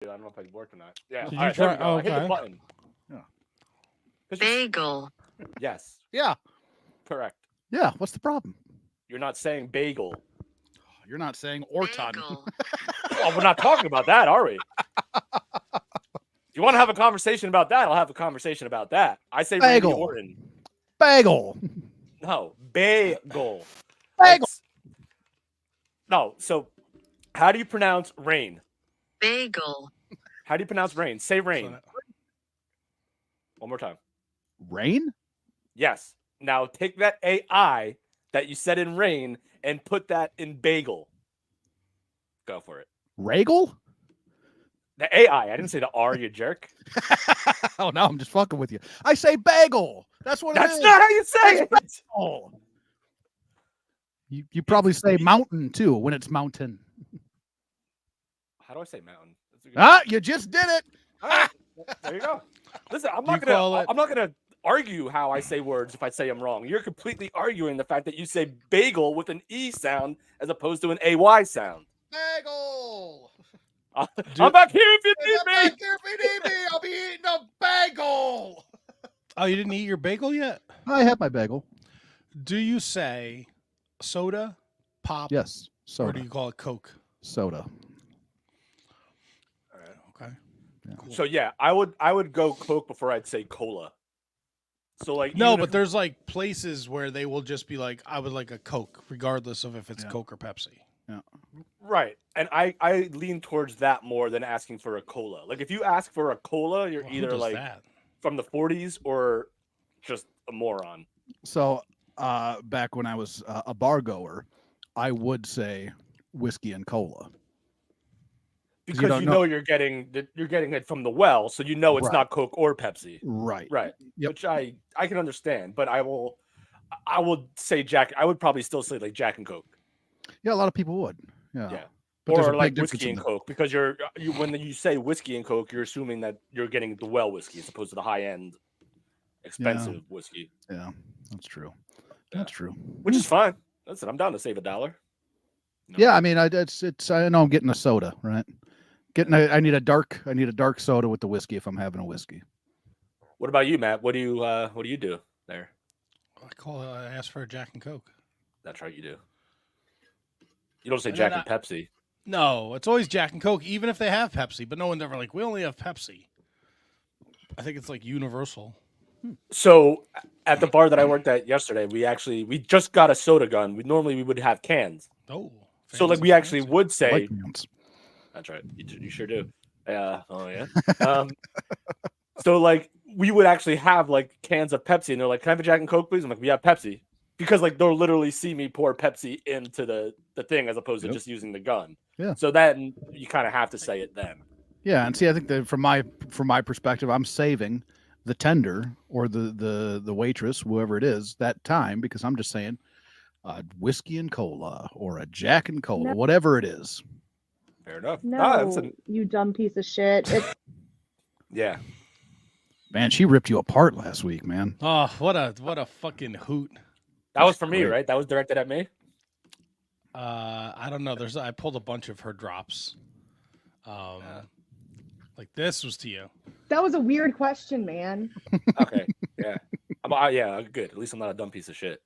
I don't know if it worked or not. Yeah. Did All you right, try? there we go. Oh, I hit the okay. button. Yeah. Bagel. Yes, Yeah. correct. Yeah. What's the problem? You're not saying bagel. You're not saying Orton. Bagel. Well, we're not talking about that, are we? If you want to have a conversation about that, I'll have a conversation about that. I say Randy Bagel. Orton. Bagel. No, bagel. Bagel. No, so how do you pronounce rain? Bagel. How do you pronounce rain? Say rain. So- One more time. Rain? Yes. Now take that AI that you said in rain and put that in bagel. Go for it. Regal? The AI. I didn't say the R, you jerk. Oh, no, I'm just fucking with you. I say bagel. That's what it That's is. not how you say it. Oh. You probably say mountain too when it's mountain. How do I say mountain? That's a good- Ah, you just did it. All right. There you go. Listen, I'm not gonna argue how I say words if I say I'm wrong. You're completely arguing the fact that you say bagel with an E sound as opposed to an AY sound. Bagel. I'm back here if you need me. If you need me, I'll be eating a bagel. Oh, you didn't eat your bagel yet? I have my bagel. Do you say soda, pop, Yes, or do soda. you call it Coke? Soda. All right, okay. Cool. So yeah, I would go Coke before I'd say cola. So like No, even but if- there's like places where they will just be like, I would like a Coke, regardless of if it's Yeah. Coke or Pepsi. right, and I lean towards that more than asking for a cola. Like if you ask for a cola, you're Well, who either does like that? from the 40s or just a moron. So back when I was a bar goer, I would say whiskey and cola. Because don't you know- know you're getting it from the well, so you know it's Right. not Coke or Pepsi. Right. Right. Yep. Which I can understand, but I would say Jack. I would probably still say like Jack and Coke. Yeah, a lot of people would. Yeah. Yeah. But there's a Or like big difference whiskey in and the- Coke, because you when you say whiskey and Coke, you're assuming that you're getting the well whiskey as opposed to the high end, expensive whiskey, Yeah, that's true. That's true. which is fine. Listen, I'm down to save $1. No. Yeah, I mean, it's. I know I'm getting a soda, right? I need a dark soda with the whiskey if I'm having a whiskey. What about you, Matt? What do you do there? I asked for a Jack and Coke. That's right, you do. You don't say And Jack then and Pepsi. No, it's always Jack and Coke, even if they have Pepsi. But no one's ever like, we only have Pepsi. I think it's like universal. So at the bar that I worked at yesterday, we just got a soda gun. We would have cans. Oh, So like fancy, we actually fancy. would I say like cans. that's right. You sure do. Oh yeah. So like we would actually have like cans of Pepsi, and they're like, "Can I have a Jack and Coke, please?" I'm like, "We have Pepsi," because like they'll literally see me pour Pepsi into the thing as opposed to Yep. just using the gun. Yeah. So then you kind of have to say it then. Yeah, and see, I think that from my perspective, I'm saving the tender or the waitress, whoever it is, that time because I'm just saying, whiskey and cola or a Jack and cola, No. whatever it is. Fair enough. No, you dumb piece of shit. It's Yeah. Man, she ripped you apart last week, man. Oh, what a fucking hoot. That was for me, Great. right? That was directed at me. I don't know. I pulled a bunch of her drops. Like this was to you. that was a weird question, man. Okay. Yeah. Yeah. Good. At least I'm not a dumb piece of shit.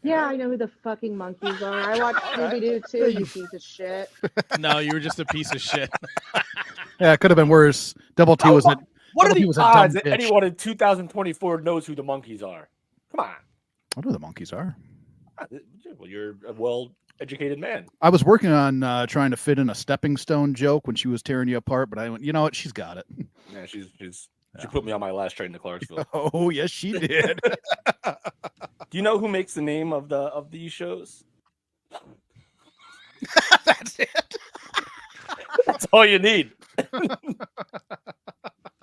Yeah, I know who the fucking monkeys are. I watch Scooby Doo too, you piece of shit. No, you were just a piece of shit. Yeah, it could have been worse. Double T was it. What are Double T the was a dumb odds that bitch. anyone in 2024 knows who the monkeys are? Come on. I know who the monkeys are. Well, you're a well-educated man. I was working on trying to fit in a stepping stone joke when she was tearing you apart, but I went, you know what? She's got it. Yeah, she put me on my last train to Clarksville. Oh, yes, she did. Do you know who makes the name of these shows? That's it. That's all you need.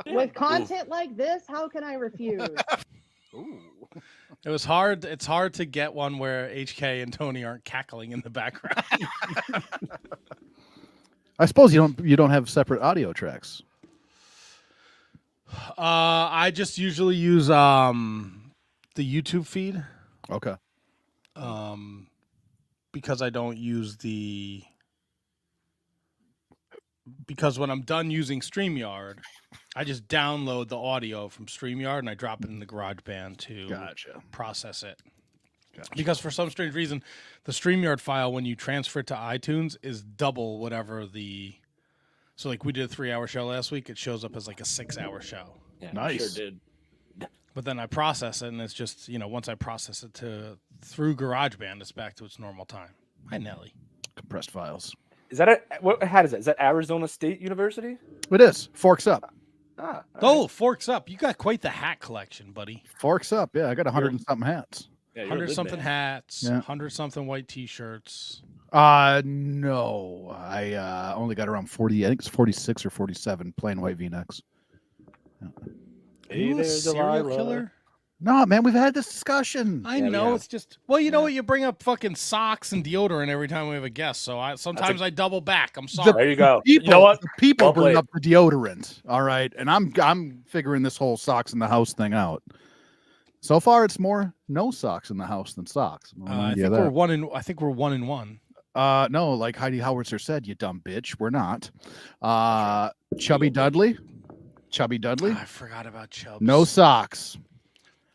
With content like this, how can I refuse? Ooh. It was hard. It's hard to get one where HK and Tony aren't cackling in the background. I suppose you don't have separate audio tracks. I just usually use the YouTube feed Okay. because I don't use the because when I'm done using StreamYard, I just download the audio from StreamYard and I drop it in the GarageBand to Gotcha. process it. Gotcha. Because for some strange reason, the StreamYard file, when you transfer it to iTunes, is double whatever the... So, like, we did a 3-hour show last week. It shows up as, like, a 6-hour show. Yeah, Nice. Sure did. But then I process it, and it's just, once I process it through GarageBand, it's back to its normal time. Hi, Nelly. Compressed files. Is that what hat is that? Is that Arizona State University? It is. Forks up. Ah. Oh, Forks Up. You got quite the hat collection, buddy. Forks up. Yeah, I got 100 and something hats. Yeah, you're a good 100-something man. hats, Yeah. 100-something white T-shirts. No. I only got around 40. I think it's 46 or 47 plain white V-necks. Are you a there's serial Delilah. killer? No, man, we've had this discussion. I Yeah, we know. have. It's just... Well, you know Yeah. what? You bring up fucking socks and deodorant every time we have a guest, so sometimes I double back. I'm The sorry. There you go. People, You know what? the people Well bring played. up the deodorant. All right, and I'm figuring this whole socks in the house thing out. So far, it's more no socks in the house than socks. I think we're one in one. No, like Heidi Howitzer said, you dumb bitch. We're not. Chubby Dudley. I forgot about Chubbs. No socks.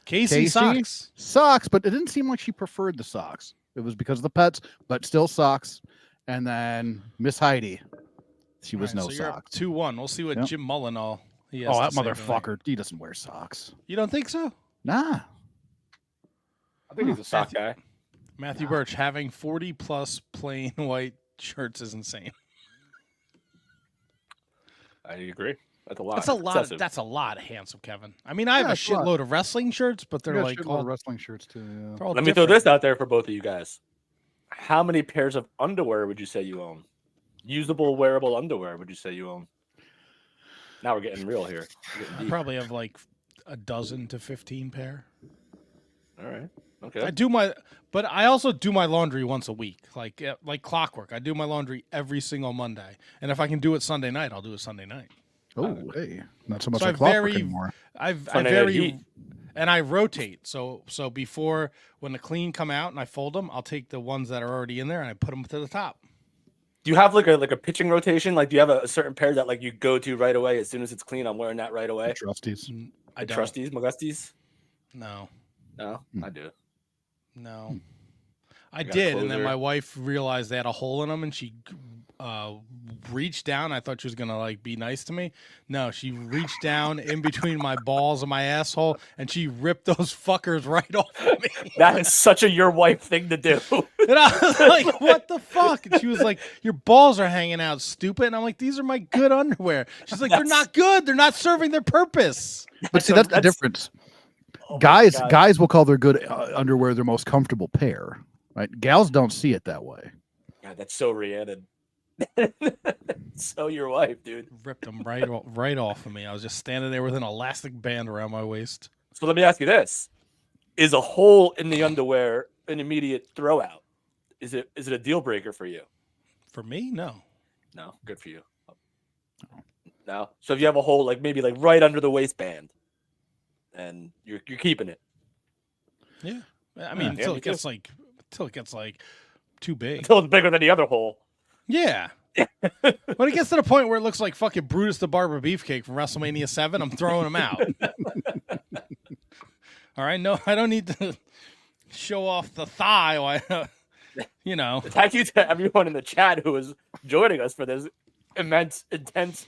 Casey socks. Socks, but it didn't seem like she preferred the socks. It was because of the pets, but still socks. And then Miss Heidi, she was All right, no so you're up socks. 2-1. We'll see what Yep. Jim Molineaux he has Oh, that to say tonight. motherfucker! He doesn't wear socks. You don't think so? Nah. I think he's a sock guy. Matthew Birch having 40+ plain white shirts is insane. I agree. That's a lot. That's a lot. Excessive. That's a lot, handsome Kevin. I mean, I have Yeah, a it's a lot. shitload of wrestling shirts, but they're like all, wrestling shirts too. Yeah. they're all Let me throw different. this out there for both of you guys. How many pairs of underwear would you say you own? Usable, wearable underwear would you say you own? Now we're getting real here. We're getting I deep. probably have like a dozen to 15 pair. All right. Okay. But I also do my laundry once a week, like clockwork. I do my laundry every single Monday, and if I can do it Sunday night, I'll do it Sunday night. Oh, hey, not so much So like I clockwork very- anymore. I Sunday night very heat. and I rotate. So before when the clean come out and I fold them, I'll take the ones that are already in there and I put them to the top. Do you have like a pitching rotation? Like, do you have a certain pair that like you go to right away as soon as it's clean? I'm wearing that right away. Trustees. I The don't. Trusties, Magusties? No, No, I do. no. I got a did, and then closer. my wife realized they had a hole in them, and she reached down. I thought she was gonna like be nice to me. No, she reached down in between my balls and my asshole, and she ripped those fuckers right off of me. That is such a your wife thing to do. And I was like, "What the fuck?" And she was like, "Your balls are hanging out, stupid." And I'm like, "These are my good underwear." She's like, "They're not good. They're not serving their purpose." But see, that's the difference. Oh my Guys, God. guys will call their good underwear their most comfortable pair. Right? Gals don't see it that way. God, that's so Rhiannon. So your wife, dude. Ripped them right off of me. I was just standing there with an elastic band around my waist. So let me ask you this: is a hole in the underwear an immediate throw out? Is it a deal breaker for you? For me, no. No, good for you. No. So if you have a hole like maybe like right under the waistband, and you're keeping it Yeah, I mean, Yeah, until me it gets like too big. until it's bigger than the other hole. Yeah. When it gets to the point where it looks like fucking Brutus the Barber Beefcake from WrestleMania 7, I'm throwing them out. All right, no, I don't need to show off the thigh. While, Thank you to everyone in the chat who is joining us for this intense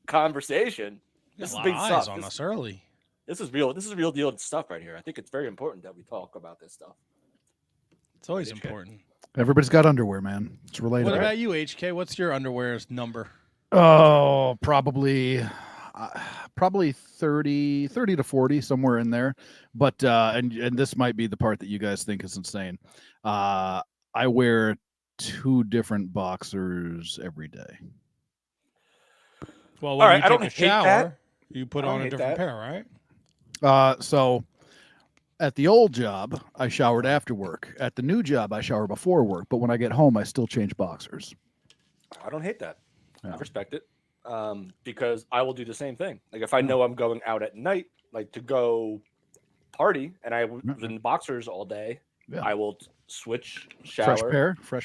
conversation. This is a lot big of eyes stuff. on us early. This is real. This is real deal stuff right here. I think it's very important that we talk about this stuff. It's always Okay. important. Everybody's got underwear, man. It's related. What about you, HK? What's your underwear's number? Oh, probably 30 to 40, somewhere in there. But and this might be the part that you guys think is insane. I wear 2 different boxers every day. Well, All when right, you I take don't a hate shower, that. you put I don't on a hate different that. pair, right? So at the old job, I showered after work. At the new job, I shower before work. But when I get home, I still change boxers. I don't hate that. Yeah. I respect it. Because I will do the same thing. Like if I know I'm going out at night, like to go party, and I was in boxers all day, Yeah. I will switch, shower, fresh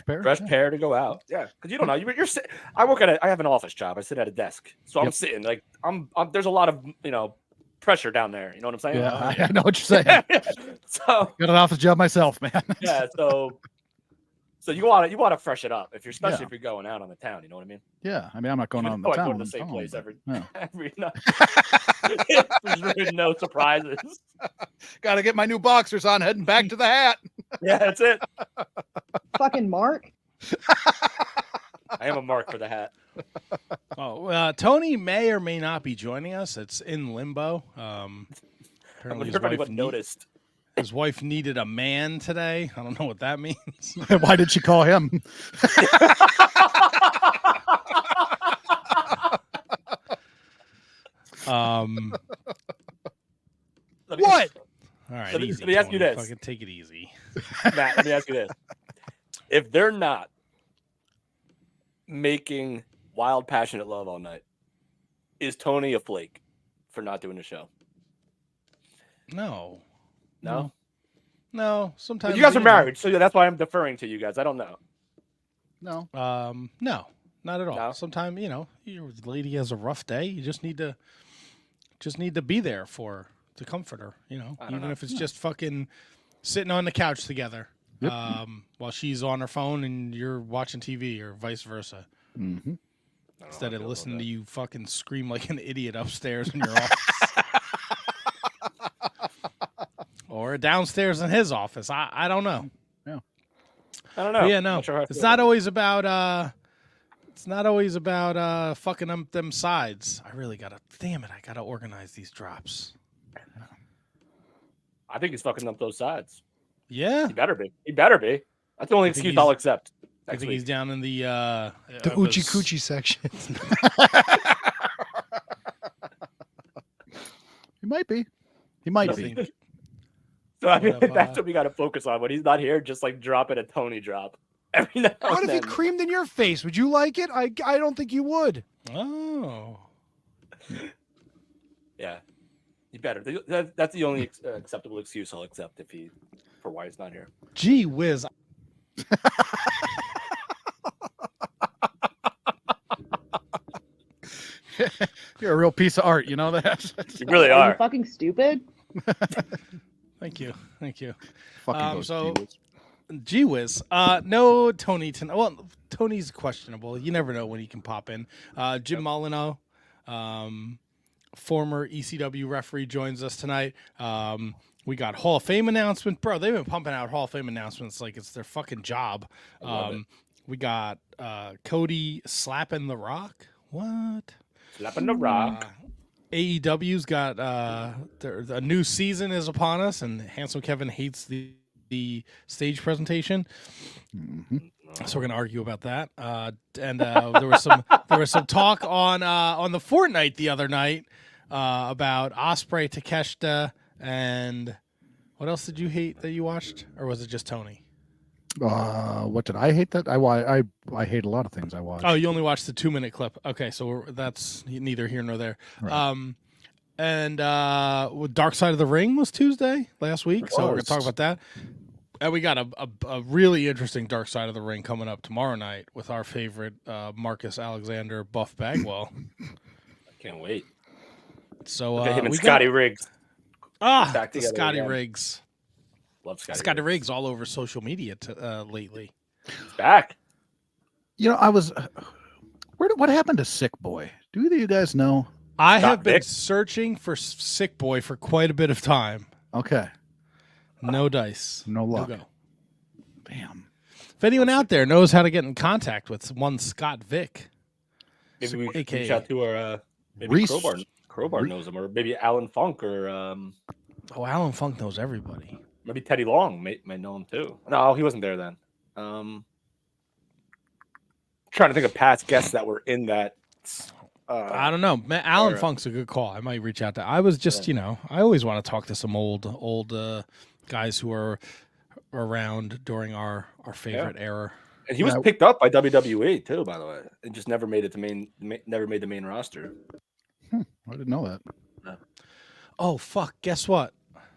pair, fresh pair to go out. Yeah, because you don't know. You're sitting. I have an office job. I sit at a desk, so I'm Yep. sitting like I'm. There's a lot of pressure down there. You know what I'm saying? Yeah, I know what you're saying. So Got an office job myself, man. yeah, so you want to fresh it up especially if you're going out on the town. You know what I mean? Yeah, I mean, I'm not going Even on though the I town. go to the same place every yeah. every night. There's really no surprises. Got to get my new boxers on. Heading back to the hat. Yeah, that's it. Fucking Mark. I am a mark for the hat. Tony may or may not be joining us. It's in limbo. I'm Apparently sure if anyone noticed. his wife needed a man today. I don't know what that means. Why did she call him? What? All right, Let me easy, ask you Tony. this. Fucking take it easy. Matt, let me ask you this. If they're not making wild, passionate love all night, is Tony a flake for not doing the show? No. No? No. Sometimes You guys are married, so that's why I'm deferring to you guys. I don't know. No. No, not at all. No? Sometimes, your lady has a rough day. You just need to be there to comfort her, even know. if it's just fucking sitting on the couch together. Yep. While she's on her phone and you're watching TV or vice versa. Mm-hmm. Instead of listening to you fucking scream like an idiot upstairs in your office. Or downstairs in his office. I don't know. Yeah. I don't know. But yeah, no. Not sure how I It's feel not about always about fucking them sides. I gotta organize these drops. it. I think he's fucking up those sides. Yeah. He better be. That's the only I think excuse he's- I'll accept. I Next think week. he's down in the Oochie Coochie section. He might be. He might I be. think- So I mean, What if, that's what we got to focus on. When he's not here, just like drop it a Tony drop every now What and if he then. creamed in your face? Would you like it? I don't think you would. Oh. Yeah, you better. That's the only acceptable excuse I'll accept for why he's not here. Gee whiz. You're a real piece of art, you know that? You really Are you are. fucking stupid? Thank you. Fucking goes so- Gee whiz. Gee whiz. No Tony tonight. Well, Tony's questionable. You never know when he can pop in. Jim Molineaux, former ECW referee, joins us tonight. We got Hall of Fame announcement. Bro, they've been pumping out Hall of Fame announcements like it's their fucking job. I love it. We got Cody slapping The Rock. What? Slapping the rock. AEW's got a new season is upon us, and Handsome Kevin hates the stage presentation. Mm-hmm. So we're gonna argue about that. There was some talk on the Fortnite the other night about Osprey, Takeshita, and what else did you hate that you watched, or was it just Tony? What did I hate? That I hate a lot of things I watch. Oh, you only watched the 2-minute clip. Okay, so that's neither here nor there. Right. Dark Side of the Ring was Tuesday last week, so we're gonna talk about that. And we got a really interesting Dark Side of the Ring coming up tomorrow night with our favorite Marcus Alexander, Buff Bagwell. I can't wait. So Look at him and we Scotty got, Riggs. the back together Scotty again. Riggs. Love Scotty. Scotty Riggs all over social media lately. He's back. You know, I was. What happened to Sick Boy? Do either of you guys know? I Scott have been Vick? searching for Sick Boy for quite a bit of time. Okay. No dice. No luck. go. Damn. If anyone out there knows how to get in contact with one Scott Vick, Maybe we should AKA. reach out to our maybe Reese- Crowbar knows him, or maybe Alan Funk, or Alan Funk knows everybody. maybe Teddy Long may know him too. No, he wasn't there then. Trying to think of past guests that were in that. I don't know. Alan Or, Funk's a good call. I might reach out to. I was just, I always want to talk to some old guys who are around during our favorite era. And he was Yeah. picked up by WWE too, by the way. It just never made it to never made the main roster. I didn't know that. Oh fuck! Guess what?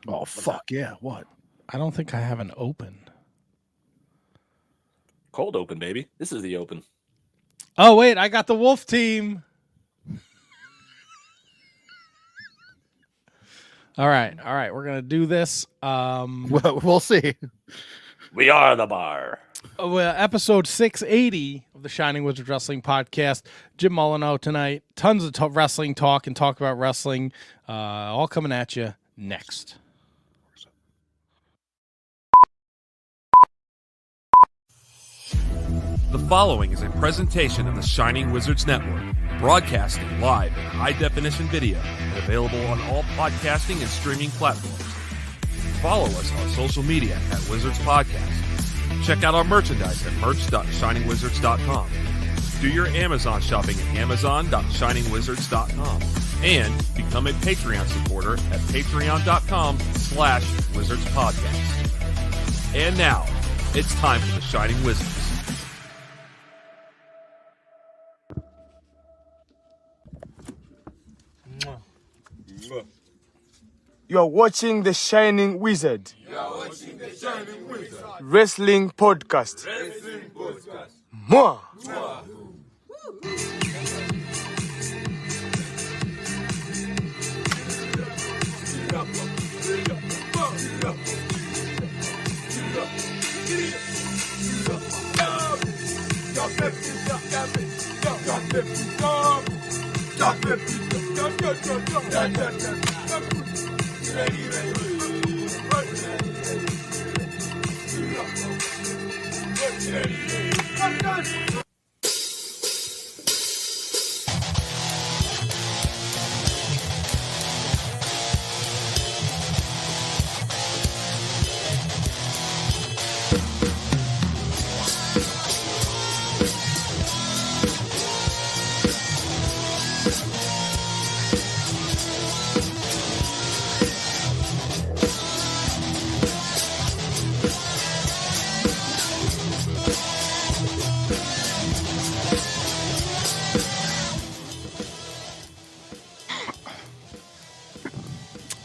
Oh fuck yeah! What? I don't think I have an open. Cold open, baby. This is the open. Oh wait, I got the Wolf team. All right. We're gonna do this. Well, we'll see. We are the bar. Well, episode 680 of the Shining Wizard Wrestling Podcast. Jim Molineaux tonight. Tons of wrestling talk and talk about wrestling. All coming at you next. The following is a presentation of the Shining Wizards Network, broadcasting live in high-definition video and available on all podcasting and streaming platforms. Follow us on social media at Wizards Podcast. Check out our merchandise at merch.shiningwizards.com. Do your Amazon shopping at amazon.shiningwizards.com. And become a Patreon supporter at patreon.com/wizardspodcast. And now, it's time for the Shining Wizards. You're watching The Shining Wizard. Wrestling Podcast. Mwah.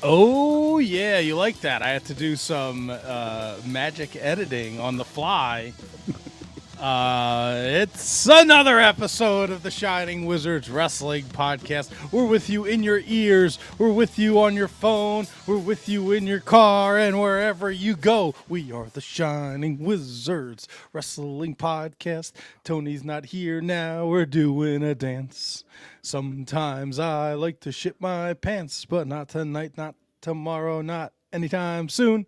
Oh yeah, you like that? I had to do some magic editing on the fly. It's another episode of the Shining Wizards Wrestling Podcast. We're with you in your ears. We're with you on your phone. We're with you in your car and wherever you go. We are the Shining Wizards Wrestling Podcast. Tony's not here now. We're doing a dance. Sometimes I like to shit my pants, but not tonight, not tomorrow, not anytime soon.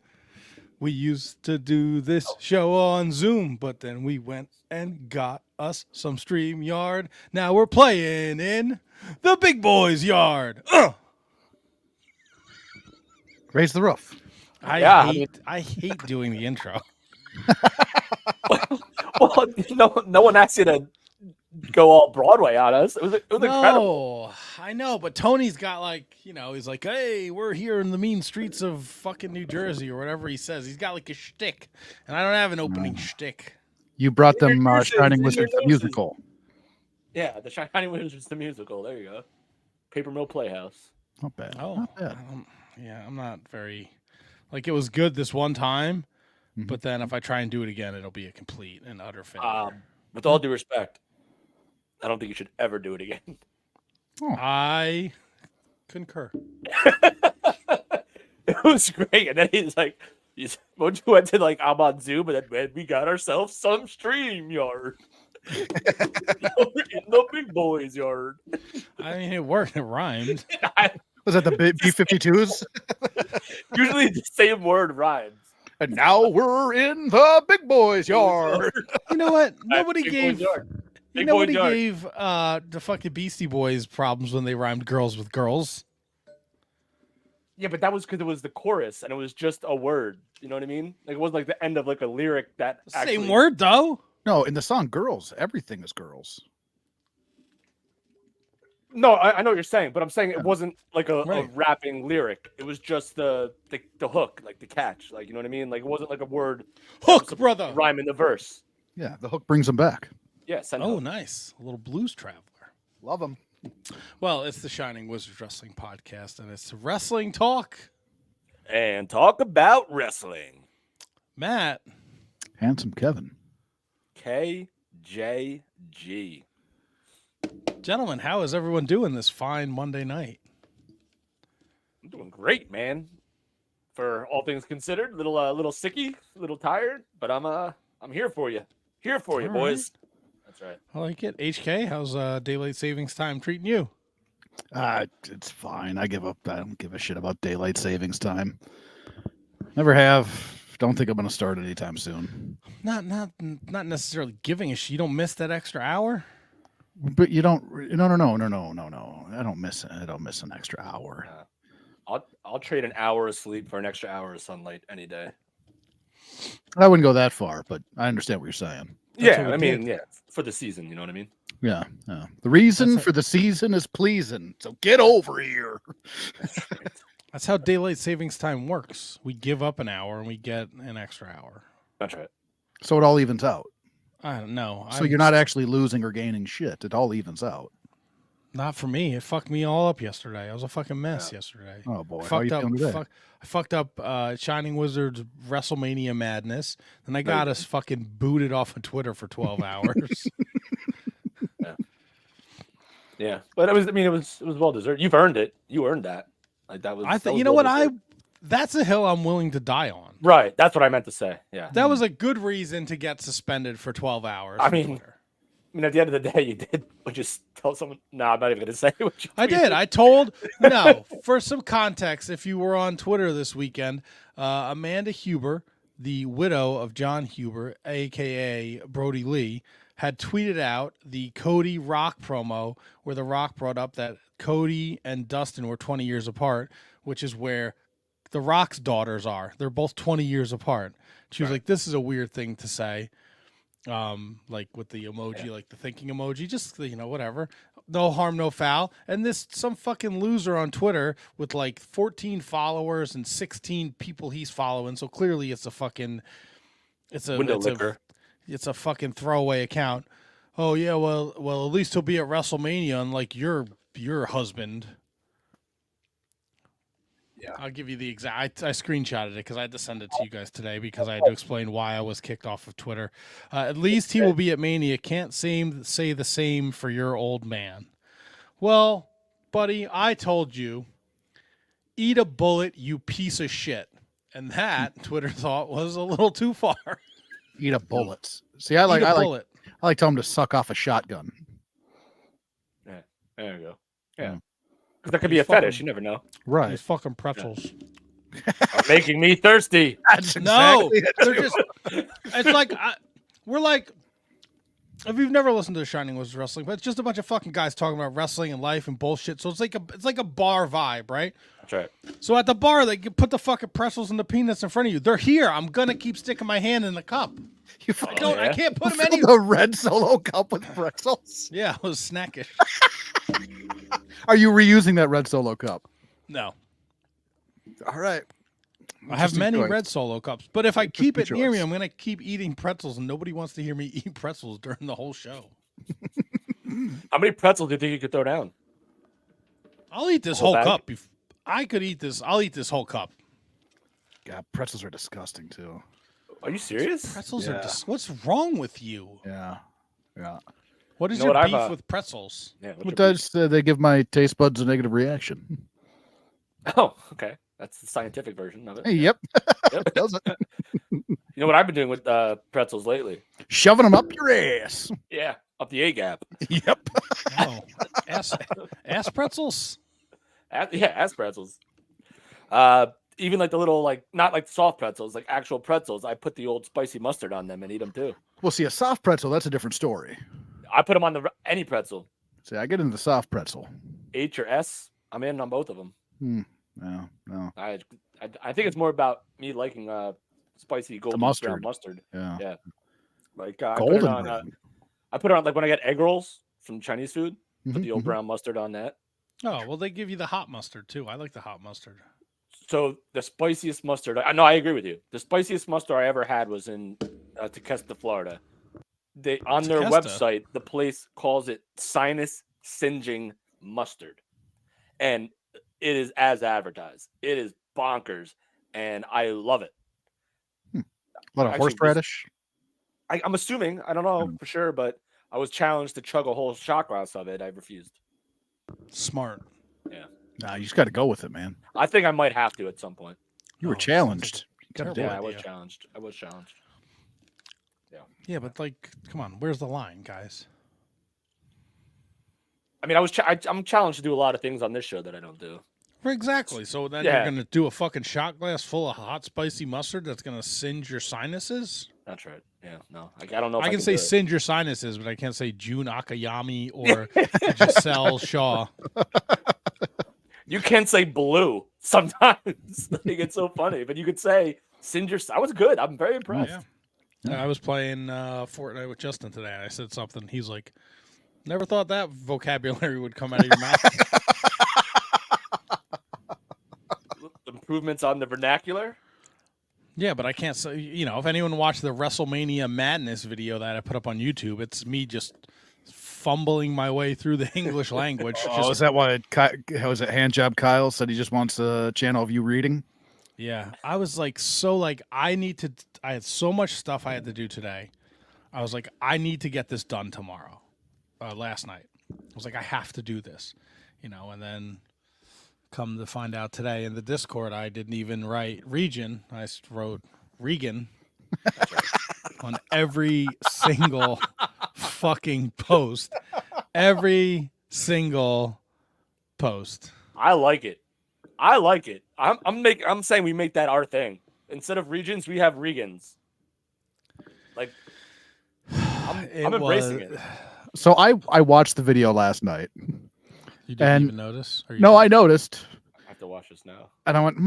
We used to do this show on Zoom, but then we went and got us some Streamyard. Now we're playing in the big boys' yard. Raise the roof. I hate doing the intro. Well, no one asked you to go all Broadway on us. It was incredible. I know, but Tony's got he's like, hey, we're here in the mean streets of fucking New Jersey or whatever he says. He's got like a shtick, and I don't have an opening shtick. You brought them Shining Wizards the musical. Yeah, the Shining Wizards the musical. There you go. Paper Mill Playhouse. Not bad. Oh, Not bad. I'm not very it was good this one time, but then if I try and do it again, it'll be a complete and utter failure. With all due respect, I don't think you should ever do it again. I concur. It was great, and then he's like, once you went to I'm on Zoom, and then we got ourselves some StreamYard. In the big boys' yard. I mean, it worked. It rhymed. Was that the B-52s? Usually the same word rhymes. And now we're in the big boys' yard. You know what? Nobody Big gave. boys' yard. Nobody gave the fucking Beastie Boys problems when they rhymed girls with girls. Yeah, but that was because it was the chorus and it was just a word. You know what I mean? Like it wasn't like the end of like a lyric that Same word though. No, in the song "Girls," everything is girls. No, I know what you're saying, but I'm saying it wasn't like a Right. rapping lyric. It was just the hook, like the catch. Like you know what I mean? Like it wasn't like a word Hook, brother. rhyme in the verse. Yeah, the hook brings them back. Yeah, send Oh, hook. nice. A little blues traveler. Love them. Well, it's the Shining Wizards Wrestling Podcast, and it's wrestling talk. And talk about wrestling. Matt, Handsome Kevin. KJG. Gentlemen, how is everyone doing this fine Monday night? I'm doing great, man. For all things considered, little sicky, a little tired, but I'm here for you. Here for you, All boys. That's right. I like it. HK, how's daylight savings time treating you? It's fine. I don't give a shit about daylight savings time. Never have. Don't think I'm going to start anytime soon. Not necessarily giving a shit. You don't miss that extra hour? But you don't. No. I don't miss an extra hour. I'll trade an hour of sleep for an extra hour of sunlight any day. I wouldn't go that far, but I understand what you're saying. For the season, you know what I mean? Yeah. The reason for the season is pleasing. So get over here. That's how daylight savings time works. We give up an hour and we get an extra hour. That's right. So it all evens out. I don't know. So you're not actually losing or gaining shit. It all evens out. Not for me. It fucked me all up yesterday. I was a fucking mess yesterday. Oh boy, how are you doing today? I fucked up Shining Wizards Wrestlemania madness. Then I got us fucking booted off of Twitter for 12 hours. Yeah, but it was well deserved. You've earned it. You earned that. Like that was. I think you know what that's a hill I'm willing to die on. Right. That's what I meant to say. Yeah. That was a good reason to get suspended for 12 hours. I mean, at the end of the day, you did just tell someone. No, I'm not even going to say what you. I did. I told. No, for some context, if you were on Twitter this weekend, Amanda Huber, the widow of John Huber, aka Brody Lee, had tweeted out the Cody Rock promo where The Rock brought up that Cody and Dustin were 20 years apart, which is where The Rock's daughters are. They're both 20 years apart. She was like, this is a weird thing to say. Like with the emoji, like the thinking emoji, just, whatever. No harm, no foul. And some fucking loser on Twitter with like 14 followers and 16 people he's following. So clearly it's a fucking, it's a fucking throwaway account. Oh yeah, well, at least he'll be at WrestleMania, unlike your husband. Yeah, I'll give you the exact. I screenshotted it because I had to send it to you guys today because I had to explain why I was kicked off of Twitter. At least he will be at Mania. Can't say the same for your old man. Well, buddy, I told you, eat a bullet, you piece of shit. And that Twitter thought was a little too far. Eat a bullet. See, I like telling him to suck off a shotgun. Yeah, there you go. Yeah. Because that could be a fetish. You never know. Right. These fucking pretzels. Are making me thirsty. That's exactly they're just. It's like we're like. If you've never listened to Shining Wizards Wrestling, but it's just a bunch of fucking guys talking about wrestling and life and bullshit. So it's like a bar vibe, right? That's right. So at the bar, they put the fucking pretzels and the peanuts in front of you. They're here. I'm gonna keep sticking my hand in the cup. I can't put them anywhere. A red Solo cup with pretzels. Yeah, it was snackish. Are you reusing that red Solo cup? No. All right. I have many red Solo cups, but if I keep it near me, choice. I'm going to keep eating pretzels, and nobody wants to hear me eat pretzels during the whole show. How many pretzels do you think you could throw down? I'll eat this whole cup. I could eat this. I'll eat this whole cup. God, pretzels are disgusting, too. Are you serious? Pretzels are what's wrong with you? Yeah. What is your beef with pretzels? Yeah, What does they give my taste buds a negative reaction? Oh, okay. That's the scientific version of it. Hey, yep. Yep. Does it? You know what I've been doing with pretzels lately? Shoving them up your ass. Yeah, up the A gap. Yep. Oh, ass pretzels. Ass pretzels. Even like the little, like, not like soft pretzels, like actual pretzels. I put the old spicy mustard on them and eat them too. Well, see, a soft pretzel, that's a different story. I put them on any pretzel. See, I get into the soft pretzel. H or S, I'm in on both of them. No. I think it's more about me liking spicy golden brown mustard. Yeah. Like I put it on like when I get egg rolls from Chinese food. Put the old brown mustard on that. Oh, well, they give you the hot mustard too. I like the hot mustard. So the spiciest mustard, I agree with you. The spiciest mustard I ever had was in Tequesta, Florida. On their website, the place calls it sinus singeing mustard. And it is as advertised. It is bonkers, and I love it. A lot of horseradish? I'm assuming, I don't know for sure, but I was challenged to chug a whole shot glass of it. I refused. Smart. Yeah. Nah, you just got to go with it, man. I think I might have to at some point. You were Oh, challenged. You gotta do Yeah, it. I was idea. challenged. Yeah, but like, come on, where's the line, guys? I mean, I'm challenged to do a lot of things on this show that I don't do. Exactly. So then Yeah. you're gonna do a fucking shot glass full of hot spicy mustard that's gonna singe your sinuses? That's right. Yeah, no, I don't know. If I can do say it. singe your sinuses, but I can't say June Akayami or Giselle Shaw. You can say blue sometimes. Like, it's so funny, but you could say singe your. I was good. I'm very impressed. Yeah. I was playing Fortnite with Justin today, and I said something. He's like, "Never thought that vocabulary would come out of your mouth." Improvements on the vernacular. Yeah, but I can't say. You know, if anyone watched the Wrestlemania Madness video that I put up on YouTube, it's me just fumbling my way through the English language. Oh, is that why? Was it Handjob Kyle said he just wants a channel of you reading? Yeah, I was like, I had so much stuff I had to do today. I was like, I need to get this done tomorrow. Last night, I was like, I have to do this, you know. And then come to find out today in the Discord, I didn't even write region. I wrote Regan on every single fucking post. Every single post. I like it. I'm saying we make that our thing. Instead of regions, we have Regans. Like, I'm embracing it. So I watched the video last night. You didn't even notice? Or you No, did? I noticed. I have to watch this now. And I went,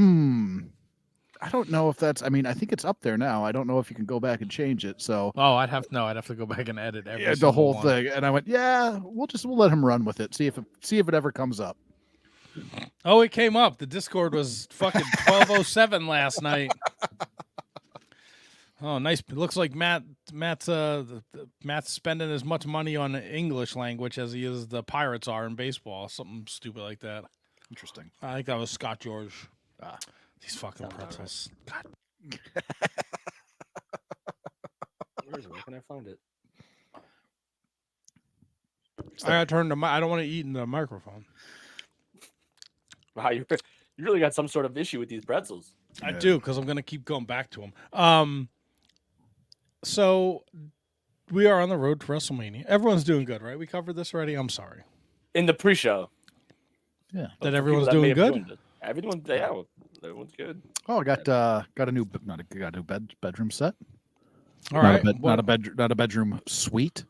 I don't know if that's. I mean, I think it's up there now. I don't know if you can go back and change it. So Oh, I'd have to go back and edit every the single whole one. thing. And I went, yeah, we'll let him run with it. See if it ever comes up. Oh, it came up. The Discord was fucking 12:07 last night. Oh, nice. It looks like Matt's spending as much money on the English language as he is the Pirates are in baseball. Something stupid like that. Interesting. I think that was Scott George. Ah. These fucking pretzels. God. Where is it? Where can I find it? I gotta turn I don't want to eat in the microphone. Wow, you really got some sort of issue with these pretzels. I do, because I'm gonna keep going back to them. So we are on the road to WrestleMania. Everyone's doing good, right? We covered this already. I'm sorry. In the pre-show. Yeah. That everyone's doing good. Everyone's good. Oh, I got a new bedroom set. All right. Not a bedroom suite.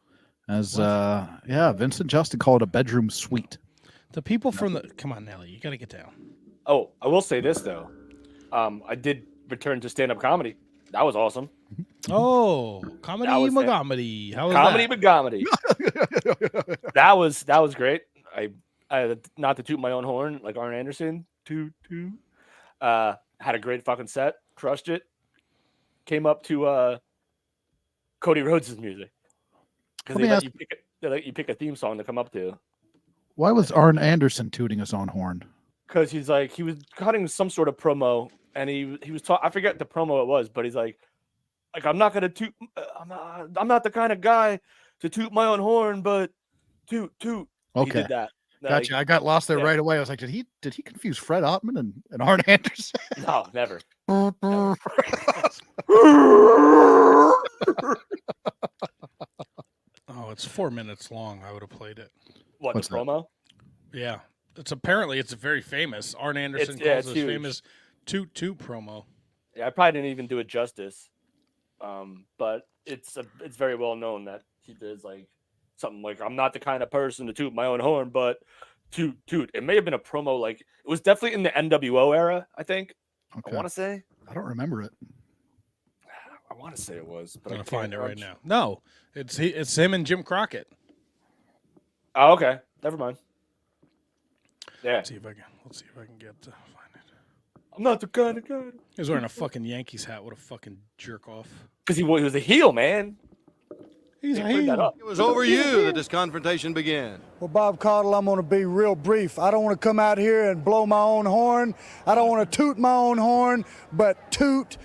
As Vincent and Justin call it a bedroom suite. The people from come on, Nelly, you gotta get down. Oh, I will say this though. I did return to stand-up comedy. That was awesome. Oh, comedy That was Magomedy. How was Comedy that? Magomedy. that was great. I not to toot my own horn like Arn Anderson. Toot. Had a great fucking set. Crushed it. Came up to Cody Rhodes' music. Because they let you pick a theme song to come up to. Why was Arn Anderson tooting his own horn? Because he was cutting some sort of promo, and he was I forget the promo it was, but he's like I'm not gonna toot. I'm not the kind of guy to toot my own horn, but toot. Okay, he did that. Gotcha. I got lost there right away. I was like, did he confuse Fred Ottman and Arn Anderson? No, never. Oh, it's 4 minutes long. I would have played it. What's the promo? Yeah, it's very famous. Arn Anderson calls it famous toot promo. Yeah, I probably didn't even do it justice. But it's very well known that he does like something like I'm not the kind of person to toot my own horn, but toot. It may have been a promo like it was definitely in the NWO era, I think. Okay. I want to say. I don't remember it. I want to say it was, but I'm I gonna can't find it right now. No, it's him and Jim Crockett. Oh, okay. Never mind. Yeah. Let's see if I can get to find it. I'm not the kind of guy. He was wearing a fucking Yankees hat. What a fucking jerk off. Because he was a heel, man. He's a Bring that heel. up. It was over you that this confrontation began. Well, Bob Caudle, I'm going to be real brief. I don't want to come out here and blow my own horn. I don't want to toot my own horn, but toot.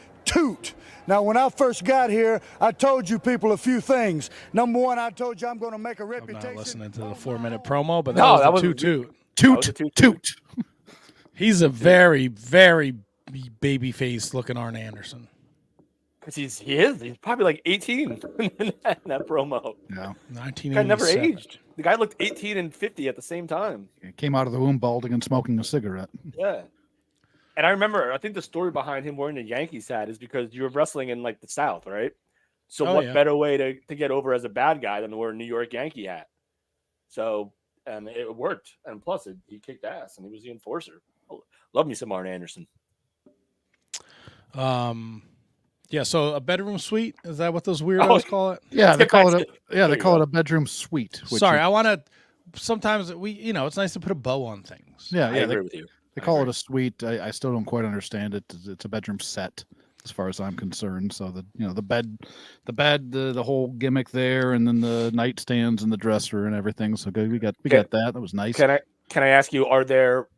Now, when I first got here, I told you people a few things. Number one, I told you I'm going to make a I'm reputation. not listening to the 4-minute promo, but that No, was that the was- toot. Toot. He's a very, very baby-faced looking Arn Anderson. Because he's probably like 18 in that promo. Yeah. The guy never 1987. aged. The guy looked 18 and 50 at the same time. He came out of the womb balding and smoking a cigarette. Yeah. And I remember, I think the story behind him wearing the Yankees hat is because you were wrestling in like the South, right? So Oh, what yeah. better way to get over as a bad guy than to wear a New York Yankee hat? So, and it worked. And plus, he kicked ass and he was the enforcer. Love me some Arn Anderson. Yeah, so a bedroom suite, is that what those weirdos call it? Yeah, Let's they get call back it to- they there you call go. it a bedroom suite. which Sorry, is- I want to. Sometimes it's nice to put a bow on things. yeah, I yeah, agree with you. they call it a suite. I still don't quite understand it. It's a bedroom set, as far as I'm concerned. So the bed, the whole gimmick there, and then the nightstands and the dresser and everything. So good, we got that. That was nice. Can I ask you, are there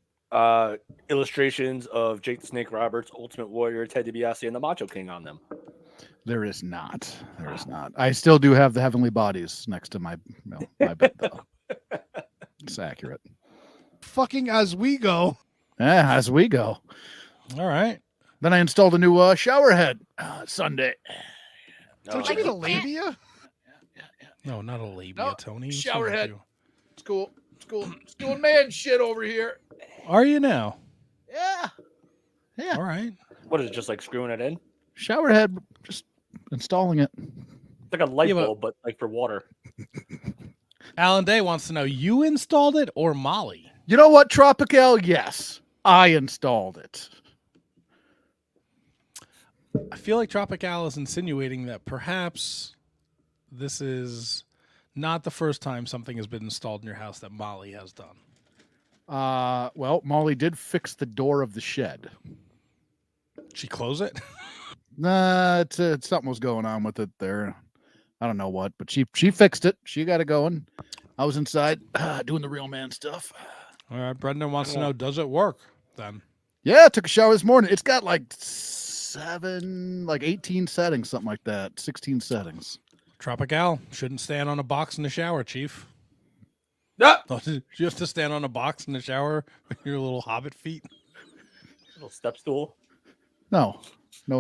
illustrations of Jake the Snake Roberts, Ultimate Warrior, Ted DiBiase, and the Macho King on them? There is not. There is not. I still do have the heavenly bodies next to my bed though. It's accurate. Fucking as we go. Yeah, as we go. All right. Then I installed a new shower head Sunday. Don't you need a labia? No, not a labia, No, Tony. What's shower wrong with head. you? It's cool. It's cool. It's doing man shit over here. Are you now? Yeah. Yeah. All right. What is it, just like screwing it in? Shower head, just installing it. It's like a light Yeah, but- bulb, but like for water. Alan Day wants to know, you installed it or Molly? You know what, Tropical? Yes, I installed it. I feel like Tropical is insinuating that perhaps this is not the first time something has been installed in your house that Molly has done. Well, Molly did fix the door of the shed. She close it? Nah, it's something was going on with it there. I don't know what, but she fixed it. She got it going. I was inside doing the real man stuff. All right. Brendan wants to know, does it work then? Yeah, I took a shower this morning. It's got like 18 settings, something like that. 16 settings. Tropical shouldn't stand on a box in the shower, Chief. Ah! Do you have to stand on a box in the shower with your little hobbit feet? Little step stool. No,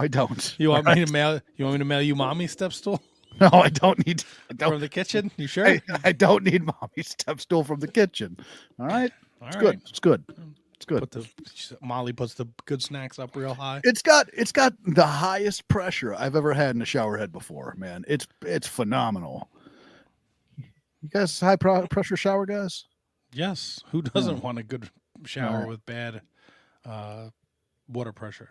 I don't. You want me to mail? You want me to mail you mommy's step stool No, I don't need. from the kitchen? You sure? I don't need mommy's step stool from the kitchen. All right, All it's right. good. It's good. It's good. Molly puts the good snacks up real high. It's got the highest pressure I've ever had in a shower head before, man. It's phenomenal. You guys high pressure shower guys? Yes. Who doesn't want a good shower Right. with bad water pressure?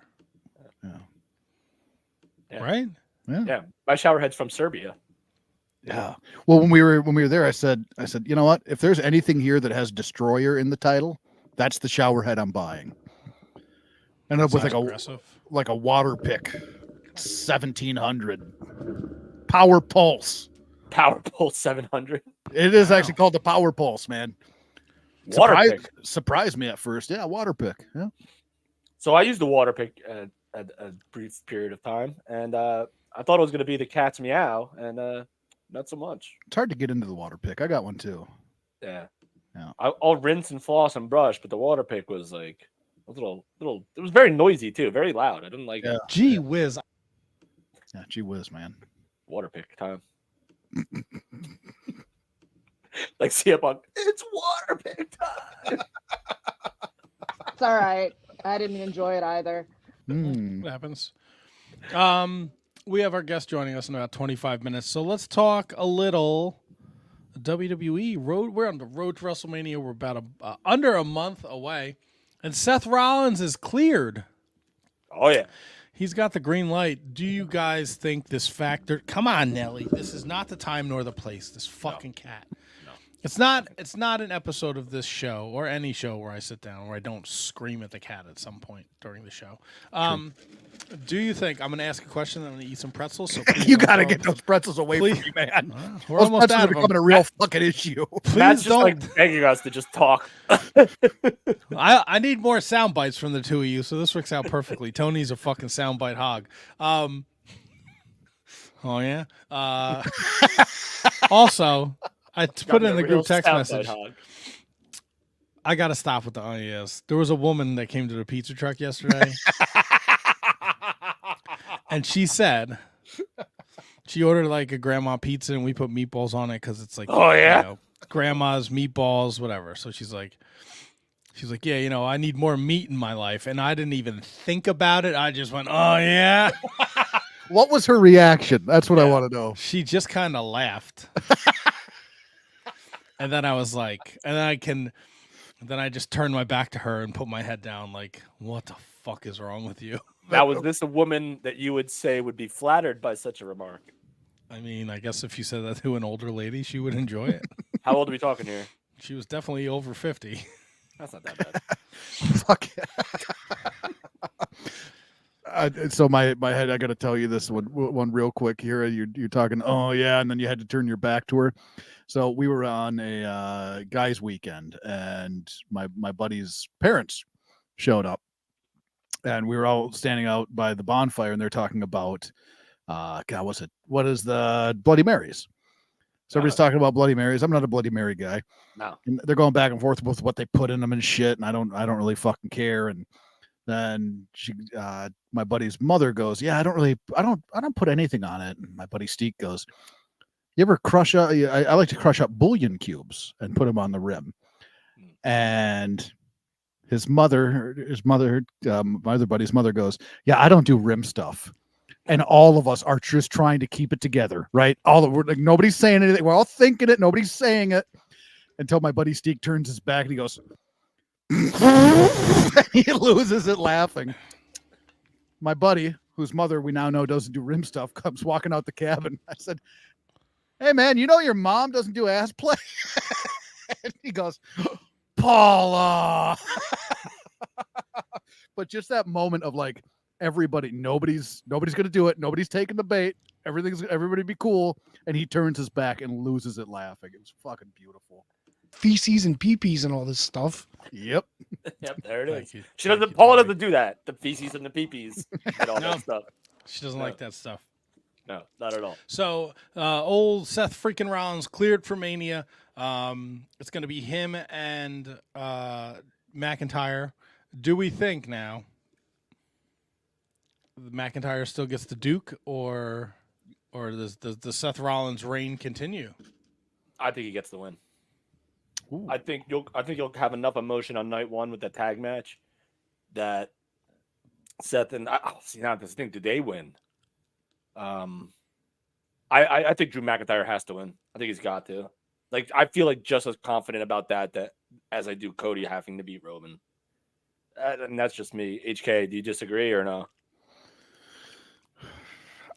Yeah. Right? Yeah, my shower head's from Serbia. Yeah. Well, when we were there, I said, you know what? If there's anything here that has Destroyer in the title, that's the shower head I'm buying. Ended up with Sounds aggressive. like a water pick, 1700 Power Pulse. Power Pulse 700. It is actually called the Power Pulse, man. Water pick. Surprised me at first. Yeah, water pick. Yeah. So I used the water pick at a brief period of time, and I thought it was going to be the cat's meow, and not so much. It's hard to get into the water pick. I got one too. Yeah. Yeah. I'll rinse and floss and brush, but the water pick was like a little. It was very noisy too, very loud. I didn't like Yeah. Gee whiz. Yeah, gee whiz, man. water pick time. Like CM Punk, it's water pick time. It's all right. I didn't enjoy it either. Mm. What happens? We have our guest joining us in about 25 minutes. So let's talk a little WWE road. We're on the road to WrestleMania. We're about under a month away. And Seth Rollins is cleared. Oh yeah. He's got the green light. Do you guys think this factor? Come on, Nelly. This is not the time nor the place. This fucking cat. No. It's not an episode of this show or any show where I sit down where I don't scream at the cat at some point during the show. Do you think I'm going to ask a question? I'm going to eat some pretzels. So You got to get those pretzels away Please. from me, man. We're Those almost pretzels out are of them. becoming a real fucking issue. Please Matt's just don't. like begging us to just talk. I need more sound bites from the two of you, so this works out perfectly. Tony's a fucking soundbite hog. Oh yeah. Also, I put in the group text message. I gotta stop with the oh yes. There was a woman that came to the pizza truck yesterday, and she said she ordered like a grandma pizza, and we put meatballs on it because it's like grandma's meatballs, whatever. So she's like, yeah, I need more meat in my life, and I didn't even think about it. I just went, oh yeah. What was her reaction? That's what I want to know. She just kind of laughed. And then I was like, then I just turned my back to her and put my head down like, what the fuck is wrong with you? Now, was this a woman that you would say would be flattered by such a remark? I mean, I guess if you said that to an older lady, she would enjoy it. How old are we talking here? She was definitely over 50. That's not that bad. Fuck. So my head, I got to tell you this one real quick here. You're talking, oh yeah, and then you had to turn your back to her. So we were on a guys' weekend, and my buddy's parents showed up, and we were all standing out by the bonfire, and they're talking about, what is the Bloody Marys? So everybody's talking about Bloody Marys. I'm not a Bloody Mary guy. No. And they're going back and forth with what they put in them and shit, and I don't really fucking care. And then my buddy's mother goes, yeah, I don't put anything on it. And my buddy Steek goes, you ever crush up? I like to crush up bouillon cubes and put them on the rim. And my other buddy's mother goes, yeah, I don't do rim stuff. And all of us are just trying to keep it together, right? We're like, nobody's saying anything. We're all thinking it. Nobody's saying it until my buddy Steek turns his back and he goes, he loses it laughing. My buddy, whose mother we now know doesn't do rim stuff, comes walking out the cabin. I said, hey man, you know your mom doesn't do ass play? And he goes, Paula. But just that moment of like, everybody, nobody's gonna do it, nobody's taking the bait, everybody be cool, and he turns his back and loses it laughing. It was fucking beautiful. Feces and pee-pees and all this stuff. Yep. Yep, there it is. Paula doesn't do that. The feces and the pee-pees and all that stuff. She doesn't like that stuff. No, not at all. So, old Seth freaking Rollins cleared for Mania. It's going to be him and McIntyre. Do we think now McIntyre still gets the Duke, or does the Seth Rollins reign continue? I think he gets the win. Ooh. I think you'll have enough emotion on night one with the tag match that Seth and see now this thing. Do they win? I think Drew McIntyre has to win. I think he's got to. Like, I feel like just as confident about that as I do Cody having to beat Roman. And that's just me. HK, do you disagree or no?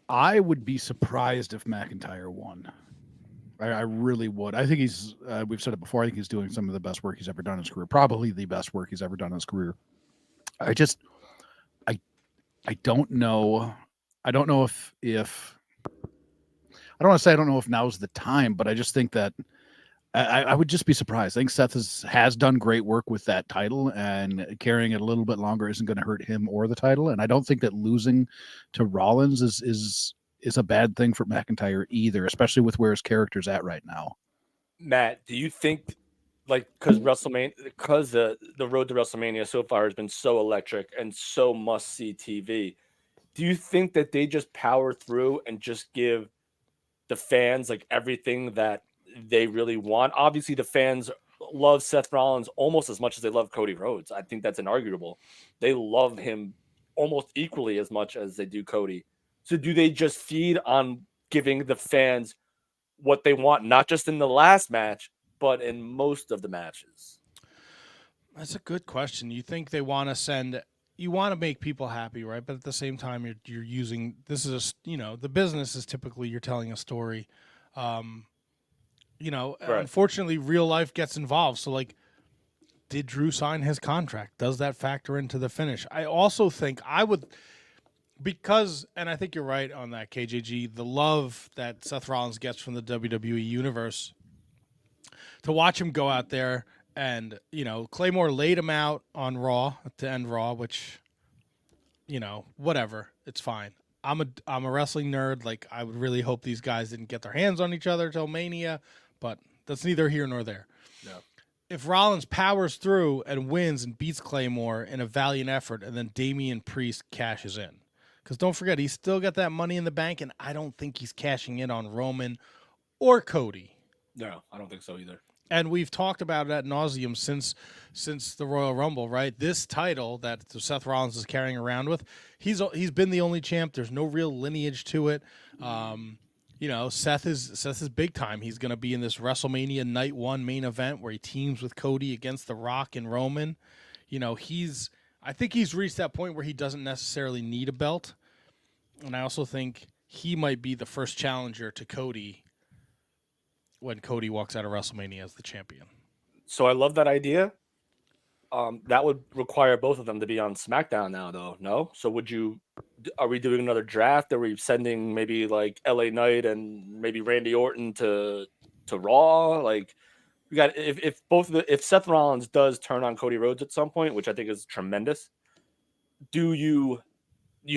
I would be surprised if McIntyre won. I really would. I think he's, we've said it before, I think he's doing some of the best work he's ever done in his career. Probably the best work he's ever done in his career. I don't know. I don't know if I don't want to say I don't know if now's the time, but I just think that I would just be surprised. I think Seth has done great work with that title, and carrying it a little bit longer isn't going to hurt him or the title. And I don't think that losing to Rollins is a bad thing for McIntyre either, especially with where his character's at right now. Matt, do you think, like, because the road to WrestleMania so far has been so electric and so must-see TV, do you think that they just power through and just give the fans like everything that they really want? Obviously, the fans love Seth Rollins almost as much as they love Cody Rhodes. I think that's inarguable. They love him almost equally as much as they do Cody. So do they just feed on giving the fans what they want, not just in the last match, but in most of the matches? That's a good question. You think they want to you want to make people happy, right? But at the same time, you're using, this is, the business is typically you're telling a story. Right. Unfortunately, real life gets involved. So, like, did Drew sign his contract? Does that factor into the finish? I also think because, and I think you're right on that, KJG, the love that Seth Rollins gets from the WWE universe, to watch him go out there and, Claymore laid him out on Raw to end Raw, which, whatever, it's fine. I'm a wrestling nerd. Like, I would really hope these guys didn't get their hands on each other till Mania, but that's neither here nor there. No. If Rollins powers through and wins and beats Claymore in a valiant effort, and then Damian Priest cashes in, because don't forget, he's still got that Money in the Bank, and I don't think he's cashing in on Roman or Cody. No, I don't think so either. And we've talked about it ad nauseum since the Royal Rumble, right? This title that Seth Rollins is carrying around with, he's been the only champ. There's no real lineage to it. You know, Seth is big time. He's going to be in this WrestleMania Night 1 main event where he teams with Cody against The Rock and Roman. You know, I think he's reached that point where he doesn't necessarily need a belt. And I also think he might be the first challenger to Cody when Cody walks out of WrestleMania as the champion. So I love that idea. That would require both of them to be on SmackDown now, though. No. So are we doing another draft? Are we sending maybe like LA Knight and maybe Randy Orton to Raw? Like, we got if Seth Rollins does turn on Cody Rhodes at some point, which I think is tremendous, you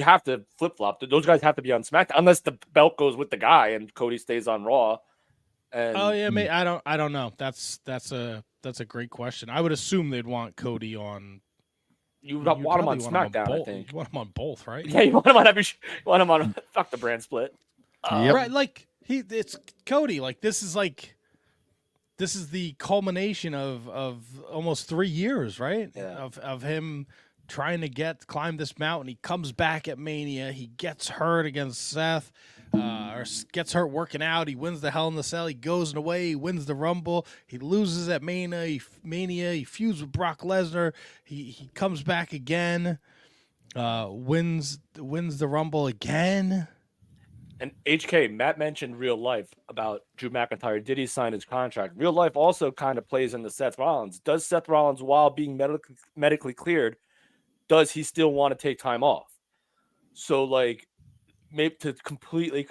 have to flip flop. Those guys have to be on SmackDown unless the belt goes with the guy and Cody stays on Raw. And, I don't know. That's a great question. I would assume they'd want Cody on. You want him on SmackDown, I think. You want him on both, right? Yeah, you want him on fuck the brand split. Right, like it's Cody. Like this is the culmination of almost 3 years, right? Yeah. Of him trying to climb this mountain. He comes back at Mania. He gets hurt against Seth. Or gets hurt working out. He wins the Hell in the Cell. He goes away. He wins the Rumble. He loses at Mania. He feuds with Brock Lesnar. He comes back again. Wins the Rumble again. And HK, Matt mentioned real life about Drew McIntyre. Did he sign his contract? Real life also kind of plays into Seth Rollins. Does Seth Rollins, while being medically cleared, does he still want to take time off? So, like, maybe to completely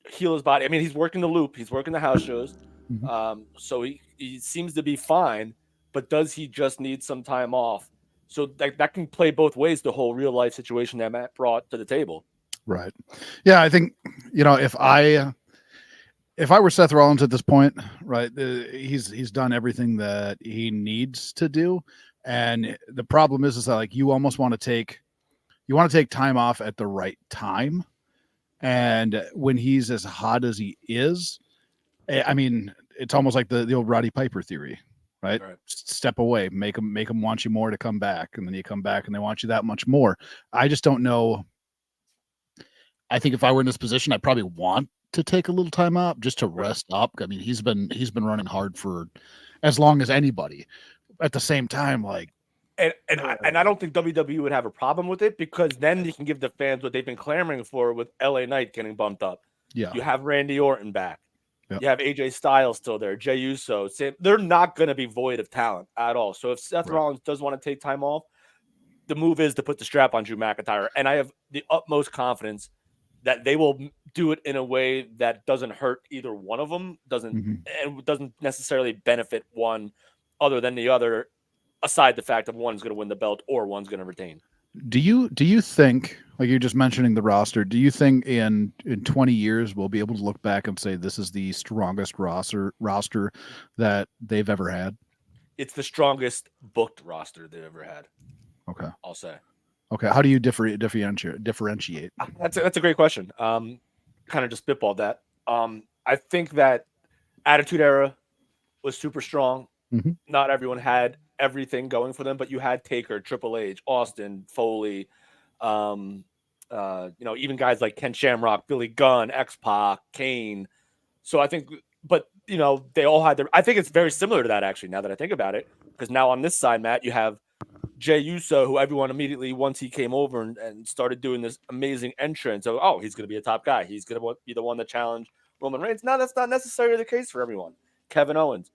heal his body. I mean, he's working the loop. He's working the house shows. So he seems to be fine. But does he just need some time off? So that can play both ways, the whole real life situation that Matt brought to the table. Right. Yeah, I think, you know, if I were Seth Rollins at this point, right, he's done everything that he needs to do. And the problem is that, like, you almost want to take time off at the right time. And when he's as hot as he is, I mean, it's almost like the old Roddy Piper theory, right? Step away, make them want you more to come back. And then you come back and they want you that much more. I just don't know. I think if I were in this position, I'd probably want to take a little time out just to rest up. I mean, he's been running hard for as long as anybody. At the same time, like, And I don't think WWE would have a problem with it, because then you can give the fans what they've been clamoring for with LA Knight getting bumped up. Yeah. You have Randy Orton back. Yep. You have AJ Styles still there. Jey Uso. They're not going to be void of talent at all. So if Seth Rollins does want to take time off, the move is to put the strap on Drew McIntyre. And I have the utmost confidence that they will do it in a way that doesn't hurt either one of them, and doesn't necessarily benefit one other than the other, aside the fact of one's going to win the belt or one's going to retain. Do you think, like you're just mentioning the roster, do you think in 20 years we'll be able to look back and say this is the strongest roster that they've ever had? It's the strongest booked roster they've ever had. Okay. I'll say. Okay. How do you differentiate? That's a great question. Kind of just spitballed that. I think that Attitude Era was super strong. Not everyone had everything going for them, but you had Taker, Triple H, Austin, Foley, even guys like Ken Shamrock, Billy Gunn, X-Pac, Kane. So I think, but they all had I think it's very similar to that, actually, now that I think about it, because now on this side, Matt, you have Jey Uso, who everyone immediately, once he came over and started doing this amazing entrance of, oh, he's going to be a top guy. He's going to be the one that challenged Roman Reigns. Now that's not necessarily the case for everyone. Kevin Owens,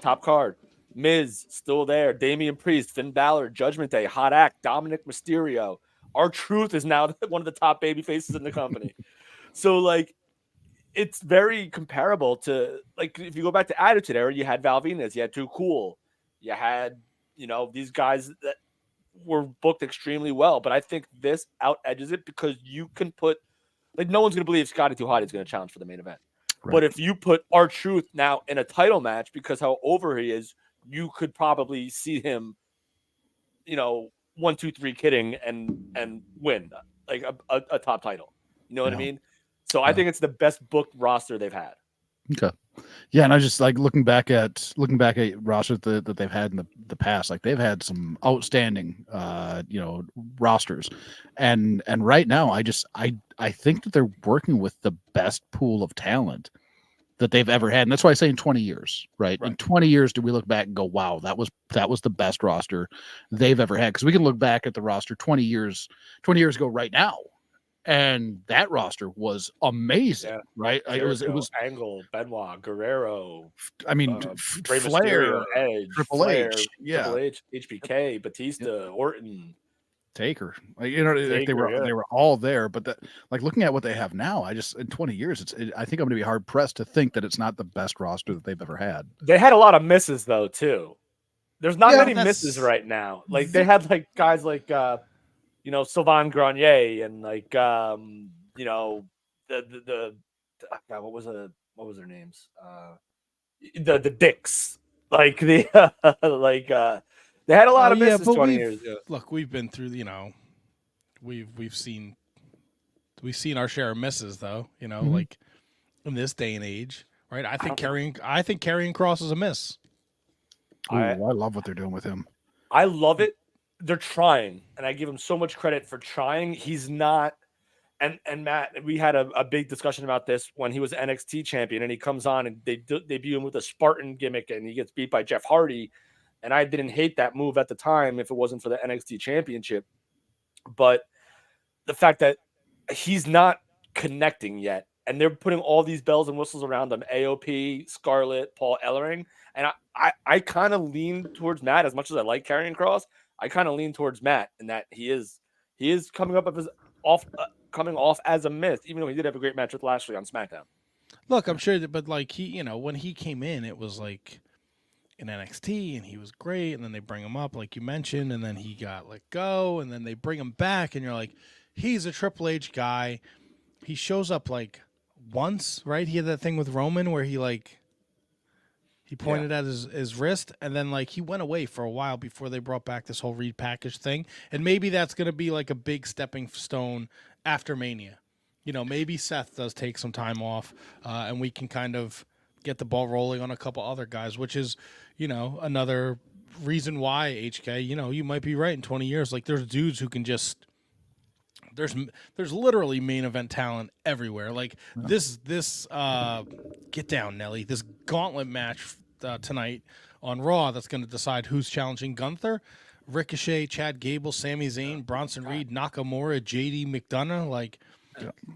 top card. Miz, still there. Damian Priest, Finn Balor, Judgment Day, Hot Act, Dominic Mysterio. R-Truth is now one of the top baby faces in the company. So, like, it's very comparable to, like, if you go back to Attitude Era, you had Val Venis, you had Too Cool, you had, these guys that were booked extremely well, but I think this out edges it because you can put like no one's gonna believe Scotty 2 Hotty is gonna challenge for the main event. Right. But if you put R-Truth now in a title match because how over he is, you could probably see him, 1, 2, 3 kidding and win like a top title. You know what I mean? So I think it's the best booked roster they've had. Okay. Yeah, and I just like looking back at rosters that they've had in the past. Like they've had some outstanding rosters, and right now I think that they're working with the best pool of talent that they've ever had, and that's why I say in 20 years, right? In 20 years, do we look back and go, wow, that was the best roster they've ever had? Because we can look back at the roster 20 years ago right now, and that roster was amazing, right? Like, Jericho, it was Angle, Benoit, Guerrero. I mean, Rey Flair, Mysterio, Edge, Triple Flair, H, yeah, Triple H, HBK, Batista, Orton, Taker. Like, like they were all there. But that, like looking at what they have now, I just in 20 years, I think I'm going to be hard pressed to think that it's not the best roster that they've ever had. They had a lot of misses though too. There's not many misses right now. Like they had like guys like Sylvain Grenier and like the God, what was their names? The Dicks. Like the they had a lot of misses 20 years ago. Look, we've been through, we've seen our share of misses though, like in this day and age, right? I think Karrion Kross is a miss. Ooh, I love what they're doing with him. I love it. They're trying, and I give him so much credit for trying. He's not, and Matt, we had a big discussion about this when he was NXT champion, and he comes on and they debut him with a Spartan gimmick, and he gets beat by Jeff Hardy. And I didn't hate that move at the time if it wasn't for the NXT championship. But the fact that he's not connecting yet, and they're putting all these bells and whistles around him, AOP, Scarlett, Paul Ellering, and I kind of lean towards Matt as much as I like Karrion Kross. I kind of lean towards Matt in that he is coming coming off as a miss, even though he did have a great match with Lashley on SmackDown. Look, I'm sure that, but like when he came in, it was like in NXT and he was great, and then they bring him up like you mentioned, and then he got let go, and then they bring him back, and you're like, he's a Triple H guy. He shows up like once, right? He had that thing with Roman where he pointed at his wrist, and then like he went away for a while before they brought back this whole repackaged thing. And maybe that's going to be like a big stepping stone after Mania. Maybe Seth does take some time off, and we can kind of get the ball rolling on a couple other guys, which is, another reason why HK, you might be right in 20 years. Like there's dudes who can just, there's literally main event talent everywhere. Like this get down, Nelly, this gauntlet match tonight on Raw that's going to decide who's challenging Gunther. Ricochet, Chad Gable, Sami Zayn, Bronson Reed, Nakamura, JD McDonough. Like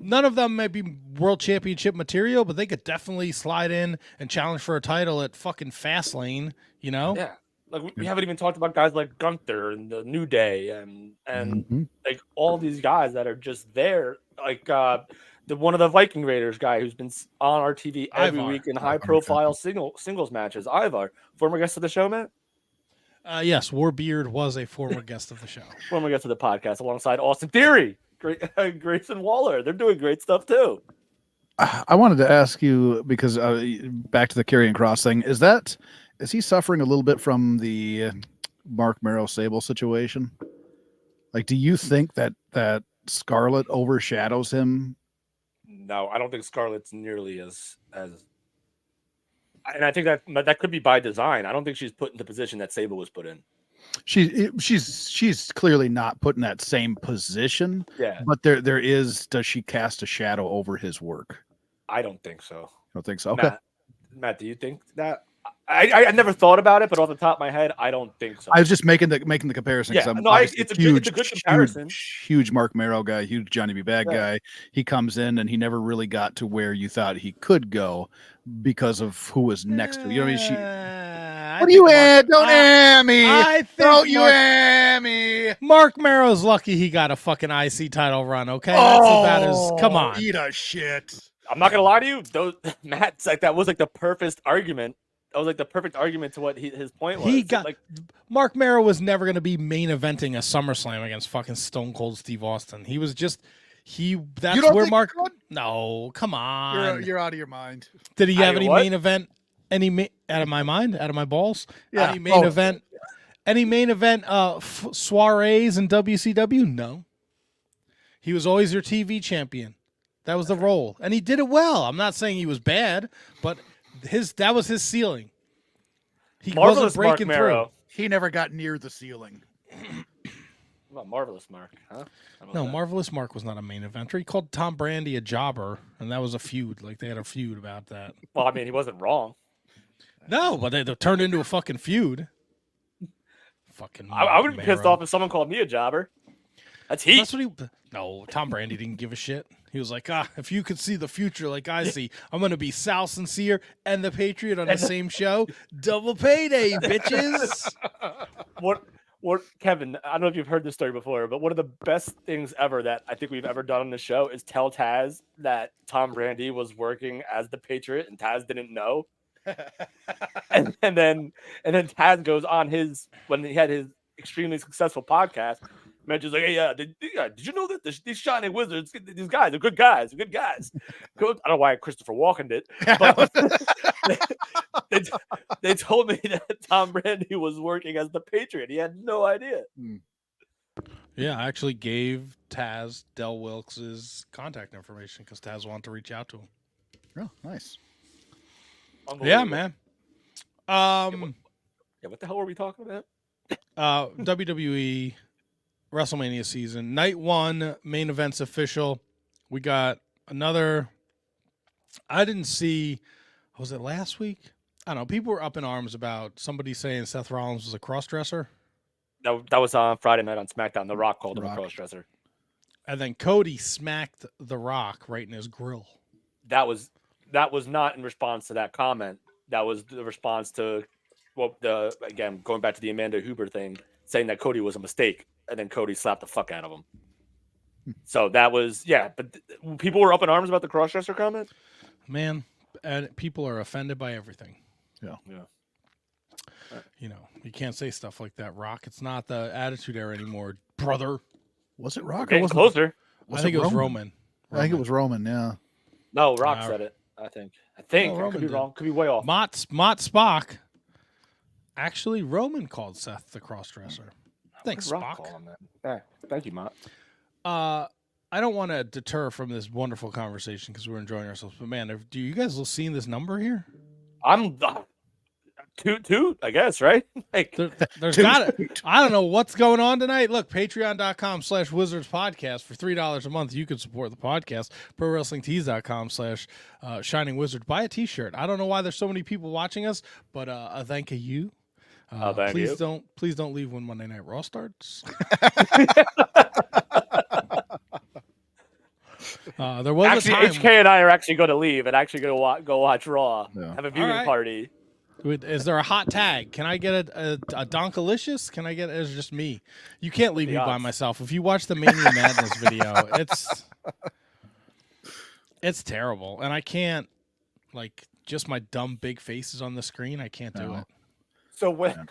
none of them might be world championship material, but they could definitely slide in and challenge for a title at fucking Fastlane, Yeah. Like we haven't even talked about guys like Gunther and the New Day and like all these guys that are just there. Like one of the Viking Raiders guy who's been on our TV every week in high profile singles matches. Ivar, former guest of the show, man. Yes, Warbeard was a former guest of the show. Former guest of the podcast alongside Austin Theory, Grayson Waller. They're doing great stuff too. I wanted to ask you because back to the Karrion Kross thing. Is he suffering a little bit from the Mark Merrow Sable situation? Like, do you think that Scarlett overshadows him? No, I don't think Scarlett's nearly as. And I think that could be by design. I don't think she's put in the position that Sable was put in. She's clearly not put in that same position. Yeah, but there is. Does she cast a shadow over his work? I don't think so. Don't think so. Okay, Matt, do you think that? I never thought about it, but off the top of my head, I don't think so. I was just making the comparison. Yeah, it's a good comparison. Huge Mark Merrow guy, huge Johnny B. Bad guy. He comes in and he never really got to where you thought he could go because of who was next to him. You know what I mean? What are you at? Don't am me. Don't you am me. Mark Merrow's lucky he got a fucking IC title run. Okay, that's about as. Come on, eat a shit. I'm not gonna lie to you, Matt's like that was like the perfect argument That was like the perfect argument to what his point was. He got like Mark Mero was never going to be main eventing a SummerSlam against fucking Stone Cold Steve Austin. He was just That's don't where think Mark. he would? No, come on. You're out of your mind. Did he have I any what? main event? Out of my mind? Out of my balls? Yeah. Any main event? Any main event? Soirees in WCW? No. He was always your TV champion. That was the role, and he did it well. I'm not saying he was bad, but that was his ceiling. He wasn't breaking Mark through. Mero. He never got near the ceiling. What about Marvelous Mark, huh? No, Marvelous Mark was not a main eventer. He called Tom Brady a jobber, and that was a feud. Like, they had a feud about that. Well, I mean, he wasn't wrong. No, but they turned into a fucking feud. Fucking I would be pissed Mero. off if someone called me a jobber. That's heat. That's what he. No, Tom Brady didn't give a shit. He was like, if you could see the future like I see, I'm going to be Sal Sincere and the Patriot on the same show. Double payday, bitches. What, Kevin, I don't know if you've heard this story before, but one of the best things ever that I think we've ever done on the show is tell Taz that Tom Brady was working as the Patriot and Taz didn't know. and then Taz goes on when he had his extremely successful podcast, mentions like, hey, did you know that these Shining Wizards, these guys are good guys, I don't know why Christopher Walken did, but they told me that Tom Brady was working as the Patriot. He had no idea. Yeah, I actually gave Taz Del Wilkes' contact information because Taz wanted to reach out to him. Oh, nice. Yeah, man. Yeah, what the hell were we talking about? WWE WrestleMania season. Night 1, main events official. We got another. I didn't see. Was it last week? I don't know. People were up in arms about somebody saying Seth Rollins was a cross-dresser. That was on Friday night on SmackDown. The Rock called him a cross-dresser. And then Cody smacked The Rock right in his grill. That was not in response to that comment. That was the response to again, going back to the Amanda Huber thing, saying that Cody was a mistake, and then Cody slapped the fuck out of him. So that was, but people were up in arms about the cross-dresser comment? Man, and people are offended by everything. Yeah. You know, you can't say stuff like that, Rock. It's not the Attitude Era anymore, brother. Was it Rock? Getting closer. I think it was Roman. I think it was Roman, yeah. No, Rock said it, I think. I Oh, could be wrong. Could be way off. Mott Spock. Actually, Roman called Seth the crossdresser. Thanks, Rock Spock. call him that. Yeah, thank you, Mott. I don't want to deter from this wonderful conversation because we're enjoying ourselves. But man, do you guys seen this number here? I'm two, I guess, right? Like, there's got it. I don't know what's going on tonight. Look, patreon.com/Wizards Podcast for $3 a month. You can support the podcast. ProWrestlingTees.com/Shining Wizard. Buy a t-shirt. I don't know why there's so many people watching us, but a thank you. Please don't leave when Monday Night Raw starts. There was actually, a time HK and I are actually going to leave and actually going to go watch Raw. Yeah. Have a viewing party. Is there a hot tag? Can I get a Donkalicious? Can I get it? It's just me. You can't leave me by myself. If you watch the Mania Madness video, it's terrible. And I can't, just my dumb big faces on the screen. I can't do it. So when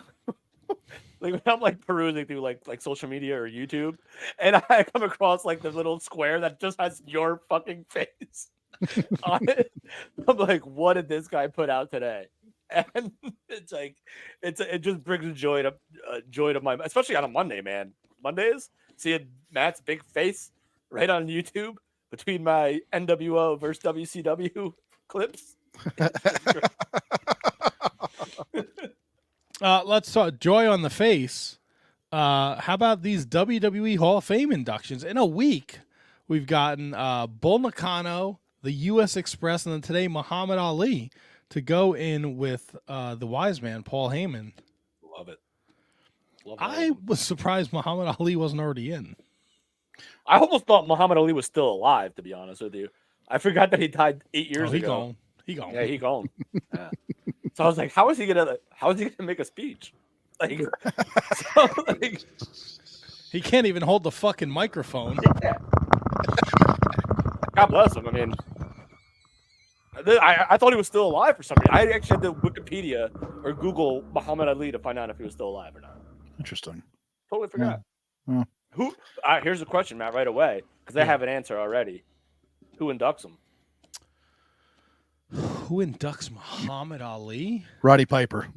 I'm perusing through like social media or YouTube, and I come across the little square that just has your fucking face on it, I'm like, what did this guy put out today? And it's it just brings joy to my, especially on a Monday, man. Mondays, seeing Matt's big face right on YouTube between my NWO versus WCW clips. Let's talk joy on the face. How about these WWE Hall of Fame inductions? In a week, we've gotten Bull Nakano, the U.S. Express, and then today Muhammad Ali to go in with the wise man, Paul Heyman. Love it. I was surprised Muhammad Ali wasn't already in. I almost thought Muhammad Ali was still alive, to be honest with you. I forgot that he died 8 years ago. He gone. Yeah, he gone. Yeah. So I was like, how is he gonna make a speech? He can't even hold the fucking microphone. Yeah. God bless him. I mean, I thought he was still alive for some reason. I actually had to Wikipedia or Google Muhammad Ali to find out if he was still alive or not. Interesting. Totally forgot. Yeah. Who? Here's a question, Matt, right away, because I have an answer already. Who inducts him? Who inducts Muhammad Ali? Roddy Piper.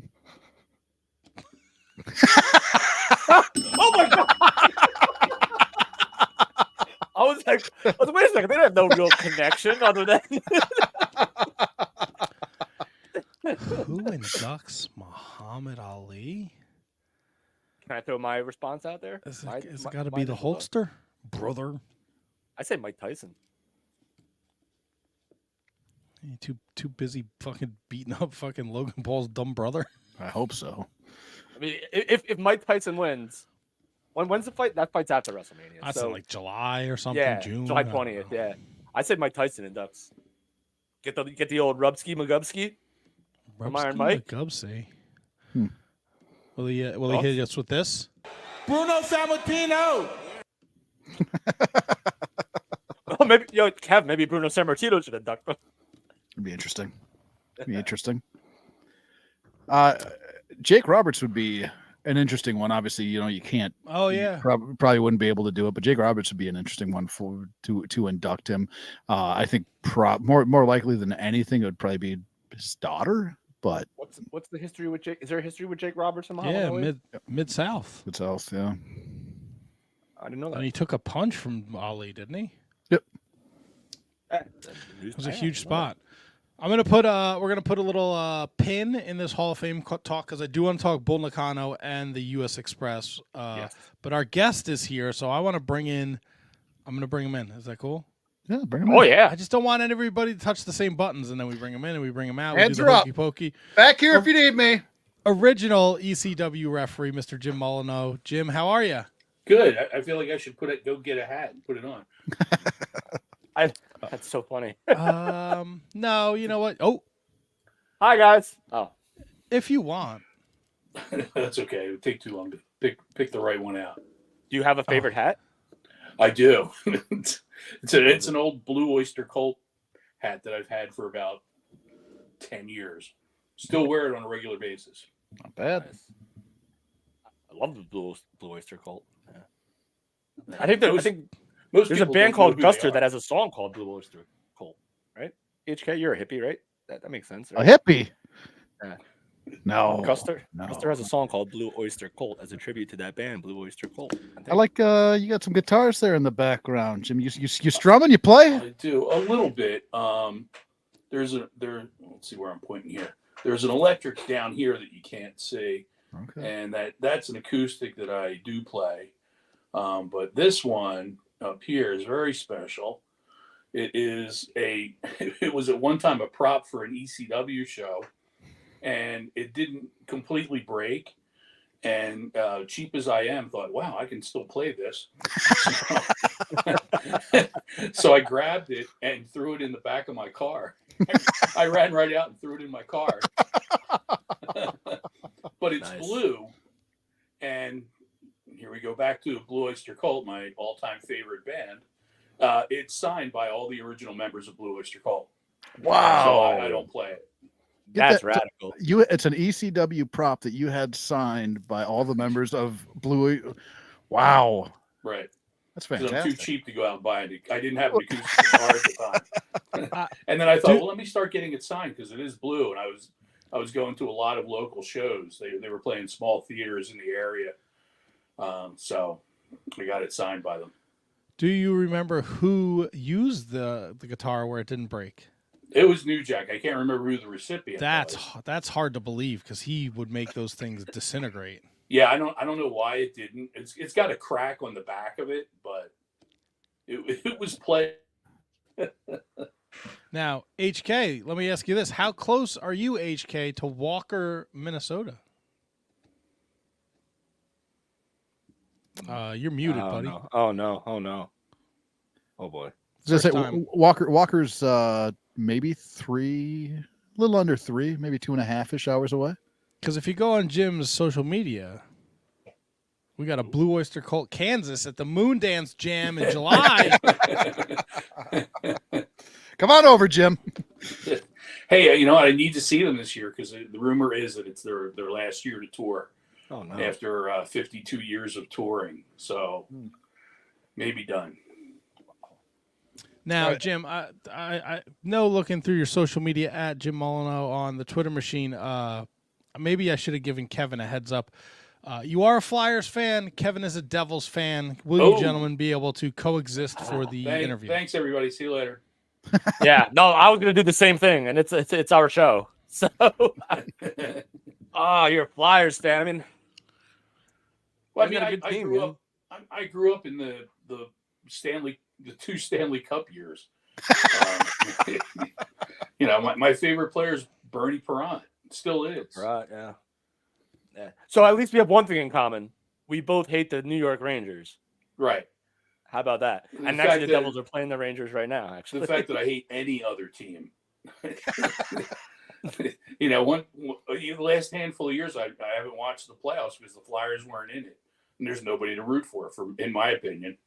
Oh my god! I was like, wait a second, they have no real connection other than. Who inducts Muhammad Ali? Can I throw my response out there? Is it got to be the Hulkster? Brother. I say Mike Tyson. You too busy fucking beating up fucking Logan Paul's dumb brother. I hope so. I mean, if Mike Tyson wins, when's the fight? That fight's after WrestleMania. That's so, in like July or something. yeah, June. July 20th. Yeah, I said Mike Tyson inducts. Get the old Rubsky McGubsky. From Iron Mike. McGubsky. Will he hit us with this? Bruno Sammartino. Oh, maybe Kev. Maybe Bruno Sammartino should induct him. It'd be interesting. Jake Roberts would be an interesting one. Obviously, you can't. Oh yeah. Probably wouldn't be able to do it, but Jake Roberts would be an interesting one to induct him. I think more likely than anything, it would probably be his daughter. But what's the history with Jake? Is there a history with Jake Roberts and Muhammad Yeah, Ali? mid South. Mid South, yeah. I didn't know that. And he took a punch from Ali, didn't he? Yep. It was a huge spot. We're gonna put a little pin in this Hall of Fame talk because I do want to talk Bull Nakano and the U.S. Express. Yes. But our guest is here, so I'm gonna bring him in. Is that cool? Yeah, bring him in. Oh yeah. I just don't want everybody to touch the same buttons, and then we bring him in and we bring him out. We Hands do are the up. hokey pokey. Back here if you need me. Original ECW referee, Mr. Jim Molineaux. Jim, how are you? Good. I feel like I should go get a hat and put it on. That's so funny. No, you know what? Oh, hi guys. Oh, if you want. That's okay. It would take too long to pick the right one out. Do you have a favorite hat? I do. It's an old Blue Oyster Cult hat that I've had for about 10 years. Still wear it on a regular basis. Not bad. Nice. I love the Blue Oyster Cult. Yeah. I think most there's a people band don't called know who they Guster are. that has a song called Blue Oyster Cult, right? HK, you're a hippie, right? That makes sense. A Right? hippie? Yeah. No. Guster No. has a song called Blue Oyster Cult as a tribute to that band, Blue Oyster Cult. I like you got some guitars there in the background, Jim. You strumming? You play? I do a little bit. Let's see where I'm pointing here. There's an electric down here that you can't see. Okay. And that's an acoustic that I do play. But this one up here is very special. It was at one time a prop for an ECW show, and it didn't completely break. And cheap as I am, thought, wow, I can still play this. So I grabbed it and threw it in the back of my car. I ran right out and threw it in my car. But it's blue. And here we go back to Blue Oyster Cult, my all-time favorite band. It's signed by all the original members of Blue Oyster Cult. Wow. So I don't play it. That's radical. It's an ECW prop that you had signed by all the members of Blue. Wow. Right. That's 'Cause fantastic. I'm too cheap to go out and buy it. I didn't have an acoustic guitar at the time. And then I thought, well, let me start getting it signed because it is blue. And I was going to a lot of local shows. They were playing small theaters in the area. So I got it signed by them. Do you remember who used the guitar where it didn't break? It was New Jack. I can't remember who the recipient was. That's hard to believe because he would make those things disintegrate. Yeah, I don't know why it didn't. It's got a crack on the back of it, but it was play. Now, HK, let me ask you this: how close are you, HK, to Walker, Minnesota? You're muted, buddy. No. Oh no! Oh boy! Just say, time. Walker's maybe a little under 3, maybe 2.5-ish hours away. Because if you go on Jim's social media, we got a Blue Oyster Cult Kansas at the Moon Dance Jam in July. Come on over, Jim. Hey, you know what? I need to see them this year because the rumor is that it's their last year to tour. Oh no! After 52 years of touring, so maybe done. Now, Jim, I know looking through your social media at Jim Molineaux on the Twitter machine, maybe I should have given Kevin a heads up. You are a Flyers fan. Kevin is a Devils fan. Will you gentlemen be able to coexist for the interview? Thanks, everybody. See you later. Yeah, no, I was gonna do the same thing, and it's our show. So, you're a Flyers fan. I mean, well, I grew up in the two Stanley Cup years. You know, my favorite player is Bernie Perrant. Still is. Right? Yeah. So at least we have one thing in common: we both hate the New York Rangers. Right. How about that? And actually, the Devils are playing the Rangers right now. Actually, the fact that I hate any other team. You know, the last handful of years, I haven't watched the playoffs because the Flyers weren't in it, and there's nobody to root for in my opinion.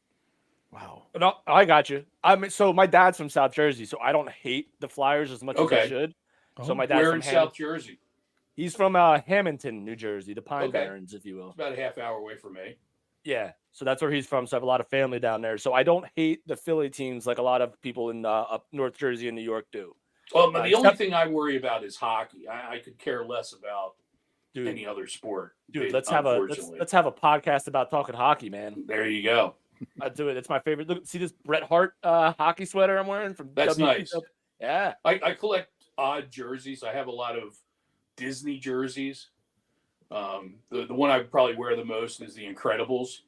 Wow. No, I got you. So my dad's from South Jersey, so I don't hate the Flyers as much as I should. So my dad's Where from in South Jersey? He's from Hamilton, New Jersey, the Pine Barrens, if you will. It's about a half hour away from me. Yeah, so that's where he's from. So I have a lot of family down there. So I don't hate the Philly teams like a lot of people in up North Jersey and New York do. Well, the only thing I worry about is hockey. I could care less about any other sport. Dude, let's have a podcast about talking hockey, man. There you go. I do it. It's my favorite. Look, see this Bret Hart hockey sweater I'm wearing from. That's nice. Yeah, I collect odd jerseys. I have a lot of Disney jerseys. The one I probably wear the most is the Incredibles.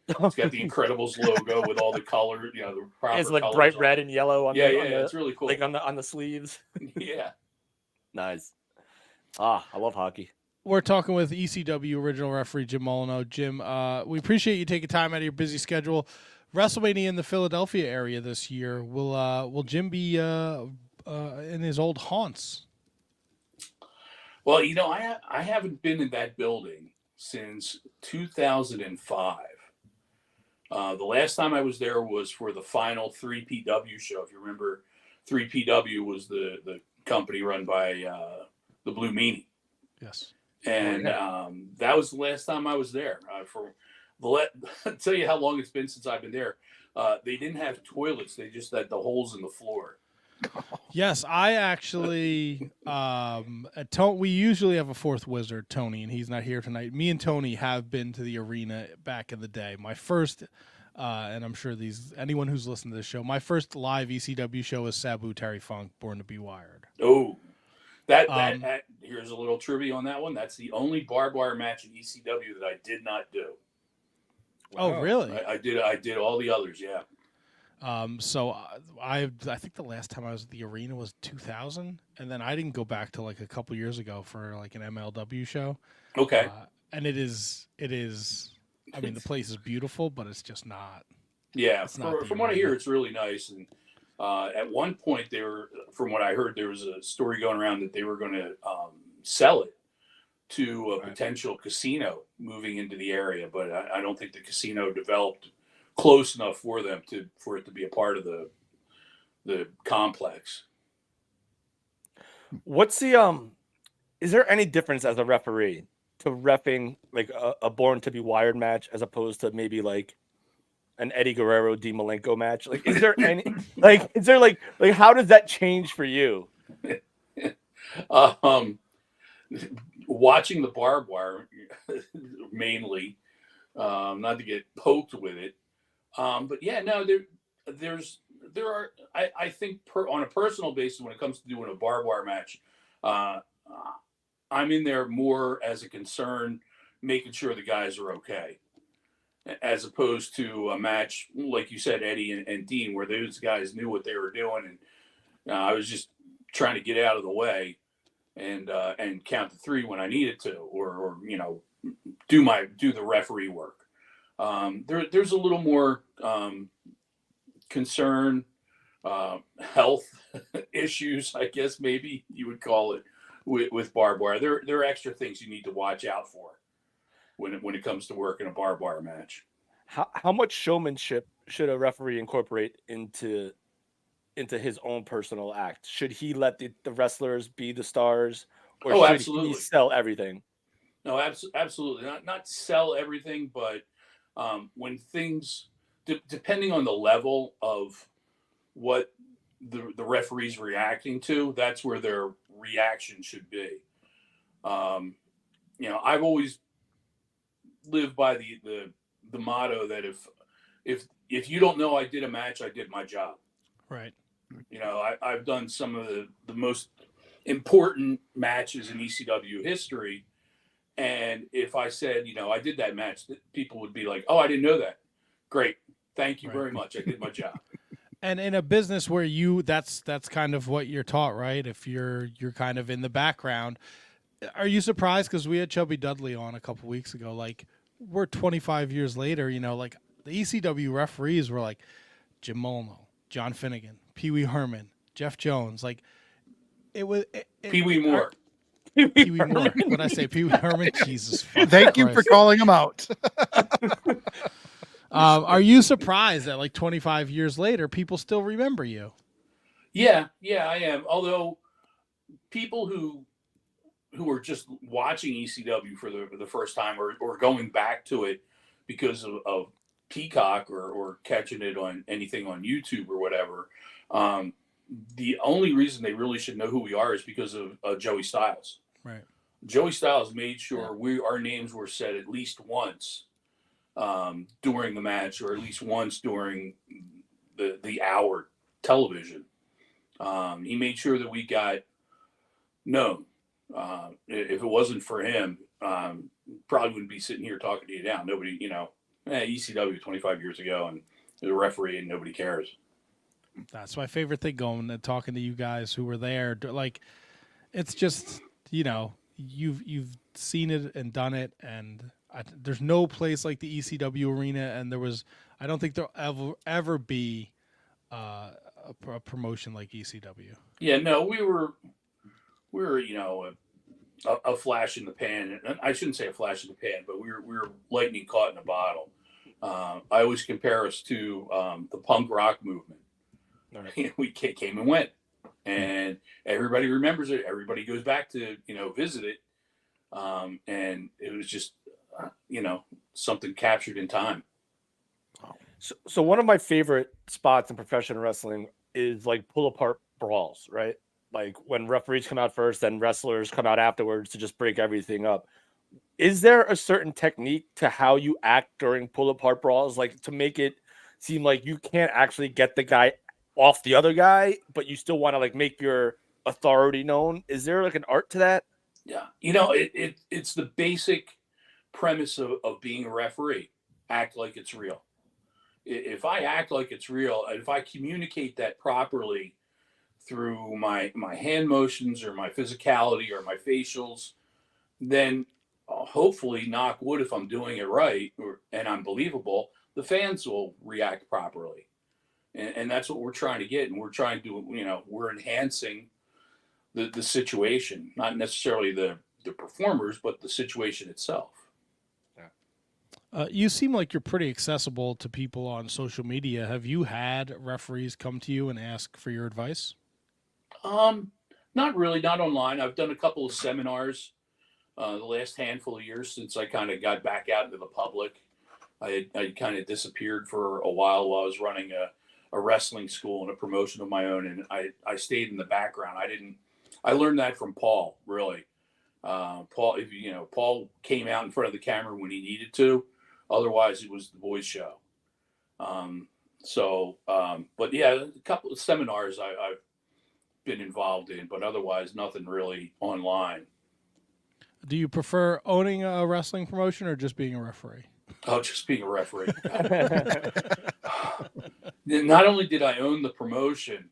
It's got the Incredibles logo with all the color, you know, the proper it's like colors bright red and yellow on it's really cool. Like on the sleeves. Yeah. Nice. I love hockey. We're talking with ECW original referee Jim Molineaux. Jim, we appreciate you taking time out of your busy schedule. WrestleMania in the Philadelphia area this year. Will Jim be in his old haunts? Well, you know, I haven't been in that building since 2005. The last time I was there was for the final 3PW show. If you remember, 3PW was the company run by the Blue Meanie. Yes. And that was the last time I was there. I'll tell you how long it's been since I've been there. They didn't have toilets. They just had the holes in the floor. Yes, I actually we usually have a fourth wizard, Tony, and he's not here tonight. Me and Tony have been to the arena back in the day. My first, and I'm sure anyone who's listened to this show, my first live ECW show was Sabu Terry Funk, Born to Be Wired. Oh, that here's a little trivia on that one. That's the only barbed wire match in ECW that I did not do. Wow. Oh, really? I did all the others. Yeah. So I think the last time I was at the arena was 2000, and then I didn't go back to like a couple years ago for like an MLW show. Okay. And it is. I mean, the place is beautiful, but it's just not. Yeah. From what I hear, it's really nice. And at one point, from what I heard, there was a story going around that they were going to sell it to a potential casino moving into the area, but I don't think the casino developed close enough for them for it to be a part of the complex. What's the is there any difference as a referee to reffing like a Born to Be Wired match as opposed to maybe like an Eddie Guerrero Dean Malenko match? Like, is there any like how does that change for you? Watching the barbed wire mainly, not to get poked with it. But yeah, no, there are, I think on a personal basis, when it comes to doing a barbed wire match, I'm in there more as a concern, making sure the guys are okay, as opposed to a match, like you said, Eddie and Dean, where those guys knew what they were doing. And I was just trying to get out of the way and count to three when I needed to, or you know, do the referee work. There's a little more concern, health issues, I guess maybe you would call it, with barbed wire. There are extra things you need to watch out for when it comes to working a barbed wire match. How much showmanship should a referee incorporate into into his own personal act? Should he let the wrestlers be the stars, or Oh, should absolutely. he sell everything? No, absolutely not sell everything, but when things, depending on the level of what the referee's reacting to, that's where their reaction should be. I've always lived by the motto that if you don't know I did a match, I did my job. Right. I've done some of the most important matches in ECW history. And if I said, I did that match, people would be like, oh, I didn't know that. Great. Thank you very much. I did my job. And in a business where that's kind of what you're taught, right? If you're kind of in the background, are you surprised? Because we had Chubby Dudley on a couple weeks ago. Like, we're 25 years later, like the ECW referees were like Jim Molineaux, John Finnegan, Pee Wee Herman, Jeff Jones. Like, it was Pee Wee Moore. Pee Wee Moore. What I say, Pee Wee Herman? Jesus. Thank you for calling him out. Are you surprised that like 25 years later, people still remember you? Yeah, I am. Although people who are just watching ECW for the first time or going back to it because of Peacock or catching it on anything on YouTube or whatever, the only reason they really should know who we are is because of Joey Styles. Right. Joey Styles made sure our names were said at least once during the match, or at least once during the hour television. He made sure that we got known. If it wasn't for him, probably wouldn't be sitting here talking to you now. Nobody, ECW 25 years ago, and the referee, and nobody cares. That's my favorite thing, going and talking to you guys who were there. Like, it's just, you've seen it and done it, and there's no place like the ECW arena, and I don't think there'll ever be a promotion like ECW. Yeah, no, we were a flash in the pan. And I shouldn't say a flash in the pan, but we were lightning caught in a bottle. I always compare us to the punk rock movement. Right. We came and went, and everybody remembers it. Everybody goes back to visit it, and it was just something captured in time. So one of my favorite spots in professional wrestling is like pull apart brawls, right? Like when referees come out first, then wrestlers come out afterwards to just break everything up. Is there a certain technique to how you act during pull apart brawls, like to make it seem like you can't actually get the guy off the other guy, but you still want to like make your authority known? Is there like an art to that? Yeah. It's the basic premise of being a referee. Act like it's real. If I act like it's real, if I communicate that properly through my hand motions or my physicality or my facials, then hopefully, knock wood, if I'm doing it right and I'm believable, the fans will react properly. And that's what we're trying to get. And we're trying to, we're enhancing the situation, not necessarily the performers, but the situation itself. You seem like you're pretty accessible to people on social media. Have you had referees come to you and ask for your advice? Not really, not online. I've done a couple of seminars the last handful of years since I kind of got back out into the public. I kind of disappeared for a while I was running a wrestling school and a promotion of my own, and I stayed in the background. I learned that from Paul, really. Paul came out in front of the camera when he needed to. Otherwise, it was the boys' show. But yeah, a couple of seminars I've been involved in, but otherwise nothing really online. Do you prefer owning a wrestling promotion or just being a referee? Oh, just being a referee. Not only did I own the promotion,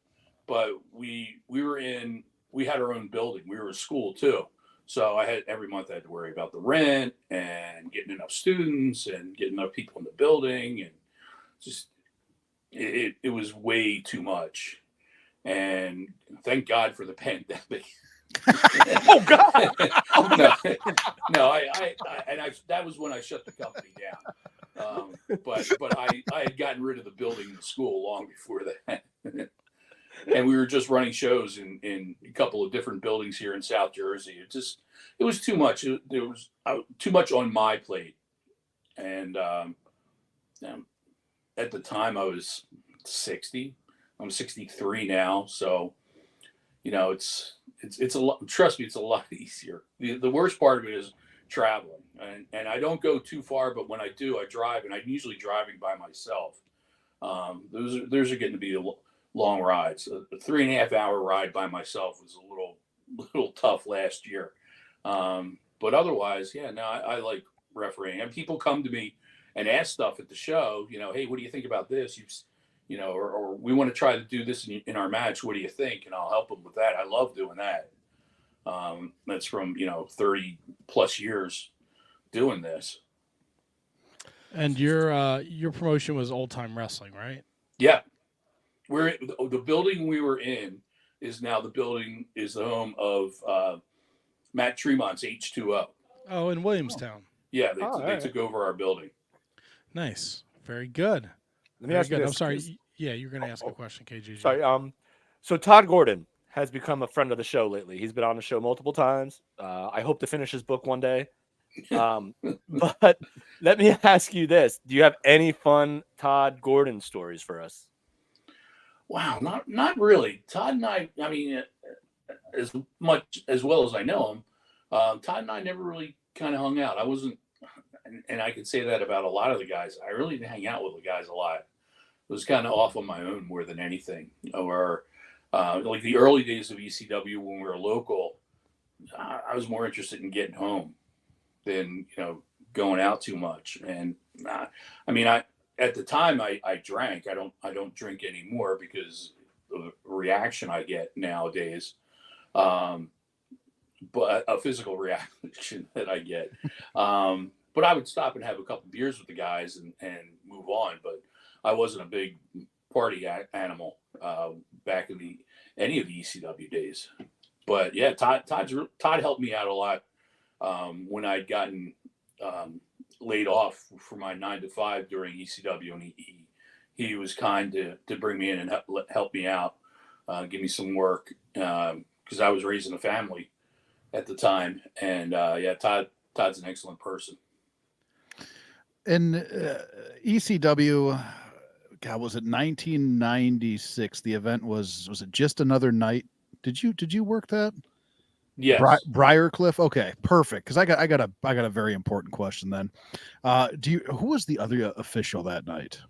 but we had our own building. We were a school too. So every month I had to worry about the rent and getting enough students and getting enough people in the building, and just it was way too much. And thank God for the pandemic. Oh God! No, that was when I shut the company down. But I had gotten rid of the building and the school long before that. and we were just running shows in a couple of different buildings here in South Jersey. It was too much. There was too much on my plate, and at the time I was 60. I'm 63 now, so it's a lot. Trust me, it's a lot easier. The worst part of it is traveling, and I don't go too far, but when I do, I drive, and I'm usually driving by myself. Those are getting to be long rides. A 3.5 hour ride by myself was a little tough last year, but otherwise, yeah. No, I like refereeing, and people come to me and ask stuff at the show. Hey, what do you think about this? Or we want to try to do this in our match. What do you think? And I'll help them with that. I love doing that. That's from 30 plus years doing this. And your promotion was Old Time Wrestling, right? Yeah, the building we were in is now the home of Matt Tremont's H2O. Oh, in Williamstown. Yeah, they took over our building. Nice, very good. Let me ask you this. I'm sorry. Yeah, you're going to ask a question, KG. Sorry. So Todd Gordon has become a friend of the show lately. He's been on the show multiple times. I hope to finish his book one day. But let me ask you this: do you have any fun Todd Gordon stories for us? Wow, not really. Todd and I mean, as much as well as I know him, Todd and I never really kind of hung out. I wasn't, and I could say that about a lot of the guys. I really didn't hang out with the guys a lot. It was kind of off on my own more than anything. Or like the early days of ECW when we were local, I was more interested in getting home than going out too much. And I mean, at the time I drank. I don't drink anymore because of the reaction I get nowadays. But a physical reaction that I get. But I would stop and have a couple beers with the guys and move on. But I wasn't a big party animal back in any of the ECW days. But yeah, Todd helped me out a lot when I'd gotten laid off for my 9 to 5 during ECW, and he was kind to bring me in and help me out, give me some work because I was raising a family at the time. And yeah, Todd's an excellent person. In ECW, God, was it 1996? The event was it Just Another Night? Did you work that? Yes. Briarcliff. Okay, perfect. Because I got a very important question then. Who was the other official that night?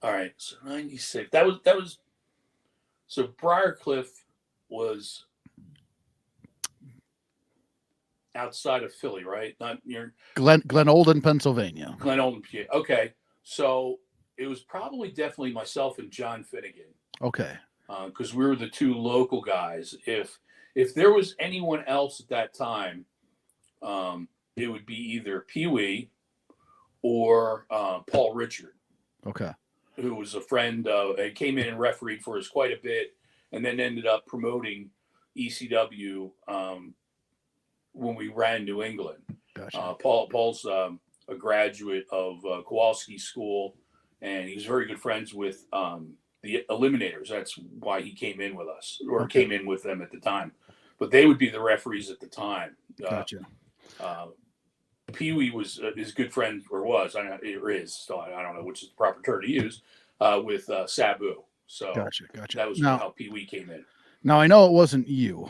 All right, so 96. That was. So Briarcliff was outside of Philly, right? Not near Glenolden, Pennsylvania. Glenolden, PA. Okay, so it was definitely myself and John Finnegan. Okay. Because we were the two local guys. If there was anyone else at that time, it would be either Pee Wee or Paul Richard. Okay. Who was a friend. He came in and refereed for us quite a bit, and then ended up promoting ECW when we ran New England. Gotcha. Paul's a graduate of Kowalski School, and he was very good friends with the Eliminators. That's why he came in with us, or came in with them at the time. But they would be the referees at the time. Gotcha. Pee Wee was his good friend, or was, I don't know, or is still, I don't know which is the proper term to use, with Sabu. So Gotcha. That was how Pee Wee came in. Now I know it wasn't you,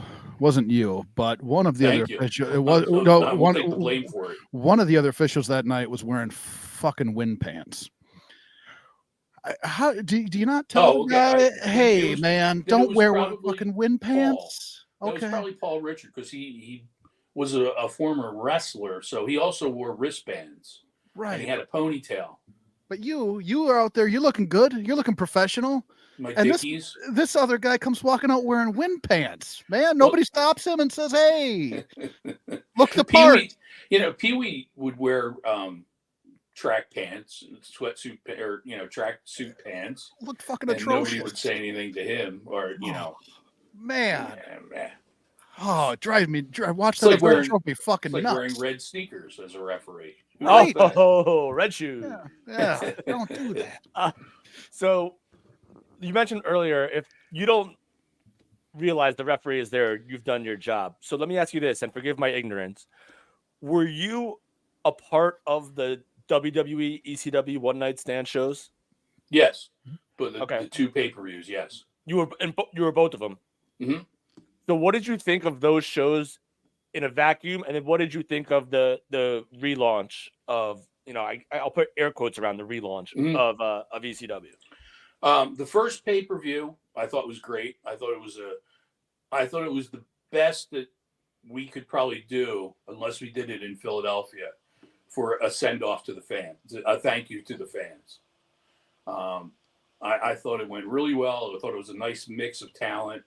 but one of the other officials. It was one. Take the blame for it. One of the other officials that night was wearing fucking wind pants. How do you not tell the guy, hey man, don't wear fucking wind pants? Okay, it was probably Paul Richard because he was a former wrestler, so he also wore wristbands. Right. And he had a ponytail. But you are out there. You're looking good. You're looking professional. My and Dickies. This other guy comes walking out wearing wind pants. Man, nobody stops him and says, "Hey, look the part." Pee Wee would wear track pants, sweatsuit, or track suit pants. Look fucking and atrocious. Nobody would say anything to him, or man. Yeah. Oh, it drives me. Watch that trophy fucking like nuts. Wearing red sneakers as a referee. Oh, red shoes. Yeah. Don't do that. So you mentioned earlier, if you don't realize the referee is there, you've done your job. So let me ask you this, and forgive my ignorance. Were you a part of the WWE ECW one night stand shows? Yes, but the Okay. 2 pay-per-views, yes. You were both of them. Mhm. So what did you think of those shows in a vacuum? And then what did you think of the relaunch of, I'll put air quotes around the relaunch of ECW? The first pay-per-view I thought was great. I thought it was the best that we could probably do, unless we did it in Philadelphia, for a send-off to the fans, a thank you to the fans. I thought it went really well. I thought it was a nice mix of talent.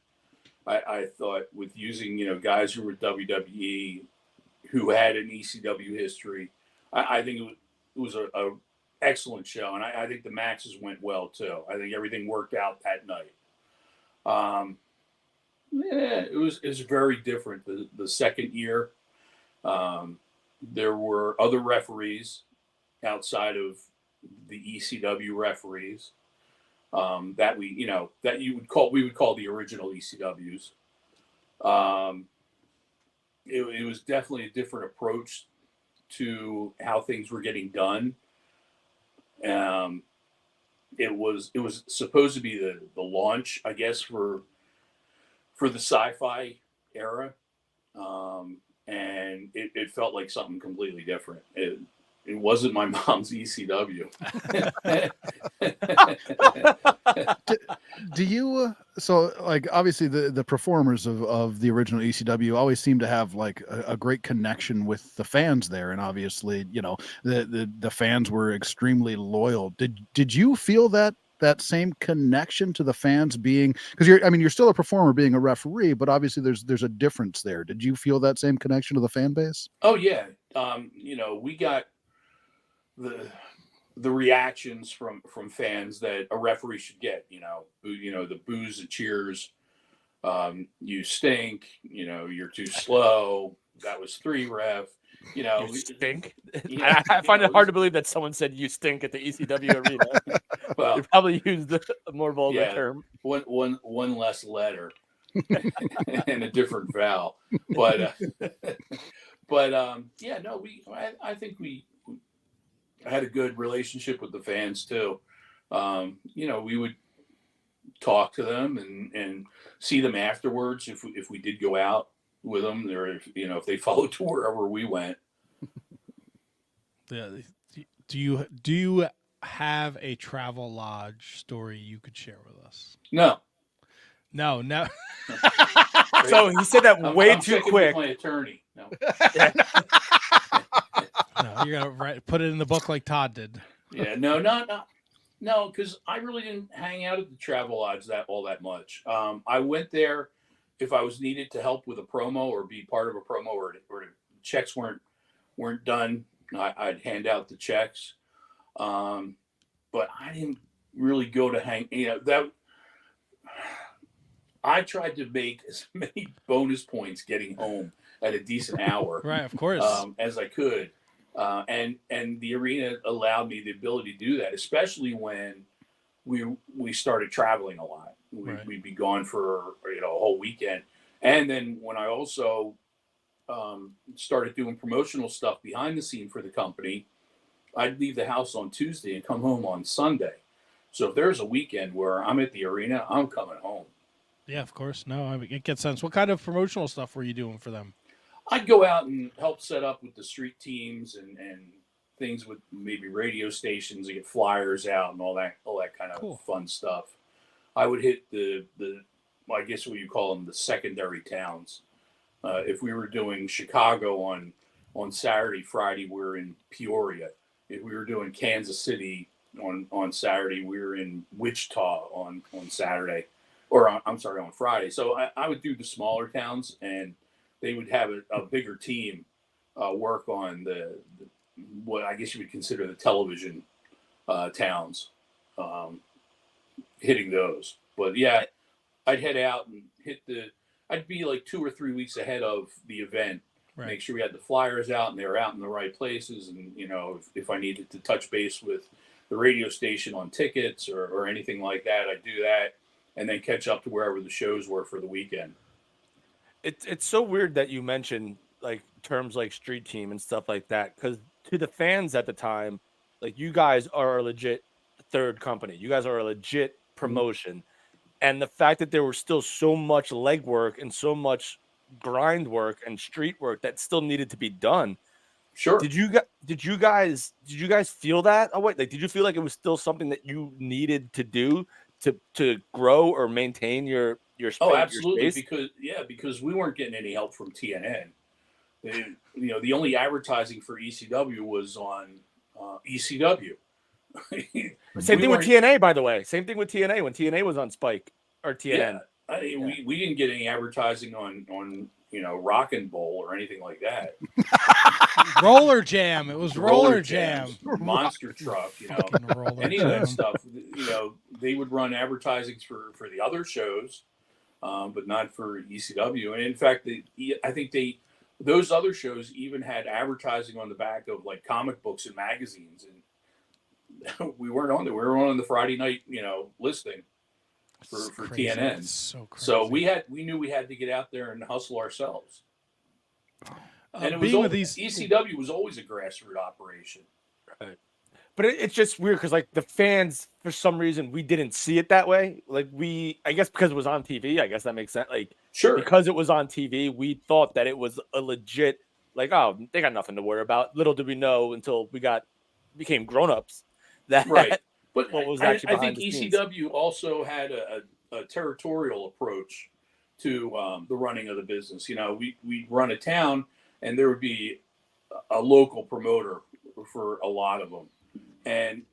I thought with using, guys who were WWE, who had an ECW history, I think it was a excellent show. And I think the matches went well too. I think everything worked out that night. It was very different. The second year, there were other referees outside of the ECW referees that we would call the original ECWs. It was definitely a different approach to how things were getting done. It was supposed to be the launch, I guess, for the sci-fi era, and it felt like something completely different. It wasn't my mom's ECW. Do you so like obviously the performers of the original ECW always seem to have like a great connection with the fans there, and obviously the fans were extremely loyal. Did you feel that same connection to the fans, being, because you're still a performer being a referee, but obviously there's a difference there. Did you feel that same connection to the fan base? Oh yeah, we got the reactions from fans that a referee should get. The boos, the cheers. You stink. You're too slow. That was 3 ref. You stink. Yeah, I find it hard to believe that someone said you stink at the ECW arena. Well, you probably used a more vulgar term. One less letter and a different vowel. But I think we had a good relationship with the fans too. We would talk to them and see them afterwards if we did go out with them, or if they followed to wherever we went. Yeah. Do you have a travel lodge story you could share with us? No. So he said that way too quick. My attorney. No. No, you're gonna put it in the book like Todd did. Yeah, no, because I really didn't hang out at the travel lodge all that much. I went there if I was needed to help with a promo or be part of a promo, or the checks weren't done. I'd hand out the checks, but I didn't really go to hang. I tried to make as many bonus points getting home at a decent hour, right? Of course, as I could. And the arena allowed me the ability to do that, especially when we started traveling a lot. We'd be gone for a whole weekend, and then when I also started doing promotional stuff behind the scene for the company, I'd leave the house on Tuesday and come home on Sunday. So if there's a weekend where I'm at the arena, I'm coming home. Yeah, of course. No, it gets sense. What kind of promotional stuff were you doing for them? I'd go out and help set up with the street teams and things with maybe radio stations and get flyers out and all that kind of fun stuff. I would hit I guess what you call them, the secondary towns. If we were doing Chicago on Saturday, Friday, we're in Peoria. If we were doing Kansas City on Saturday, we were in Wichita on Saturday, or on Friday. So I would do the smaller towns, and they would have a bigger team work on what I guess you would consider the television towns, hitting those. But yeah, I'd head out and I'd be like 2 or 3 weeks ahead of the event, right. Make sure we had the flyers out and they were out in the right places. And, if I needed to touch base with the radio station on tickets or anything like that. I'd do that and then catch up to wherever the shows were for the weekend. It's so weird that you mentioned like terms like street team and stuff like that, because to the fans at the time, like you guys are a legit third company. You guys are a legit promotion. And the fact that there was still so much legwork and so much grind work and street work that still needed to be done. Sure. Did you guys feel that? Oh wait, like did you feel like it was still something that you needed to do to grow or maintain your space? Oh, absolutely. Because we weren't getting any help from TNN. The only advertising for ECW was on ECW. Same thing with TNA, by the way. Same thing with TNA when TNA was on Spike or TNN. Yeah, we didn't get any advertising on Rock and Bowl or anything like that. Roller Jam. It was Roller Jam. Monster Truck. Any of that stuff. They would run advertisings for the other shows, but not for ECW. And in fact, I think those other shows even had advertising on the back of like comic books and magazines, and we weren't on there. We were on the Friday night, listing for TNN. So we knew we had to get out there and hustle ourselves. And it was ECW was always a grassroots operation. Right. But it's just weird because like the fans, for some reason, we didn't see it that way. Like I guess because it was on TV, I guess that makes sense. Like sure, because it was on TV, we thought that it was a legit, like, oh, they got nothing to worry about. Little did we know until we became grown-ups that right. But what was I actually think behind ECW also had a territorial approach to the running of the business. We'd run a town and there would be a local promoter for a lot of them. And,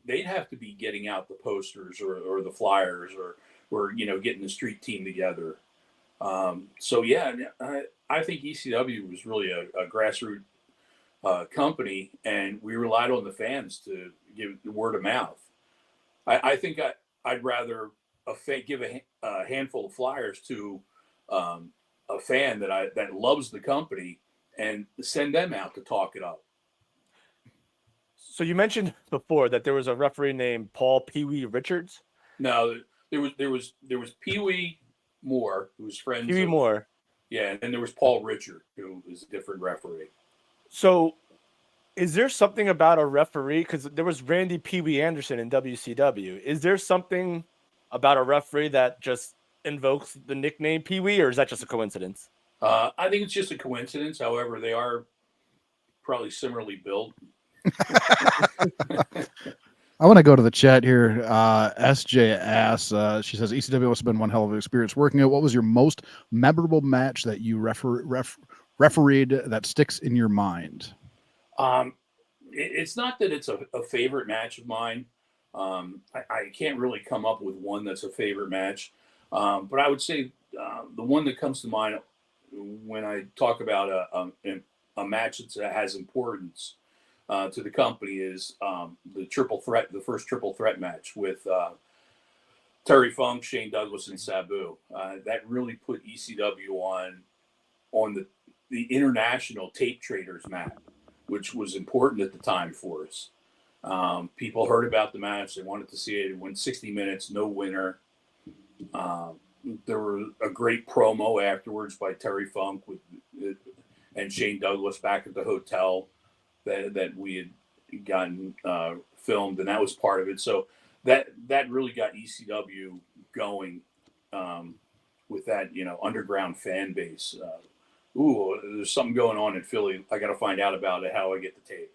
they'd have to be getting out the posters or the flyers or getting the street team together. So, yeah, I think ECW was really a grassroots company, and we relied on the fans to give the word of mouth. I think I'd rather give a handful of flyers to a fan that loves the company and send them out to talk it up. So you mentioned before that there was a referee named Paul Pee Wee Richards. No, there was Pee Wee Moore, who was friends. Pee Wee Moore. Yeah, and then there was Paul Richard, who is a different referee. So, is there something about a referee? Because there was Randy Pee Wee Anderson in WCW. Is there something about a referee that just invokes the nickname Pee Wee, or is that just a coincidence? I think it's just a coincidence. However, they are probably similarly built. I want to go to the chat here. SJ asks, she says, ECW must have been one hell of an experience working it. What was your most memorable match that you refereed that sticks in your mind? It's not that it's a favorite match of mine. I can't really come up with one that's a favorite match. But I would say the one that comes to mind when I talk about a match that has importance to the company is the first triple threat match with Terry Funk, Shane Douglas, and Sabu. That really put ECW on the international tape traders map, which was important at the time for us. People heard about the match. They wanted to see it. It went 60 minutes, no winner. There was a great promo afterwards by Terry Funk and Shane Douglas back at the hotel that we had gotten filmed, and that was part of it. So that really got ECW going with that underground fan base. There's something going on in Philly. I got to find out about it. How I get the tape.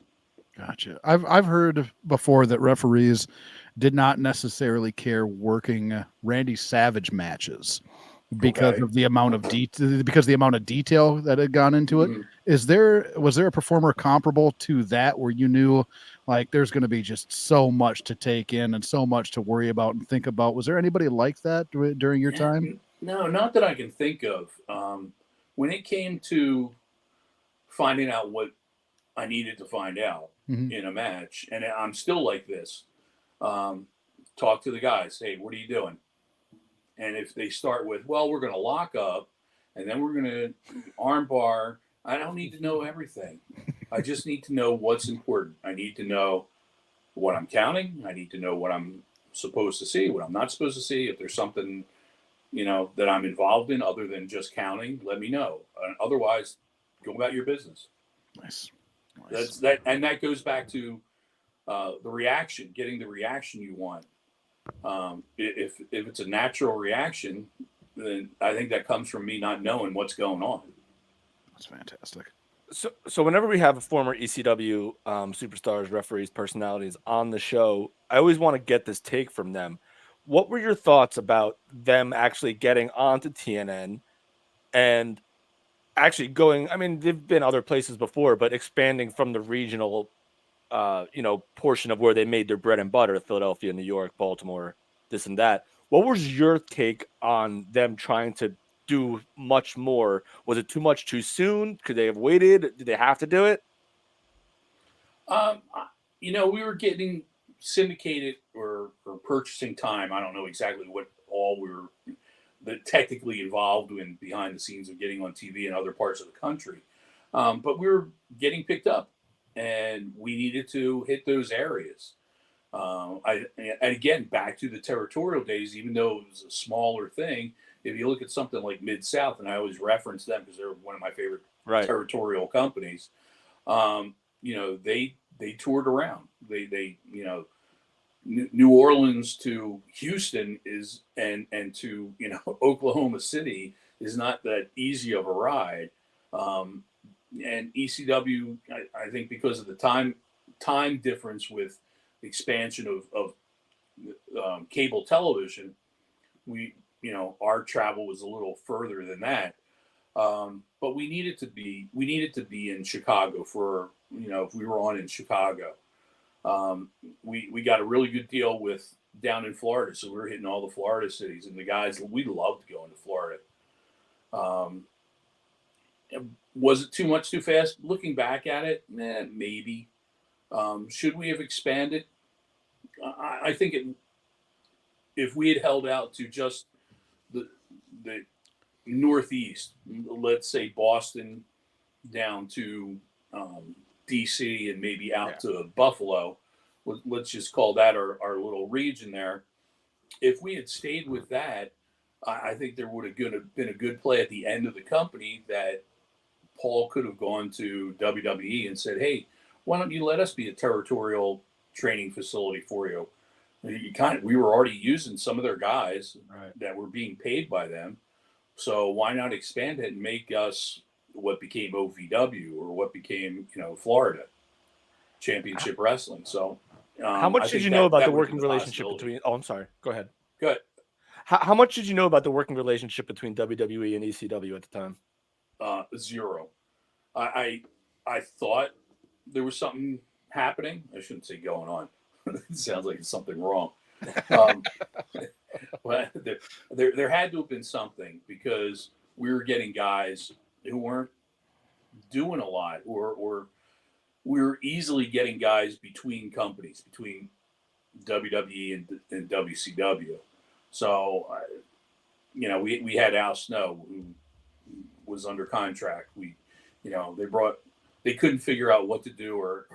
Gotcha. I've heard before that referees did not necessarily care working Randy Savage matches because of the amount of detail that had gone into it. Mm-hmm. Was there a performer comparable to that where you knew like there's going to be just so much to take in and so much to worry about and think about? Was there anybody like that during your time? No, not that I can think of. When it came to finding out what I needed to find out in a match, and I'm still like this, talk to the guys. Hey, what are you doing? And if they start with, well, we're going to lock up and then we're going to arm bar, I don't need to know everything. I just need to know what's important. I need to know what I'm counting. I need to know what I'm supposed to see, what I'm not supposed to see. If there's something, that I'm involved in other than just counting, let me know. Otherwise, go about your business. Nice. That goes back to the reaction, getting the reaction you want. If it's a natural reaction, then I think that comes from me not knowing what's going on. That's fantastic. So whenever we have former ECW superstars, referees, personalities on the show, I always want to get this take from them. What were your thoughts about them actually getting onto TNN and actually going? I mean, they've been other places before, but expanding from the regional, portion of where they made their bread and butter, Philadelphia, New York, Baltimore, this and that. What was your take on them trying to do much more? Was it too much too soon? Could they have waited? Did they have to do it? We were getting syndicated or purchasing time. I don't know exactly what all we were technically involved in behind the scenes of getting on TV in other parts of the country. But we were getting picked up and we needed to hit those areas. And again, back to the territorial days, even though it was a smaller thing, if you look at something like Mid-South, and I always reference them because they're one of my favorite territorial companies, they toured around. They New Orleans to Houston is and to Oklahoma City is not that easy of a ride. And ECW, I think because of the time difference with the expansion of cable television, our travel was a little further than that. But we needed to be in Chicago for, if we were on in Chicago. We got a really good deal with down in Florida. So we were hitting all the Florida cities, and the guys, we loved going to Florida. Was it too much too fast? Looking back at it, maybe. Should we have expanded? I think if we had held out to just the Northeast, let's say Boston down to DC and maybe out to Buffalo, let's just call that our little region there. If we had stayed with that, I think there would have been a good play at the end of the company that Paul could have gone to WWE and said, hey, why don't you let us be a territorial training facility for you? We were already using some of their guys that were being paid by them. So why not expand it and make us what became OVW or what became, Florida Championship Wrestling. So how much did you know about the working relationship between, I'm sorry, go ahead. Go ahead. How much did you know about the working relationship between WWE and ECW at the time? Zero. I thought there was something happening. I shouldn't say going on. It sounds like it's something wrong. But there had to have been something because we were getting guys who weren't doing a lot, or we were easily getting guys between companies, between WWE and WCW. So, we had Al Snow, who was under contract. They couldn't figure out what to do or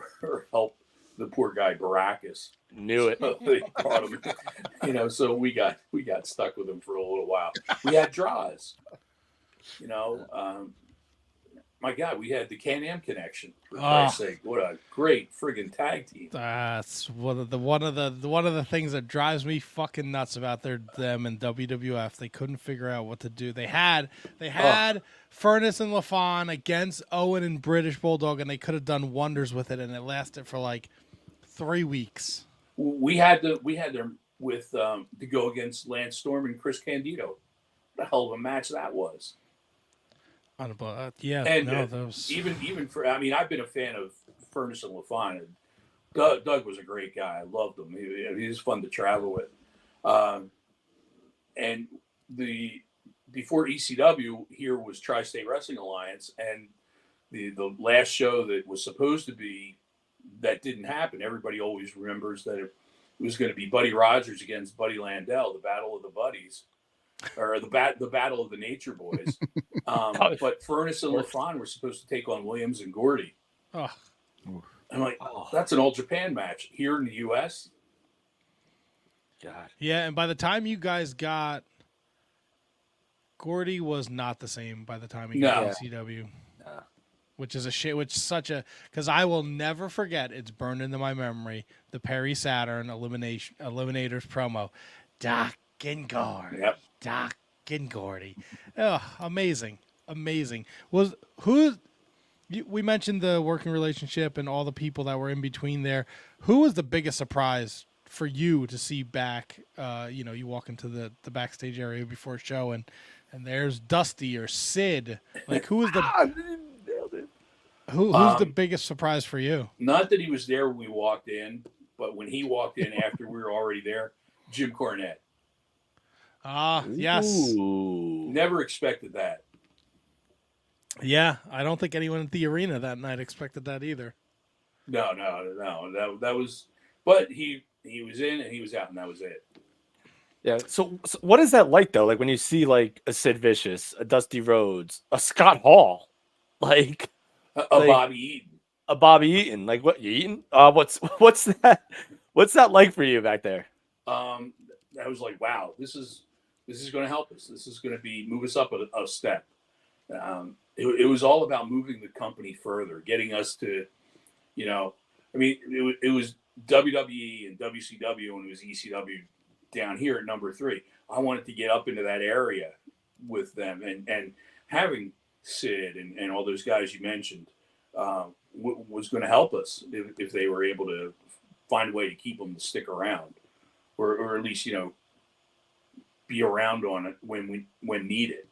help the poor guy Baracus. Knew it. So they brought him, so we got stuck with him for a little while. We had draws, my God, we had the Can-Am connection. For Christ's sake, what a great friggin' tag team! That's one of the things that drives me fucking nuts about them and WWF. They couldn't figure out what to do. They had Furnace and LaFon against Owen and British Bulldog, and they could have done wonders with it, and it lasted for like 3 weeks. We had them with to go against Lance Storm and Chris Candido. What a hell of a match that was. Even for, I've been a fan of Furnace and LaFon. Doug was a great guy. I loved him. He was fun to travel with. And before ECW, here was Tri-State Wrestling Alliance, and the last show that was supposed to be, that didn't happen. Everybody always remembers that it was going to be Buddy Rogers against Buddy Landell, the Battle of the Buddies. Or the Battle of the Nature Boys. But Furnace and LaFon were supposed to take on Williams and Gordy. I'm like, that's an All Japan match here in the U.S. God. Yeah, and by the time you guys got Gordy was not the same by the time he got ECW. Which is a shit, because I will never forget, it's burned into my memory, the Perry Saturn Eliminators promo. Doc and Gordy. Yep. Doc and Gordy. Oh, amazing. We mentioned the working relationship and all the people that were in between there. Who was the biggest surprise for you to see back? You walk into the backstage area before a show and there's Dusty or Sid. Like, who was the... Who's the biggest surprise for you? Not that he was there when we walked in, but when he walked in after we were already there, Jim Cornette. Yes. Never expected that. Yeah, I don't think anyone at the arena that night expected that either. No. That was, but he was in and he was out, and that was it. Yeah. So what is that like though? Like when you see like a Sid Vicious, a Dusty Rhodes, a Scott Hall, like. Bobby Eaton. Like what you eating? What's that? What's that like for you back there? I was like, wow, this is going to help us. This is going to move us up a step. It was all about moving the company further, getting us to, it was WWE and WCW when it was ECW down here at number 3. I wanted to get up into that area with them and having Sid and all those guys you mentioned was going to help us if they were able to find a way to keep them to stick around or at least be around on it when needed.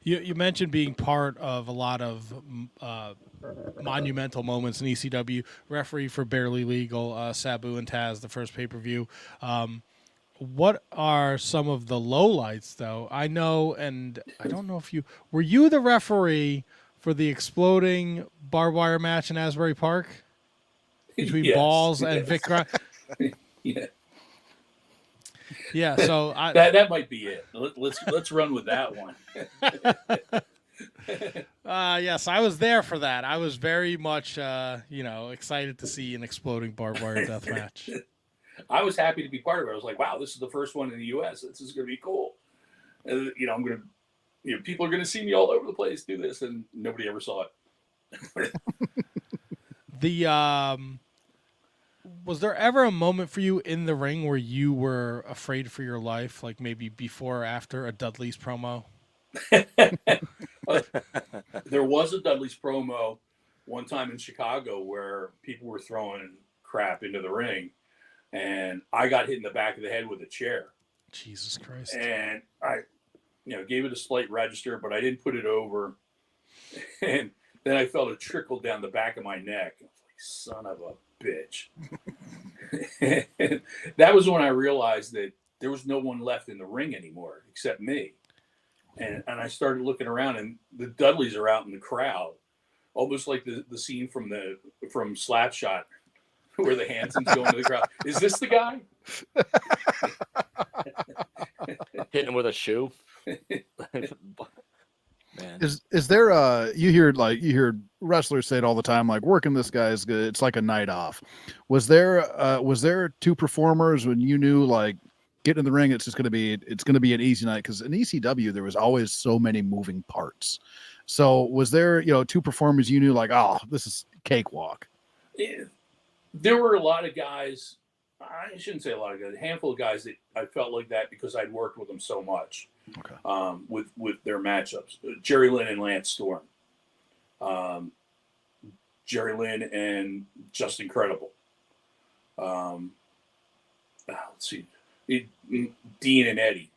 You mentioned being part of a lot of monumental moments in ECW, referee for Barely Legal, Sabu and Taz, the first pay-per-view. What are some of the lowlights, though? I know, and I don't know if were you the referee for the exploding barbed wire match in Asbury Park between Balls and Vic Grimes? Yeah. So that might be it. Let's run with that one. Yes, I was there for that. I was very much excited to see an exploding barbed wire death match. I was happy to be part of it. I was like, wow, this is the first one in the U.S. This is going to be cool. I'm going to, people are going to see me all over the place do this, and nobody ever saw it. Was there ever a moment for you in the ring where you were afraid for your life, like maybe before or after a Dudley's promo? There was a Dudley's promo one time in Chicago where people were throwing crap into the ring. And I got hit in the back of the head with a chair. Jesus Christ. And I, gave it a slight register, but I didn't put it over. And then I felt it trickle down the back of my neck. I was like, son of a bitch. And that was when I realized that there was no one left in the ring anymore except me. And I started looking around, and the Dudleys are out in the crowd, almost like the scene from Slapshot, where the Hansons go into the crowd. Is this the guy? Hitting him with a shoe. Man. Is there you hear wrestlers say it all the time, like working this guy is good. It's like a night off. Was there 2 performers when you knew like getting in the ring, it's going to be an easy night? Because in ECW there was always so many moving parts. So was there 2 performers you knew like, oh, this is cakewalk? Yeah. There were a lot of guys, I shouldn't say a lot of guys, a handful of guys that I felt like that because I'd worked with them so much. Okay. With their matchups. Jerry Lynn and Lance Storm. Jerry Lynn and Just Incredible. Let's see. Dean and Eddie.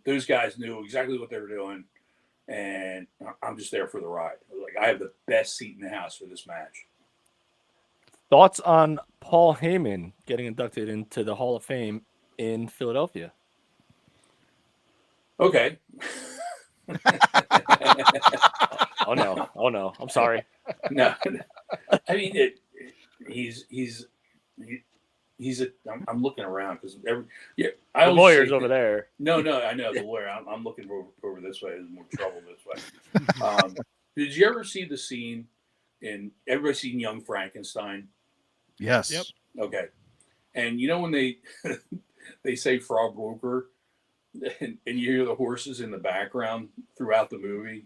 Those guys knew exactly what they were doing, and I'm just there for the ride. Like, I have the best seat in the house for this match. Thoughts on Paul Heyman getting inducted into the Hall of Fame in Philadelphia? Okay. Oh no! I'm sorry. No. I mean, I'm looking around because the lawyer's over there. No, I know the lawyer. I'm looking over this way. There's more trouble this way. Did you ever see the scene and everybody's seen Young Frankenstein. Yes. Yep. Okay. And you know when they they say Frog Walker, and you hear the horses in the background throughout the movie,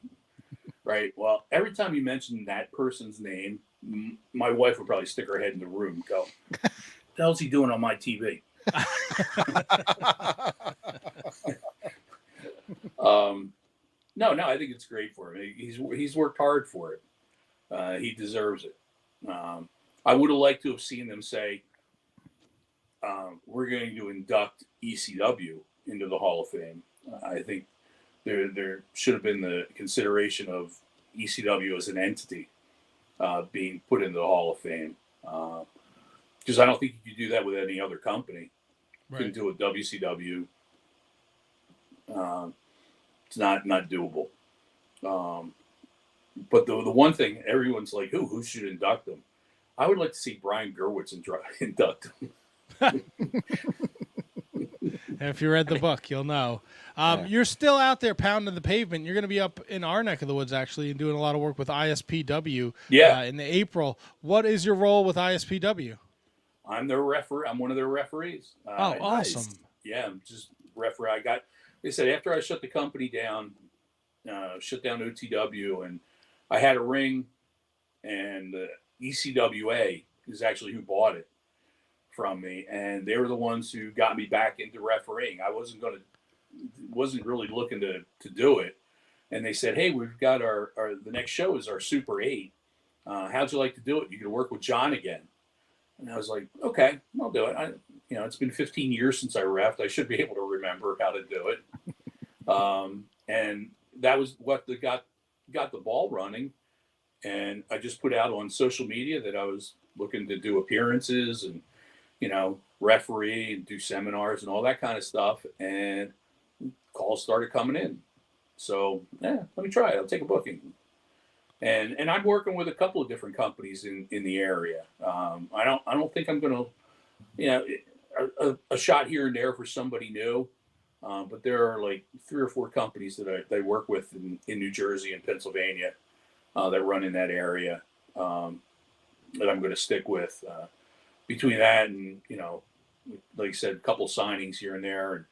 right? Well, every time you mention that person's name, my wife would probably stick her head in the room and go, "What the hell's he doing on my TV?" No, I think it's great for him. He's worked hard for it. He deserves it. I would have liked to have seen them say, we're going to induct ECW into the Hall of Fame. I think there should have been the consideration of ECW as an entity being put into the Hall of Fame. Because I don't think you could do that with any other company. You can do a WCW. It's not doable. But the one thing everyone's like, who should induct them? I would like to see Brian Gerwitz induct him. If you read the book, you'll know. You're still out there pounding the pavement. You're going to be up in our neck of the woods, actually, and doing a lot of work with ISPW in April. What is your role with ISPW? I'm their referee. I'm one of their referees. Awesome. Yeah, I'm just referee. They said after I shut the company down, shut down OTW, and I had a ring, and ECWA is actually who bought it from me, and they were the ones who got me back into refereeing. I wasn't really looking to do it, and they said, "Hey, we've got our the next show is our Super 8. How'd you like to do it? You could work with John again." And I was like, "Okay, I'll do it." It's been 15 years since I refed. I should be able to remember how to do it. And that was what got the ball running. And I just put out on social media that I was looking to do appearances and, referee and do seminars and all that kind of stuff. And calls started coming in. So, let me try it. I'll take a booking. And I'm working with a couple of different companies in the area. I don't think I'm going to, a shot here and there for somebody new. But there are like 3 or 4 companies that I work with in New Jersey and Pennsylvania that run in that area that I'm going to stick with. Between that and, like I said, a couple signings here and there. And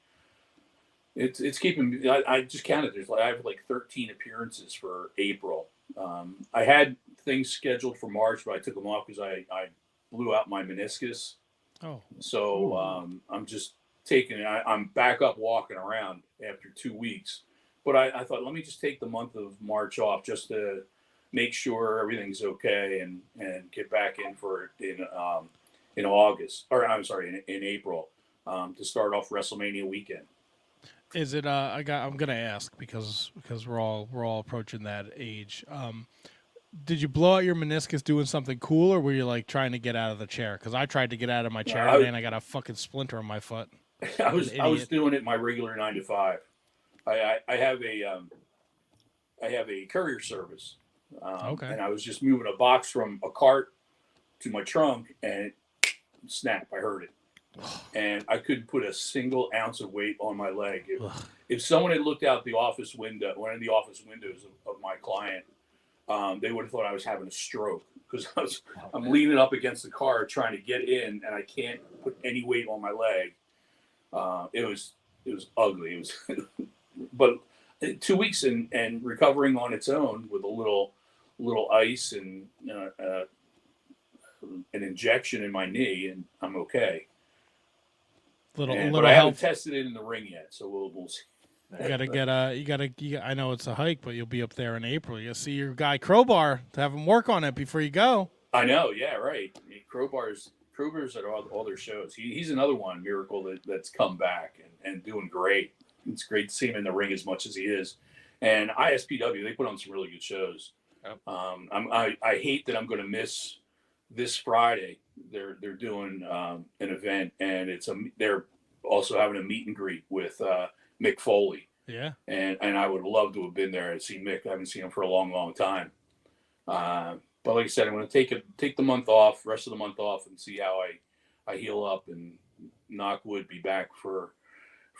it's keeping me, I just counted. I have like 13 appearances for April. I had things scheduled for March, but I took them off because I blew out my meniscus. Oh. So I'm just I'm back up walking around after 2 weeks. But I thought, let me just take the month of March off just to make sure everything's okay and get back in August, or I'm sorry, in April to start off WrestleMania weekend. Is it? I'm gonna ask because we're all approaching that age. Did you blow out your meniscus doing something cool, or were you like trying to get out of the chair? Because I tried to get out of my chair today, and I got a fucking splinter on my foot. I was doing it my regular 9 to 5. I have a courier service. Okay. And I was just moving a box from a cart to my trunk, and snap! I heard it, and I couldn't put a single ounce of weight on my leg. If someone had looked out the office window, one of the office windows of my client, they would have thought I was having a stroke because I'm leaning up against the car trying to get in, and I can't put any weight on my leg. It was ugly. It was, but 2 weeks and recovering on its own with a little ice and an injection in my knee, and I'm okay. But I haven't tested it in the ring yet, so we'll see. You gotta. I know it's a hike, but you'll be up there in April. You'll see your guy Crowbar to have him work on it before you go. I know, yeah, right. Crowbar's at all their shows. He's another one, Miracle, that's come back and doing great. It's great to see him in the ring as much as he is. And ISPW, they put on some really good shows. Yep. I hate that I'm going to miss this Friday. They're doing an event, and they're also having a meet and greet with Mick Foley. Yeah. And I would love to have been there and see Mick. I haven't seen him for a long, long time. But like I said, I'm going to take the month off, rest of the month off, and see how I heal up, and knock wood, be back for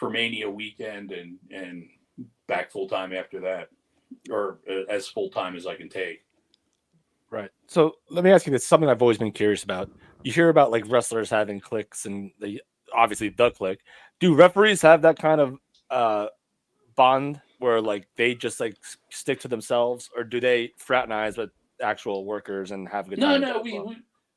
Mania weekend and back full time after that, or as full time as I can take. Right. So let me ask you this: something I've always been curious about. You hear about like wrestlers having cliques, and obviously the clique. Do referees have that kind of bond where like they just like stick to themselves, or do they fraternize with actual workers and have a good time? No, we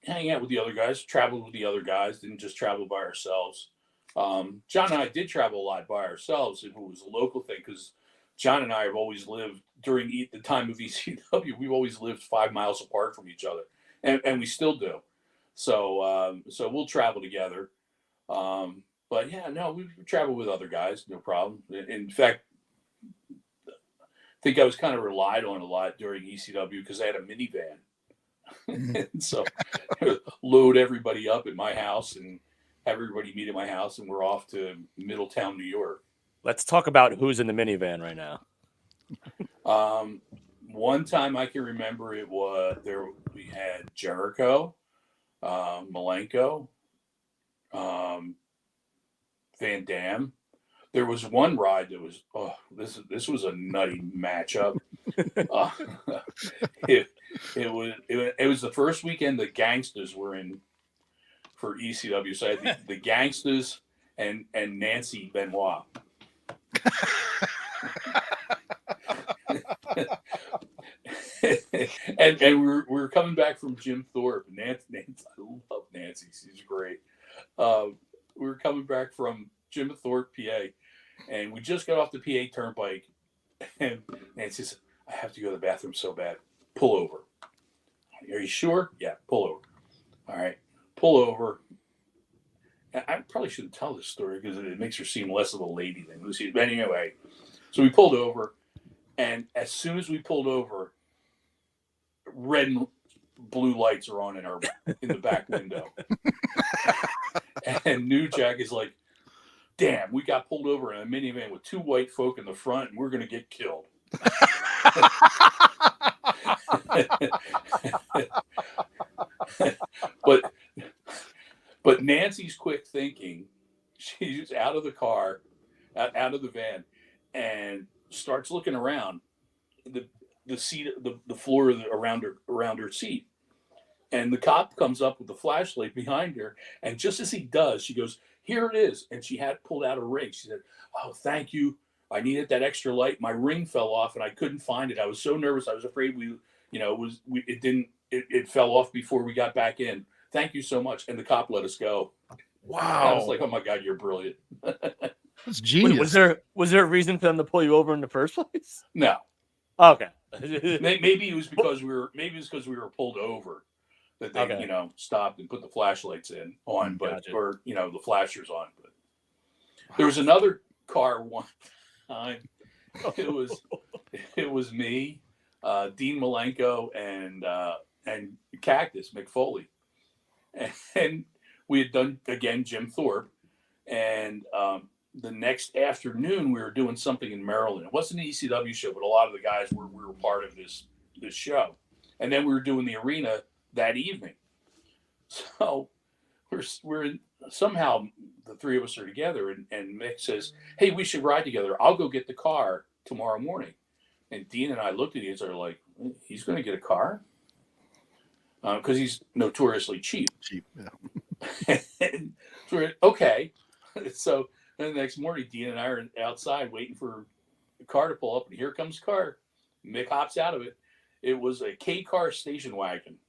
hang out with the other guys, traveled with the other guys, didn't just travel by ourselves. John and I did travel a lot by ourselves if it was a local thing, because John and I have always lived during the time of ECW. We've always lived 5 miles apart from each other, and we still do. So we'll travel together. But yeah, no, we travel with other guys, no problem. In fact, I think I was kind of relied on a lot during ECW because I had a minivan. And so load everybody up at my house and have everybody meet at my house, and we're off to Middletown, New York. Let's talk about who's in the minivan right now. One time I can remember we had Jericho, Malenko, Van Dam. There was one ride that was this was a nutty matchup. It was the first weekend the Gangsters were in for ECW. So I had the Gangsters and Nancy Benoit. and we were coming back from Jim Thorpe. Nancy, I love Nancy. She's great. We were coming back from Jim Thorpe, PA, and we just got off the PA turnpike. And Nancy said, "I have to go to the bathroom so bad. Pull over." "Are you sure?" "Yeah, pull over." "All right, pull over." And I probably shouldn't tell this story because it makes her seem less of a lady than Lucy. But anyway, so we pulled over, and as soon as we pulled over, red and blue lights are on in the back window. And New Jack is like, "Damn, we got pulled over in a minivan with 2 white folk in the front, and we're going to get killed." But Nancy's quick thinking, she's out of the car, out of the van, and starts looking around the seat, the floor around her seat. And the cop comes up with the flashlight behind her, and just as he does, she goes, "Here it is." And she had pulled out a ring. She said, "Oh, thank you. I needed that extra light. My ring fell off, and I couldn't find it. I was so nervous. I was afraid it fell off before we got back in. Thank you so much." And the cop let us go. Wow. I was like, "Oh my God, you're brilliant." That's genius. Was there a reason for them to pull you over in the first place? No. Okay. Maybe it was because we were pulled over that they stopped and put the flashlights on, Gotcha. or the flashers on. But there was another car one time. It was me, Dean Malenko, and Cactus McFoley, and we had done again Jim Thorpe, and the next afternoon we were doing something in Maryland. It wasn't an ECW show, but a lot of the guys we were part of this show, and then we were doing the arena that evening. So we're in, somehow the three of us are together, and Mick says, "Hey, we should ride together. I'll go get the car tomorrow morning." And Dean and I looked at each other like, "He's going to get a car?" Because he's notoriously cheap. Yeah. And so we're, okay. So then the next morning, Dean and I are outside waiting for the car to pull up, and here comes the car. Mick hops out of it. It was a K-car station wagon.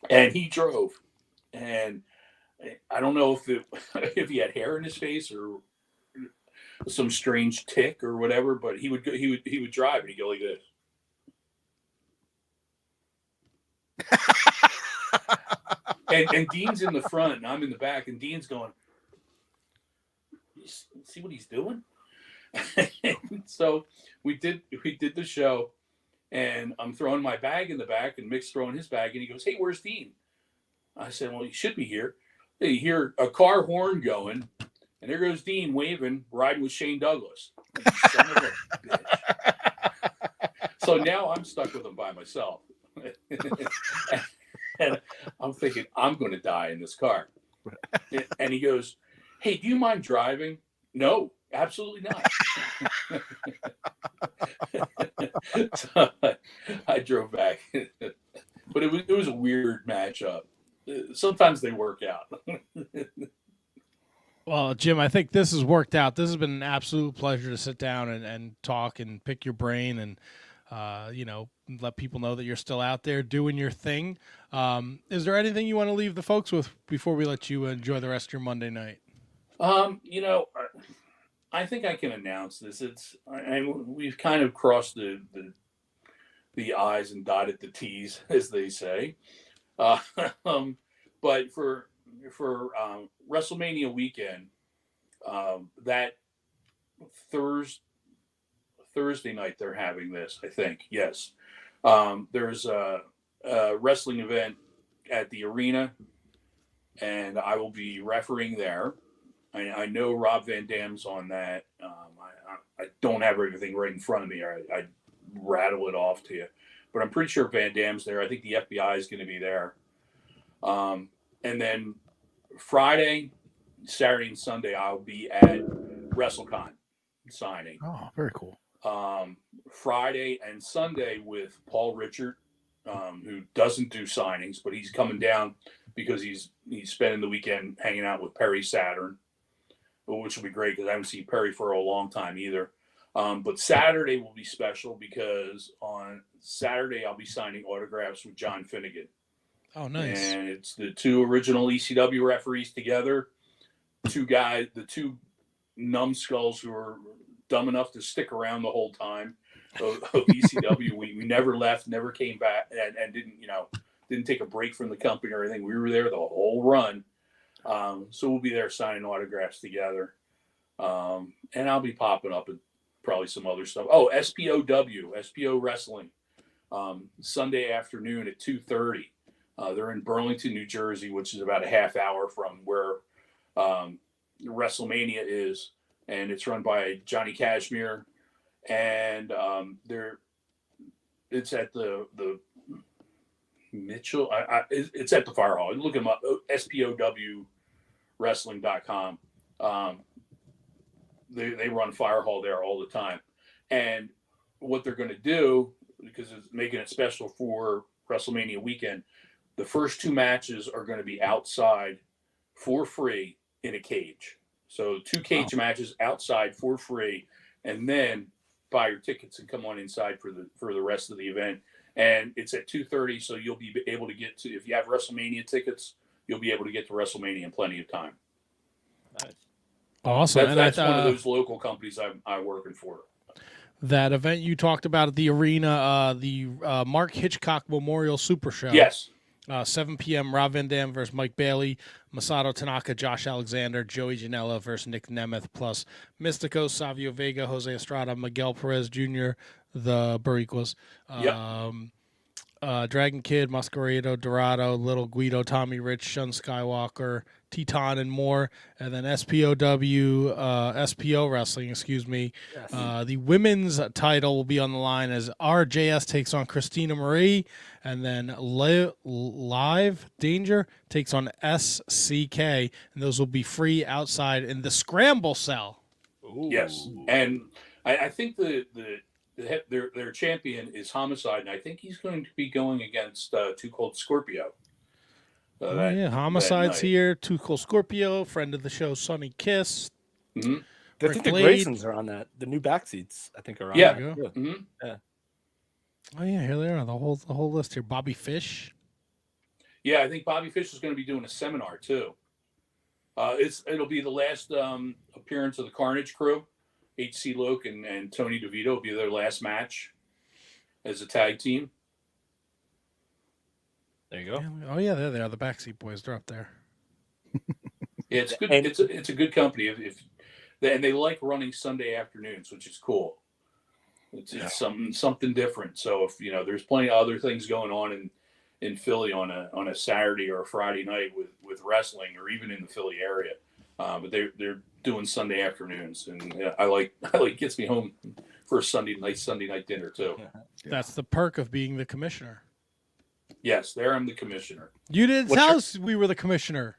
And he drove, and I don't know if he had hair in his face or some strange tick or whatever, but he would drive, and he'd go like this. And Dean's in the front, and I'm in the back, and Dean's going, "You see what he's doing?" So we did the show, and I'm throwing my bag in the back, and Mick's throwing his bag, and he goes, "Hey, where's Dean?" I said, "Well, he should be here." You hear a car horn going, and there goes Dean waving, riding with Shane Douglas. Son of a bitch. So now I'm stuck with him by myself. And I'm thinking, I'm going to die in this car. And he goes, "Hey, do you mind driving?" "No, absolutely not." So I drove back, but it was a weird matchup. Sometimes they work out. Well, Jim, I think this has worked out. This has been an absolute pleasure to sit down and talk and pick your brain and, let people know that you're still out there doing your thing. Is there anything you want to leave the folks with before we let you enjoy the rest of your Monday night? I think I can announce this. We've kind of crossed the I's and dotted the T's, as they say. But for WrestleMania weekend, that Thursday night they're having this, I think. Yes. There's a wrestling event at the arena, and I will be refereeing there. I know Rob Van Dam's on that. I don't have everything right in front of me. I rattle it off to you, but I'm pretty sure Van Dam's there. I think the FBI is going to be there. And then Friday, Saturday, and Sunday, I'll be at WrestleCon signing. Oh, very cool. Friday and Sunday with Paul Richard, who doesn't do signings, but he's coming down because he's spending the weekend hanging out with Perry Saturn, which will be great because I haven't seen Perry for a long time either. But Saturday will be special because on Saturday I'll be signing autographs with John Finnegan. Oh, nice. And it's the two original ECW referees together. The two numbskulls who are dumb enough to stick around the whole time of ECW. We never left, never came back, and didn't take a break from the company or anything. We were there the whole run. So we'll be there signing autographs together. And I'll be popping up and probably some other stuff. Oh, SPO Wrestling, Sunday afternoon at 2:30. They're in Burlington, New Jersey, which is about a half hour from where WrestleMania is. And it's run by Johnny Cashmere. And it's at the Mitchell. It's at the Fire Hall. Look them up, spowwrestling.com. They run Fire Hall there all the time. And what they're going to do, because it's making it special for WrestleMania weekend, the first two matches are going to be outside for free in a cage. So 2 cage matches outside for free, and then buy your tickets and come on inside for the rest of the event. And it's at 2:30, so you'll be able to get to, if you have WrestleMania tickets, you'll be able to get to WrestleMania in plenty of time. Nice. Awesome. That's one of those local companies I'm working for. That event you talked about at the arena, the Mark Hitchcock Memorial Super Show. Yes. 7 p.m. Rob Van Dam versus Mike Bailey, Masato Tanaka, Josh Alexander, Joey Janela versus Nick Nemeth, plus Mystico, Savio Vega, Jose Estrada, Miguel Perez Jr., the Bariquas, Dragon Kid, Masquerado, Dorado, Little Guido, Tommy Rich, Shun Skywalker, Teton, and more. And then SPO Wrestling, excuse me. Yes. The women's title will be on the line as RJS takes on Christina Marie. And then Live Danger takes on SCK. And those will be free outside in the Scramble Cell. Ooh. Yes. And I think their champion is Homicide, and I think he's going to be going against Too Cold Scorpio. Homicide's here. Too Cold Scorpio, friend of the show, Sonny Kiss. Mm-hmm. I think the Graysons are on that. The new backseats, I think, are on. Yeah. That. Mm-hmm. Yeah. Oh yeah, here they are. The whole list here. Bobby Fish. Yeah, I think Bobby Fish is going to be doing a seminar too. It'll be the last appearance of the Carnage crew. H.C. Loke and Tony DeVito will be their last match as a tag team. There you go. Oh yeah, there they are. The Backseat Boys. They're up there. Yeah, it's good. It's a good company. And they like running Sunday afternoons, which is cool. It's something different. So if there's plenty of other things going on in Philly on a Saturday or a Friday night with wrestling, or even in the Philly area, but they're doing Sunday afternoons, and I like gets me home for a Sunday night dinner too. That's the perk of being the commissioner. Yes, there I'm the commissioner. You didn't tell us we were the commissioner.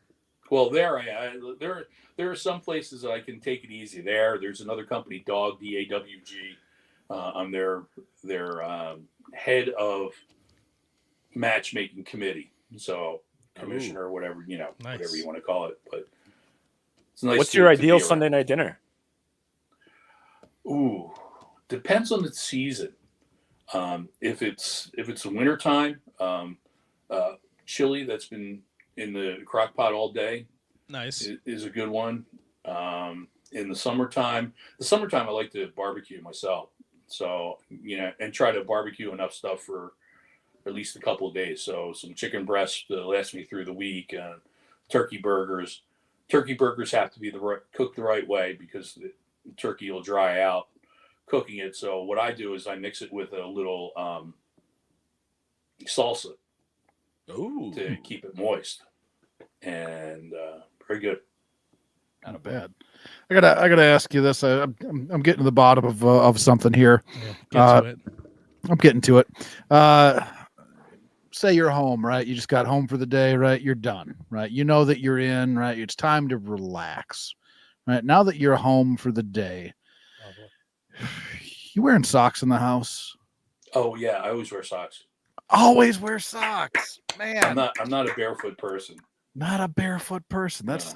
Well, there are some places that I can take it easy. There's another company, Dog DAWG. I'm their head of matchmaking committee, so commissioner or whatever whatever you want to call it. But it's nice. What's your ideal Sunday night dinner? Ooh, depends on the season. If it's winter time, chili that's been in the crock pot all day, nice, is a good one. In the summertime, I like to barbecue myself. So, and try to barbecue enough stuff for at least a couple of days. So some chicken breasts to last me through the week, and turkey burgers. Turkey burgers have to be cooked the right way because the turkey will dry out cooking it. So what I do is I mix it with a little salsa to keep it moist, and very good. Not bad. I gotta ask you this. I'm getting to the bottom of something here. Yeah, get to it. I'm getting to it. Say you're home, right? You just got home for the day, right? You're done, right? You know that you're in, right? It's time to relax, right? Now that you're home for the day, you wearing socks in the house? Oh yeah, I always wear socks. Always wear socks, man. I'm not a barefoot person. Not a barefoot person. That's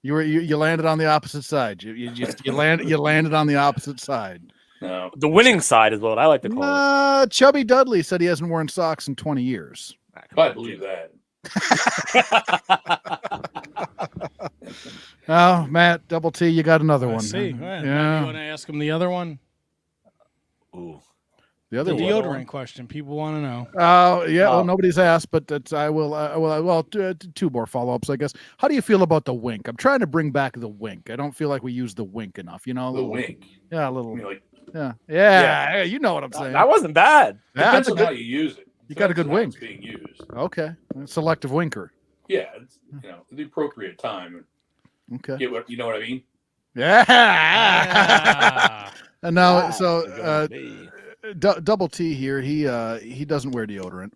you landed on the opposite side. You landed on the opposite side. No, the winning side is what I like to call it. Chubby Dudley said he hasn't worn socks in 20 years. I believe that. Oh, Matt, Double T, you got another one. See, huh? yeah. You want to ask him the other one? Ooh, the other deodorant question. People want to know. Yeah. Well, nobody's asked, but I will. Well, two more follow-ups, I guess. How do you feel about the wink? I'm trying to bring back the wink. I don't feel like we use the wink enough. The wink. Yeah, a little. I mean, yeah. You know what I'm saying. That wasn't bad. Depends on how you use it. You got a good wink. It's being used. Okay, selective winker. Yeah, it's, the appropriate time. Okay. Get what you know what I mean? Yeah. And now, Double T here. He doesn't wear deodorant.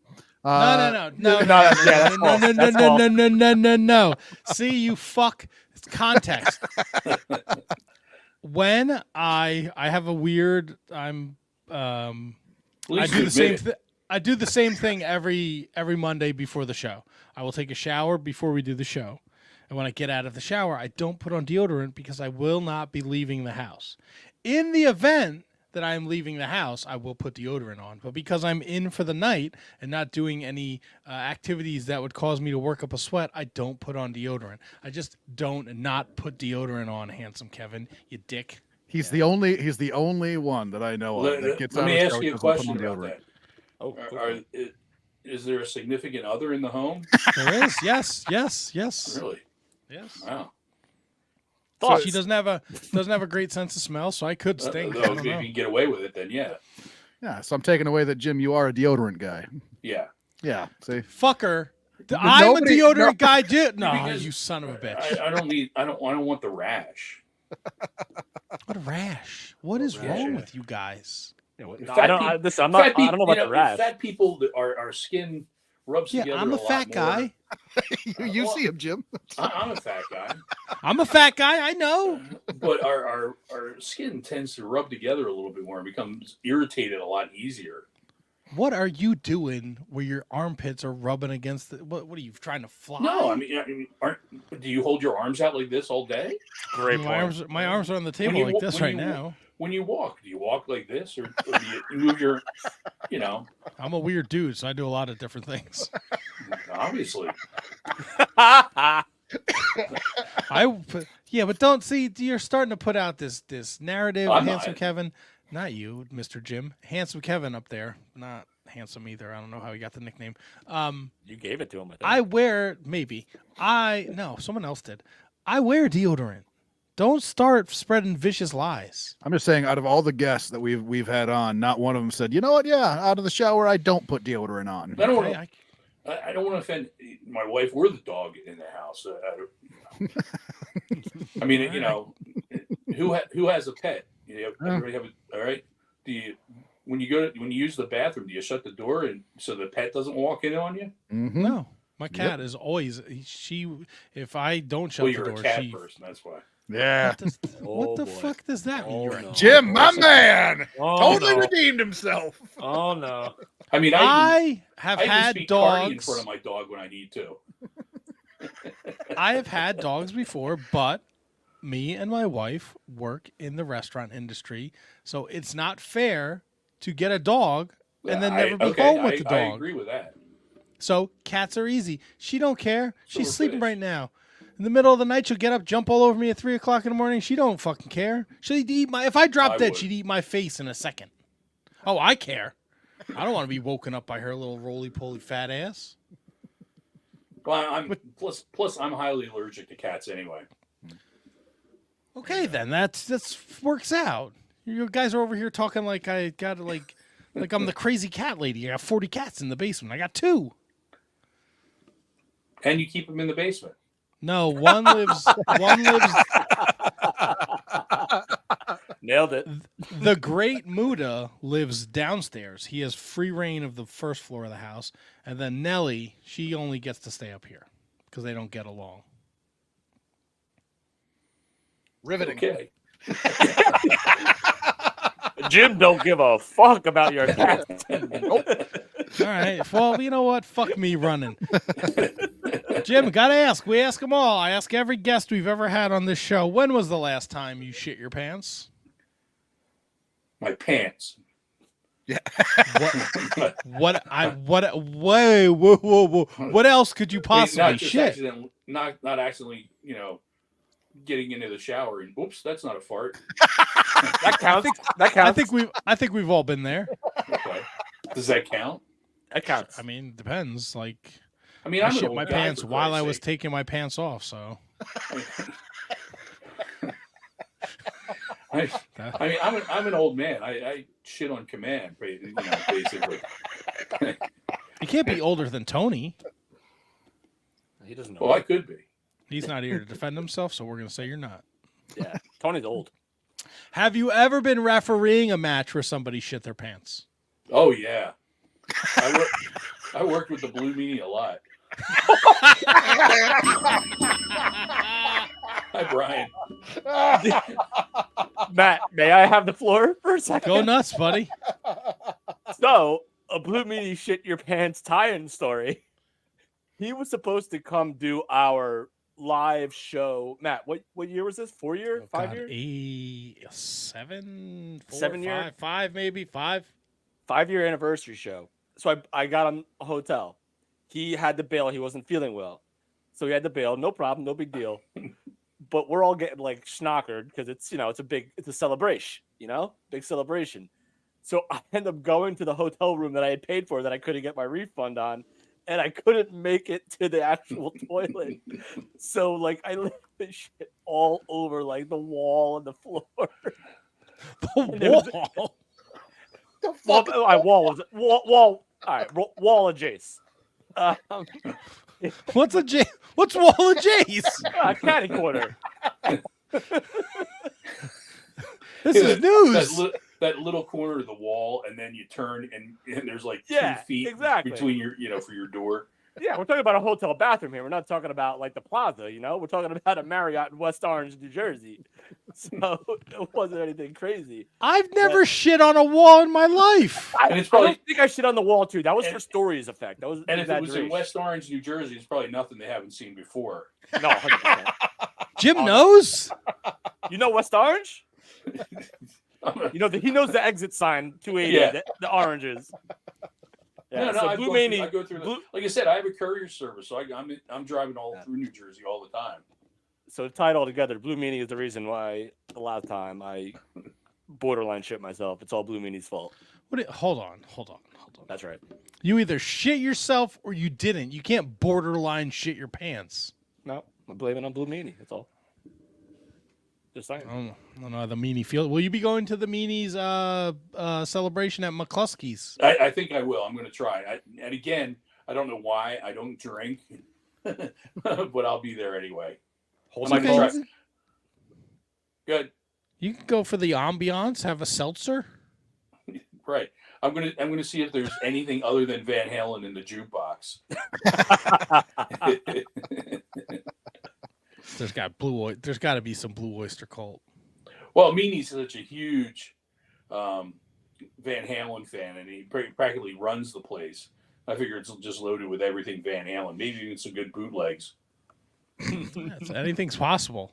No. See, you fuck. It's context. When I have a weird, I do the same thing. I do the same thing every Monday before the show. I will take a shower before we do the show. And when I get out of the shower, I don't put on deodorant because I will not be leaving the house. In the event that I'm leaving the house, I will put deodorant on. But because I'm in for the night and not doing any activities that would cause me to work up a sweat, I don't put on deodorant. I just don't not put deodorant on, handsome Kevin, you dick. He's the only one that I know of that gets Let out me of ask you a showers question and about deodorant. that. Is there a significant other in the home? There is. Yes. Really? Yes. Wow. So she doesn't have a great sense of smell, so I could stink. I don't if know. you can get away with it, then yeah. Yeah, so I'm taking away that, Jim, you are a deodorant guy. Yeah. Yeah. See, fucker. I'm a deodorant guy, dude. No, Because you son of a bitch. I don't want the rash. What a rash! What is wrong with you guys? I don't know about the rash. Fat people that our skin rubs together. I'm a fat guy. you see him, Jim. I'm a fat guy. I'm a fat guy. I know. But our skin tends to rub together a little bit more and becomes irritated a lot easier. What are you doing where your armpits are rubbing against the? What are you trying to fly? No, I mean, do you hold your arms out like this all day? Great point. My arms are on the table like this right now. When you walk, do you walk like this, or do you move your? I'm a weird dude, so I do a lot of different things. Obviously. But don't see. You're starting to put out this narrative, handsome Kevin. Not you, Mr. Jim. Handsome Kevin up there. Not handsome either. I don't know how he got the nickname. You gave it to him, I think. Someone else did. I wear deodorant. Don't start spreading vicious lies. I'm just saying, out of all the guests that we've had on, not one of them said, you know what? Yeah, out of the shower, I don't put deodorant on. I don't want to offend my wife or the dog in the house. I mean, who has a pet? Everybody have all right? Do you when you use the bathroom, do you shut the door and so the pet doesn't walk in on you? Mm-hmm. No, My cat is always if I don't shut Well, the you're door, a cat she. person. That's why. Yeah. What the fuck does that mean? Oh, no. Jim, my man, Oh, totally no. redeemed himself. Oh no. I mean, I have I even had speak Cardi in dogs. front of my dog when I need to. I have had dogs before, but me and my wife work in the restaurant industry, so it's not fair to get a dog and then never be home with the dog. I agree with that. So cats are easy. She don't care. So She's we're sleeping finished. right now. In the middle of the night, she'll get up, jump all over me at 3 o'clock in the morning. She don't fucking care. She'd eat my. If I dropped I dead, would. she'd eat my face in a second. Oh, I care. I don't want to be woken up by her little roly-poly fat ass. Well, plus I'm highly allergic to cats anyway. Okay, then that's works out. You guys are over here talking like I got like I'm the crazy cat lady. I got 40 cats in the basement. I got 2. And you keep them in the basement. No, one lives. Nailed it. The great Muda lives downstairs. He has free reign of the first floor of the house, and then Nellie, she only gets to stay up here because they don't get along. Riveting. Okay. Jim don't give a fuck about your cat. All right. Well, you know what? Fuck me running. Jim, gotta ask. We ask them all. I ask every guest we've ever had on this show. When was the last time you shit your pants? My pants. Yeah. What else could you possibly not just shit? accidentally, not accidentally, getting into the shower and oops, that's not a fart. That counts. That counts. I think we've all been there. Okay. Does that count? That counts. I mean, depends. Like, I mean, I I'm an shit old my guy, pants for while I Christ's was sake. taking my pants off. So I mean, I'm an old man. I shit on command, basically. you can't be older than Tony. He doesn't know. Well, I could be. He's not here to defend himself, so we're gonna say you're not. Yeah, Tony's old. Have you ever been refereeing a match where somebody shit their pants? Oh yeah. I worked with the Blue Meanie a lot. Hi, Brian. Matt, may I have the floor for a second? Go nuts, buddy. So, a Blue Meanie shit your pants tie-in story. He was supposed to come do our live show. Matt, what year was this? 4 year? 5 year? 7 year? 5 maybe 5. 5-year anniversary show. So I got him a hotel. He had to bail. He wasn't feeling well. So he had to bail. No problem. No big deal. But we're all getting like schnockered because it's a celebration, big celebration. So I end up going to the hotel room that I had paid for that I couldn't get my refund on. And I couldn't make it to the actual toilet. So like I left this shit all over like the wall and the floor. The wall. Wall. All right, wall of Jace. What's wall of Jace? Catty corner. This is news. That little corner of the wall, and then you turn, and there's like 2 feet exactly between your, for your door. Yeah, we're talking about a hotel bathroom here. We're not talking about like the Plaza, We're talking about a Marriott in West Orange, New Jersey. So it wasn't anything crazy. I've never shit on a wall in my life. And it's probably, I don't think I shit on the wall too. That was for stories effect. That was and if it was in exaggeration. West Orange, New Jersey, it's probably nothing they haven't seen before. No, 100%. Jim knows. You know West Orange? He knows the exit sign 280. Yeah. The oranges. Yeah, No, so I Blue Meanie. go through. Like I said, I have a courier service, so I'm driving all through New Jersey all the time. So tied all together, Blue Meanie is the reason why a lot of time I borderline shit myself. It's all Blue Meanie's fault. Hold on. That's right. You either shit yourself or you didn't. You can't borderline shit your pants. No, I'm blaming on Blue Meanie. That's all. Just saying. I don't know how the Meanie feels. Will you be going to the Meanies celebration at McCluskey's? I think I will. I'm going to try. And again, I don't know why I don't drink, but I'll be there anyway. Good. You can go for the ambiance, have a seltzer. Right. I'm gonna see if there's anything other than Van Halen in the jukebox. box. There's got to be some Blue Oyster Cult. Well, Meanie's such a huge Van Halen fan, and he practically runs the place. I figure it's just loaded with everything Van Halen. Maybe even some good bootlegs. Anything's possible.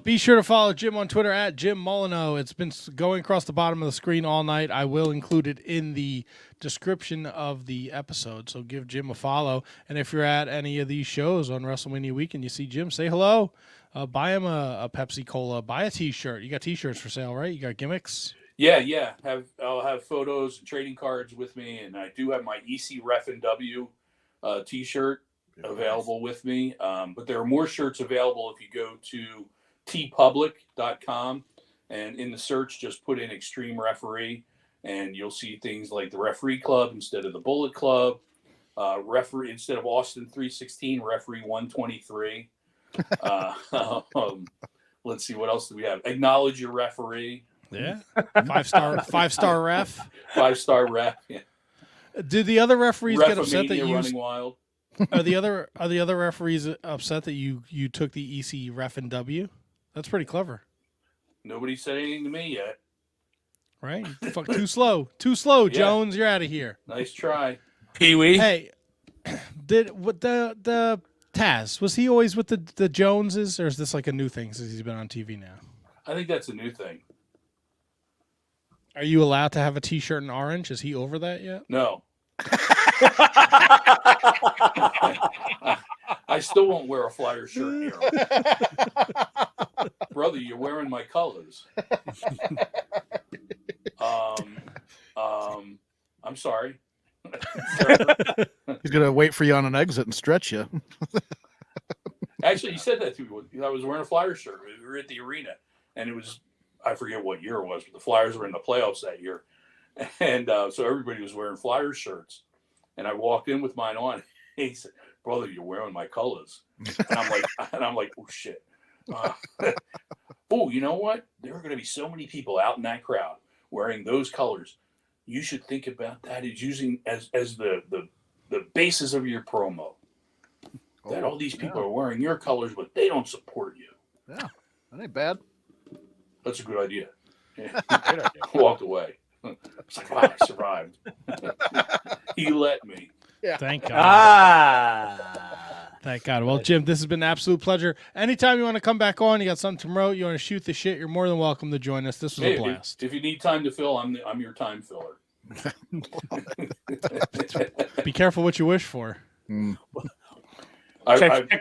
Be sure to follow Jim on Twitter at Jim Molineaux. It's been going across the bottom of the screen all night. I will include it in the description of the episode, so give Jim a follow. And if you're at any of these shows on WrestleMania weekend, you see Jim, say hello. Buy him a Pepsi Cola. Buy a T-shirt. You got T-shirts for sale, right? You got gimmicks? Yeah. I'll have photos and trading cards with me, and I do have my EC Referee T-shirt available with me. But there are more shirts available if you go to tpublic.com, and in the search just put in Extreme Referee, and you'll see things like the Referee Club instead of the Bullet Club, referee instead of Austin 316, Referee 123. Let's see, what else do we have? Acknowledge Your Referee. Yeah. Five-star ref. 5-star ref. Yeah. Did the other referees get upset that you Running Wild? Are the other referees upset that you took the EC Ref and W? That's pretty clever. Nobody said anything to me yet. Right? Fuck, too slow, Yeah. Jones. You're out of here. Nice try. Pee-wee. Hey, what the Taz, was he always with the Joneses, or is this like a new thing since he's been on TV now? I think that's a new thing. Are you allowed to have a T-shirt in orange? Is he over that yet? No. I still won't wear a Flyer shirt here. Brother, you're wearing my colors. I'm sorry. He's gonna wait for you on an exit and stretch you. Actually, he said that to me. I was wearing a Flyer shirt. We were at the arena, and it was, I forget what year it was, but the Flyers were in the playoffs that year. And so everybody was wearing Flyer shirts. And I walked in with mine on. He said, "Brother, you're wearing my colors." And I'm like, oh, shit. Oh, you know what? There are going to be so many people out in that crowd wearing those colors. You should think about that as using as the basis of your promo. That all these people are wearing your colors, but they don't support you. Yeah, that ain't bad. That's a good idea. Yeah. Good idea. Walked away. It's like, wow, I survived. He let me. Yeah. Thank God. Thank God. Well, Jim, this has been an absolute pleasure. Anytime you want to come back on, you got something to promote, you want to shoot the shit, you're more than welcome to join us. This was a blast. If you need time to fill, I'm your time filler. Be careful what you wish for. Check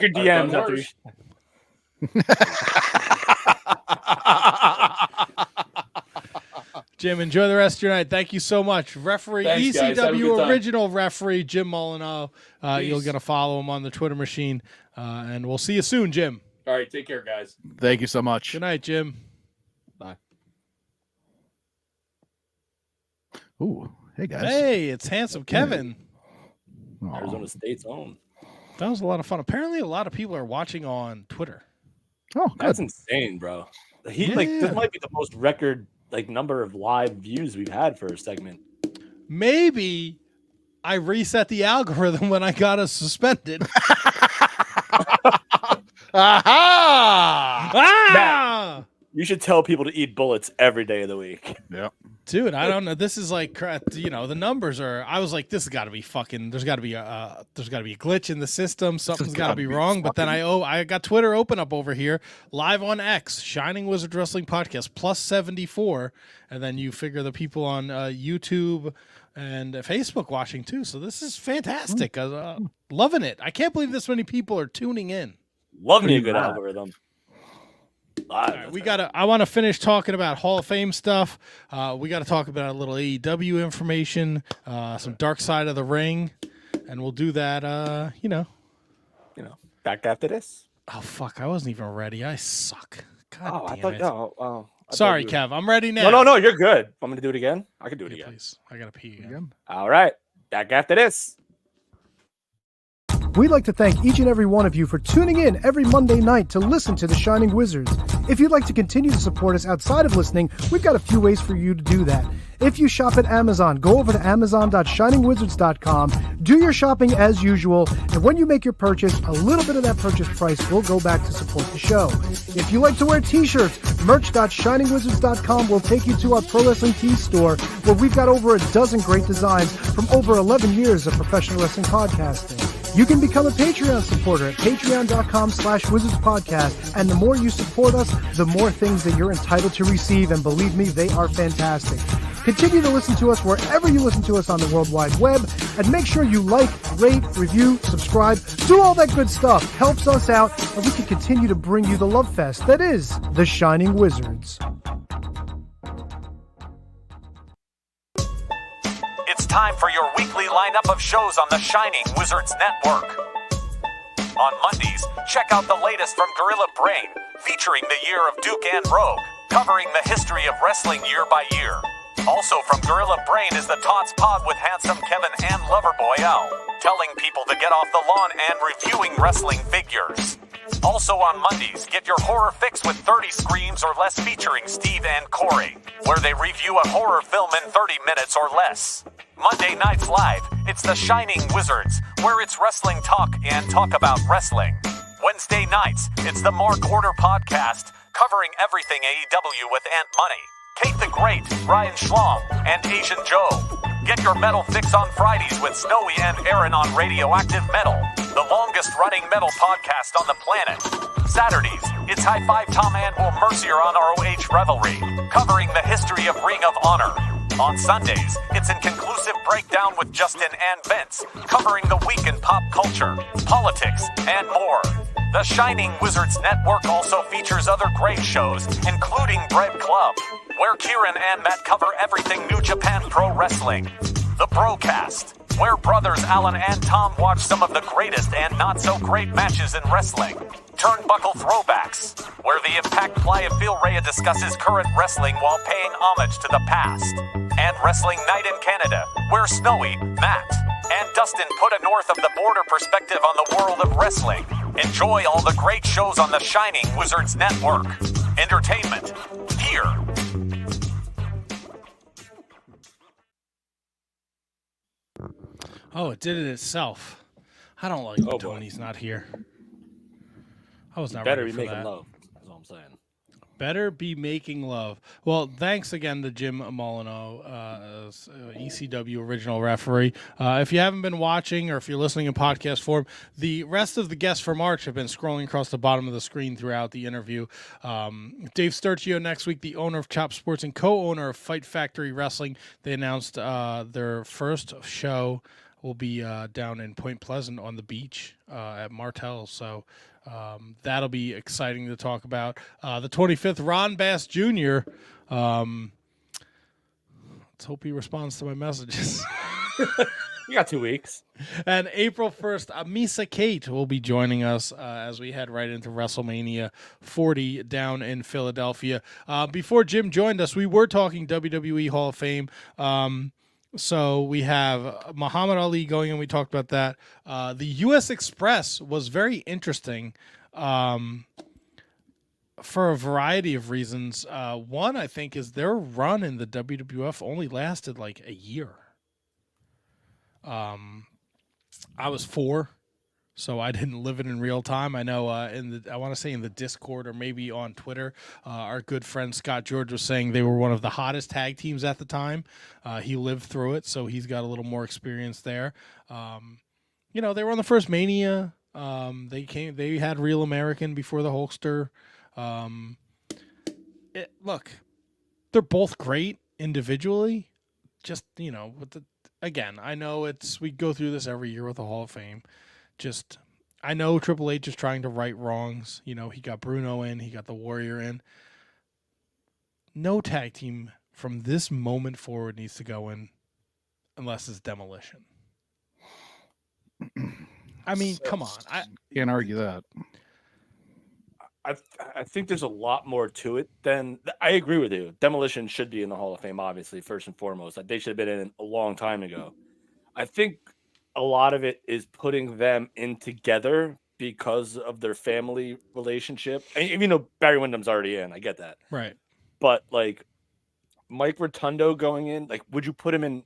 your DMs after. Jim, enjoy the rest of your night. Thank you so much. Referee, Thanks, guys. Have a good ECW time. original referee, Jim Molineaux. You're going to follow him on the Twitter machine. And we'll see you soon, Jim. All right, take care, guys. Thank you so much. Good night, Jim. Bye. Ooh, hey, guys. Hey, it's Handsome Kevin. Aw. Arizona State's own. That was a lot of fun. Apparently, a lot of people are watching on Twitter. Oh, good. That's insane, bro. This might be the most record number of live views we've had for a segment. Maybe I reset the algorithm when I got us suspended. Matt, you should tell people to eat bullets every day of the week. Yeah. Dude, I don't know. This is like, the numbers are. I was like, this has got to be fucking. There's got to be a glitch in the system. Something's got to be wrong. But then I got Twitter open up over here, live on X, Shining Wizard Wrestling Podcast +74, and then you figure the people on YouTube and Facebook watching too. So this is fantastic. Loving it. I can't believe this many people are tuning in. Love me a good algorithm. Right, I want to finish talking about Hall of Fame stuff. We got to talk about a little AEW information, some Dark Side of the Ring, and we'll do that. Back after this. Oh fuck! I wasn't even ready. I suck. God damn it. Sorry, Kev. I'm ready now. No, you're good. I'm gonna do it again. I can do it again. Please. I gotta pee again. All right. Back after this. We'd like to thank each and every one of you for tuning in every Monday night to listen to The Shining Wizards. If you'd like to continue to support us outside of listening, we've got a few ways for you to do that. If you shop at Amazon, go over to amazon.shiningwizards.com, do your shopping as usual, and when you make your purchase, a little bit of that purchase price will go back to support the show. If you like to wear t-shirts, merch.shiningwizards.com will take you to our Pro Wrestling Tees store, where we've got over a dozen great designs from over 11 years of professional wrestling podcasting. You can become a Patreon supporter at patreon.com/wizardspodcast, and the more you support us, the more things that you're entitled to receive, and believe me, they are fantastic. Continue to listen to us wherever you listen to us on the World Wide Web, and make sure you like, rate, review, subscribe, do all that good stuff. Helps us out, and we can continue to bring you the love fest that is The Shining Wizards. It's time for your weekly lineup of shows on the Shining Wizards Network. On Mondays, check out the latest from Gorilla Brain, featuring the year of Duke and Rogue, covering the history of wrestling year by year. Also from Gorilla Brain is the Tots Pod with Handsome Kevin and Loverboy Al, telling people to get off the lawn and reviewing wrestling figures. Also on Mondays, get your horror fix with 30 Screams or Less featuring Steve and Corey, where they review a horror film in 30 minutes or less. Monday nights live, it's The Shining Wizards, where it's wrestling talk and talk about wrestling. Wednesday nights, it's the Mark Order Podcast, covering everything AEW with Ant Money, Kate the Great, Ryan Schlong, and Asian Joe. Get your metal fix on Fridays with Snowy and Aaron on Radioactive Metal, the longest-running metal podcast on the planet. Saturdays, it's High Five Tom and Will Mercier on ROH Revelry, covering the history of Ring of Honor. On Sundays, it's Inconclusive Breakdown with Justin and Vince, covering the week in pop culture, politics, and more. The Shining Wizards Network also features other great shows, including Bread Club, where Kieran and Matt cover everything New Japan Pro Wrestling. The Brocast, where brothers Alan and Tom watch some of the greatest and not-so-great matches in wrestling. Turnbuckle Throwbacks, where the Impact Playa Phil Rhea discusses current wrestling while paying homage to the past. And Wrestling Night in Canada, where Snowy, Matt, and Dustin put a north-of-the-border perspective on the world of wrestling. Enjoy all the great shows on the Shining Wizards Network. Entertainment, here. Oh, it did it itself. I don't like when Tony's not here. I was not Better ready be for making that. love. That's all I'm saying. Better be making love. Well, thanks again to Jim Molineaux, ECW original referee. If you haven't been watching or if you're listening in podcast form, the rest of the guests for March have been scrolling across the bottom of the screen throughout the interview. Dave Sturcio next week, the owner of Chop Sports and co-owner of Fight Factory Wrestling. They announced their first show will be down in Point Pleasant on the beach at Martell's. So that'll be exciting to talk about. The 25th, Ron Bass Jr. Let's hope he responds to my messages. You got 2 weeks. And April 1st, Misa Kate will be joining us as we head right into WrestleMania 40 down in Philadelphia. Before Jim joined us, we were talking WWE Hall of Fame. So we have Muhammad Ali going, and we talked about that. The U.S. Express was very interesting for a variety of reasons. One, I think, is their run in the WWF only lasted like a year. I was 4, so I didn't live it in real time. I know I want to say in the Discord or maybe on Twitter, our good friend Scott George was saying they were one of the hottest tag teams at the time. He lived through it, so he's got a little more experience there. They were on the first Mania. They had Real American before the Hulkster. Look, they're both great individually. Just, again, I know we go through this every year with the Hall of Fame. I know Triple H is trying to right wrongs. He got Bruno in, he got the Warrior in. No tag team from this moment forward needs to go in unless it's Demolition. I mean, come on. I can't argue that. I think there's a lot more to it than I agree with you. Demolition should be in the Hall of Fame, obviously, first and foremost. They should have been in a long time ago. I think a lot of it is putting them in together because of their family relationship. And even though Barry Windham's already in, I get that. Right. But like Mike Rotundo going in, like, would you put him in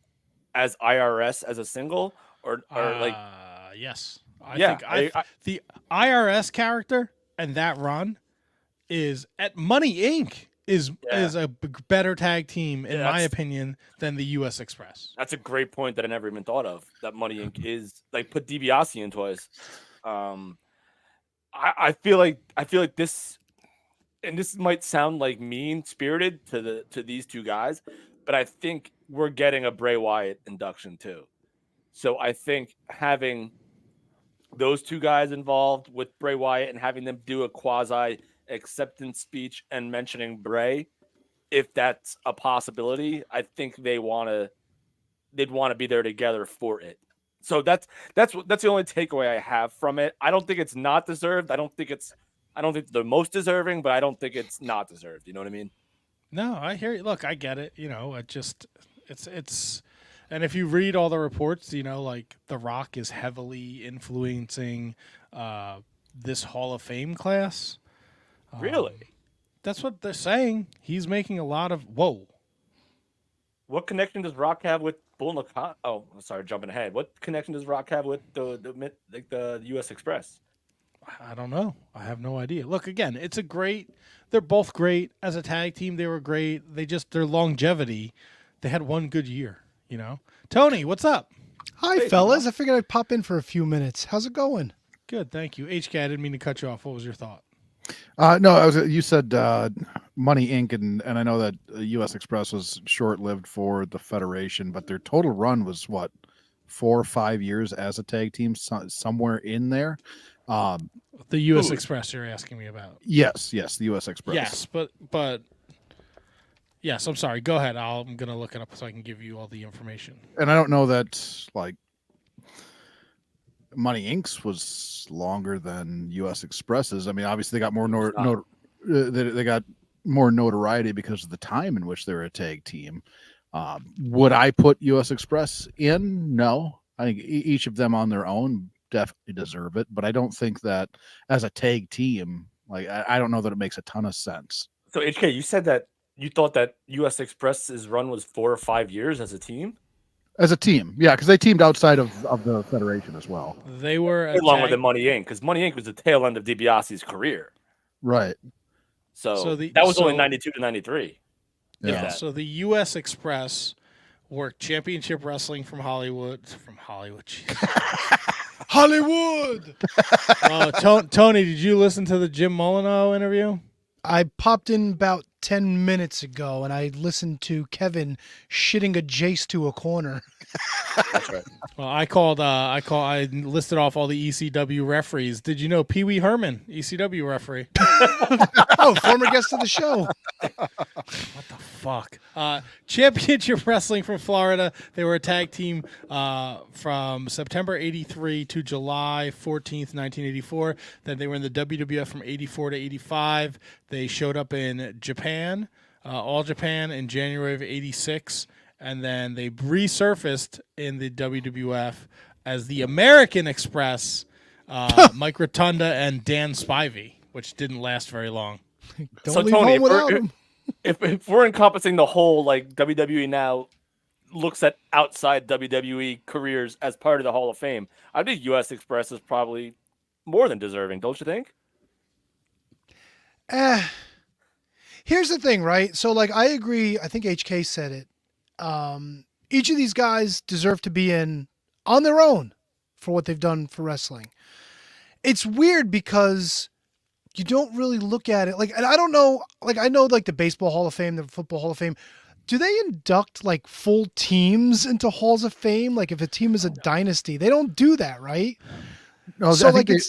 as IRS as a single or like? Yes. Yeah, I think the IRS character and that run is at Money Inc. is a better tag team in my opinion than the U.S. Express. That's a great point that I never even thought of. That Money Inc. is like put DiBiase in twice. I feel like this, and this might sound like mean spirited to these two guys, but I think we're getting a Bray Wyatt induction too. So I think having those two guys involved with Bray Wyatt and having them do a quasi acceptance speech and mentioning Bray, if that's a possibility, I think they'd want to be there together for it. So that's the only takeaway I have from it. I don't think it's not deserved. I don't think the most deserving, but I don't think it's not deserved. You know what I mean? No, I hear you. Look, I get it. It's and if you read all the reports, like The Rock is heavily influencing this Hall of Fame class. Really? That's what they're saying. He's making a lot of What connection does Rock have with Bull Nakano? Oh, sorry, jumping ahead. What connection does Rock have with the U.S. Express? I don't know. I have no idea. Look, again, they're both great as a tag team. They were great. Their longevity, they had one good year, Tony, what's up? Hi, fellas. I figured I'd pop in for a few minutes. How's it going? Good, thank you. HK, I didn't mean to cut you off. What was your thought? No, you said Money Inc. and I know that U.S. Express was short-lived for the Federation, but their total run was what, 4 or 5 years as a tag team, somewhere in there. The U.S. Express you're asking me about? Yes, the U.S. Express. Yes, but yes, I'm sorry. Go ahead. I'm gonna look it up so I can give you all the information. And I don't know that like Money Inc.'s was longer than U.S. Express's. I mean, obviously they got more they got more notoriety because of the time in which they're a tag team. Would I put U.S. Express in? No, I think each of them on their own definitely deserve it, but I don't think that as a tag team, like I don't know that it makes a ton of sense. So HK, you said that you thought that U.S. Express's run was 4 or 5 years as a team? As a team, yeah, because they teamed outside of the Federation as well. They were longer than Money Inc. Because Money Inc. was the tail end of DiBiase's career, right? So that was only 92 to 93. Yeah. So the U.S. Express worked championship wrestling from Hollywood. Hollywood. Tony, did you listen to the Jim Molineaux interview? I popped in about 10 minutes ago, and I listened to Kevin shitting a Jace to a corner. That's right. Well, I listed off all the ECW referees. Did you know Pee Wee Herman, ECW referee? Oh, former guest of the show. What the fuck? Championship Wrestling from Florida. They were a tag team from September 83 to July 14th, 1984. Then they were in the WWF from 84 to 85. They showed up in Japan, All Japan in January of 86. And then they resurfaced in the WWF as the American Express, Mike Rotunda and Dan Spivey, which didn't last very long. Don't leave home without him. If we're encompassing the whole, like, WWE now looks at outside WWE careers as part of the Hall of Fame, I think U.S. Express is probably more than deserving, don't you think? Here's the thing, right? So, like, I agree. I think HK said it. Each of these guys deserve to be in on their own for what they've done for wrestling. It's weird because you don't really look at it like, and I don't know, like I know like the Baseball Hall of Fame, the Football Hall of Fame. Do they induct like full teams into Halls of Fame? Like if a team is a dynasty, they don't do that, right? No, so I like think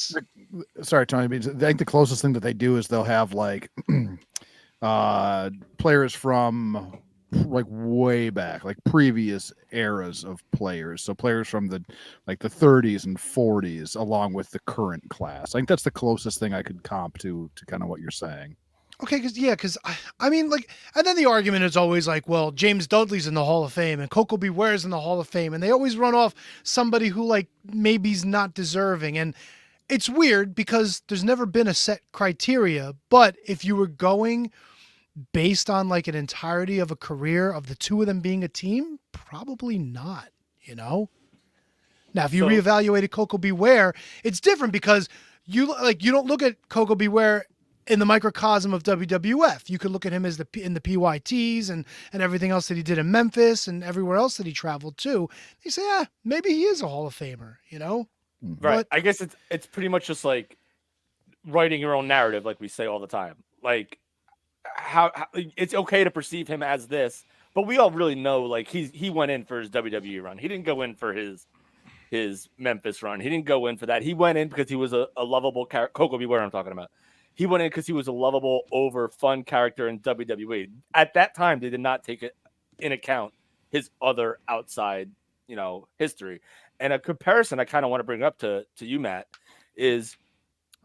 sorry, Tony. I think the closest thing that they do is they'll have like players from like way back, like previous eras of players. So players from the 30s and 40s along with the current class. I think that's the closest thing I could comp to kind of what you're saying. Okay, because I mean, like, and then the argument is always like, well, James Dudley's in the Hall of Fame and Coco Beware's in the Hall of Fame, and they always run off somebody who like maybe's not deserving, and it's weird because there's never been a set criteria, but if you were going based on like an entirety of a career of the two of them being a team, probably not, you know? Now, if you reevaluated Coco Beware, it's different because you don't look at Coco Beware in the microcosm of WWF. You could look at him as in the PYTs and everything else that he did in Memphis and everywhere else that he traveled to. You say, maybe he is a Hall of Famer, you know? Right. But, I guess it's pretty much just like writing your own narrative, like we say all the time. Like how it's okay to perceive him as this, but we all really know like he went in for his WWE run. He didn't go in for his Memphis run. He didn't go in for that. He went in because he was a lovable character. Coco Beware, I'm talking about. He went in because he was a lovable, over fun character in WWE. At that time, they did not take it in account his other outside, history. And a comparison I kind of want to bring up to you, Matt, is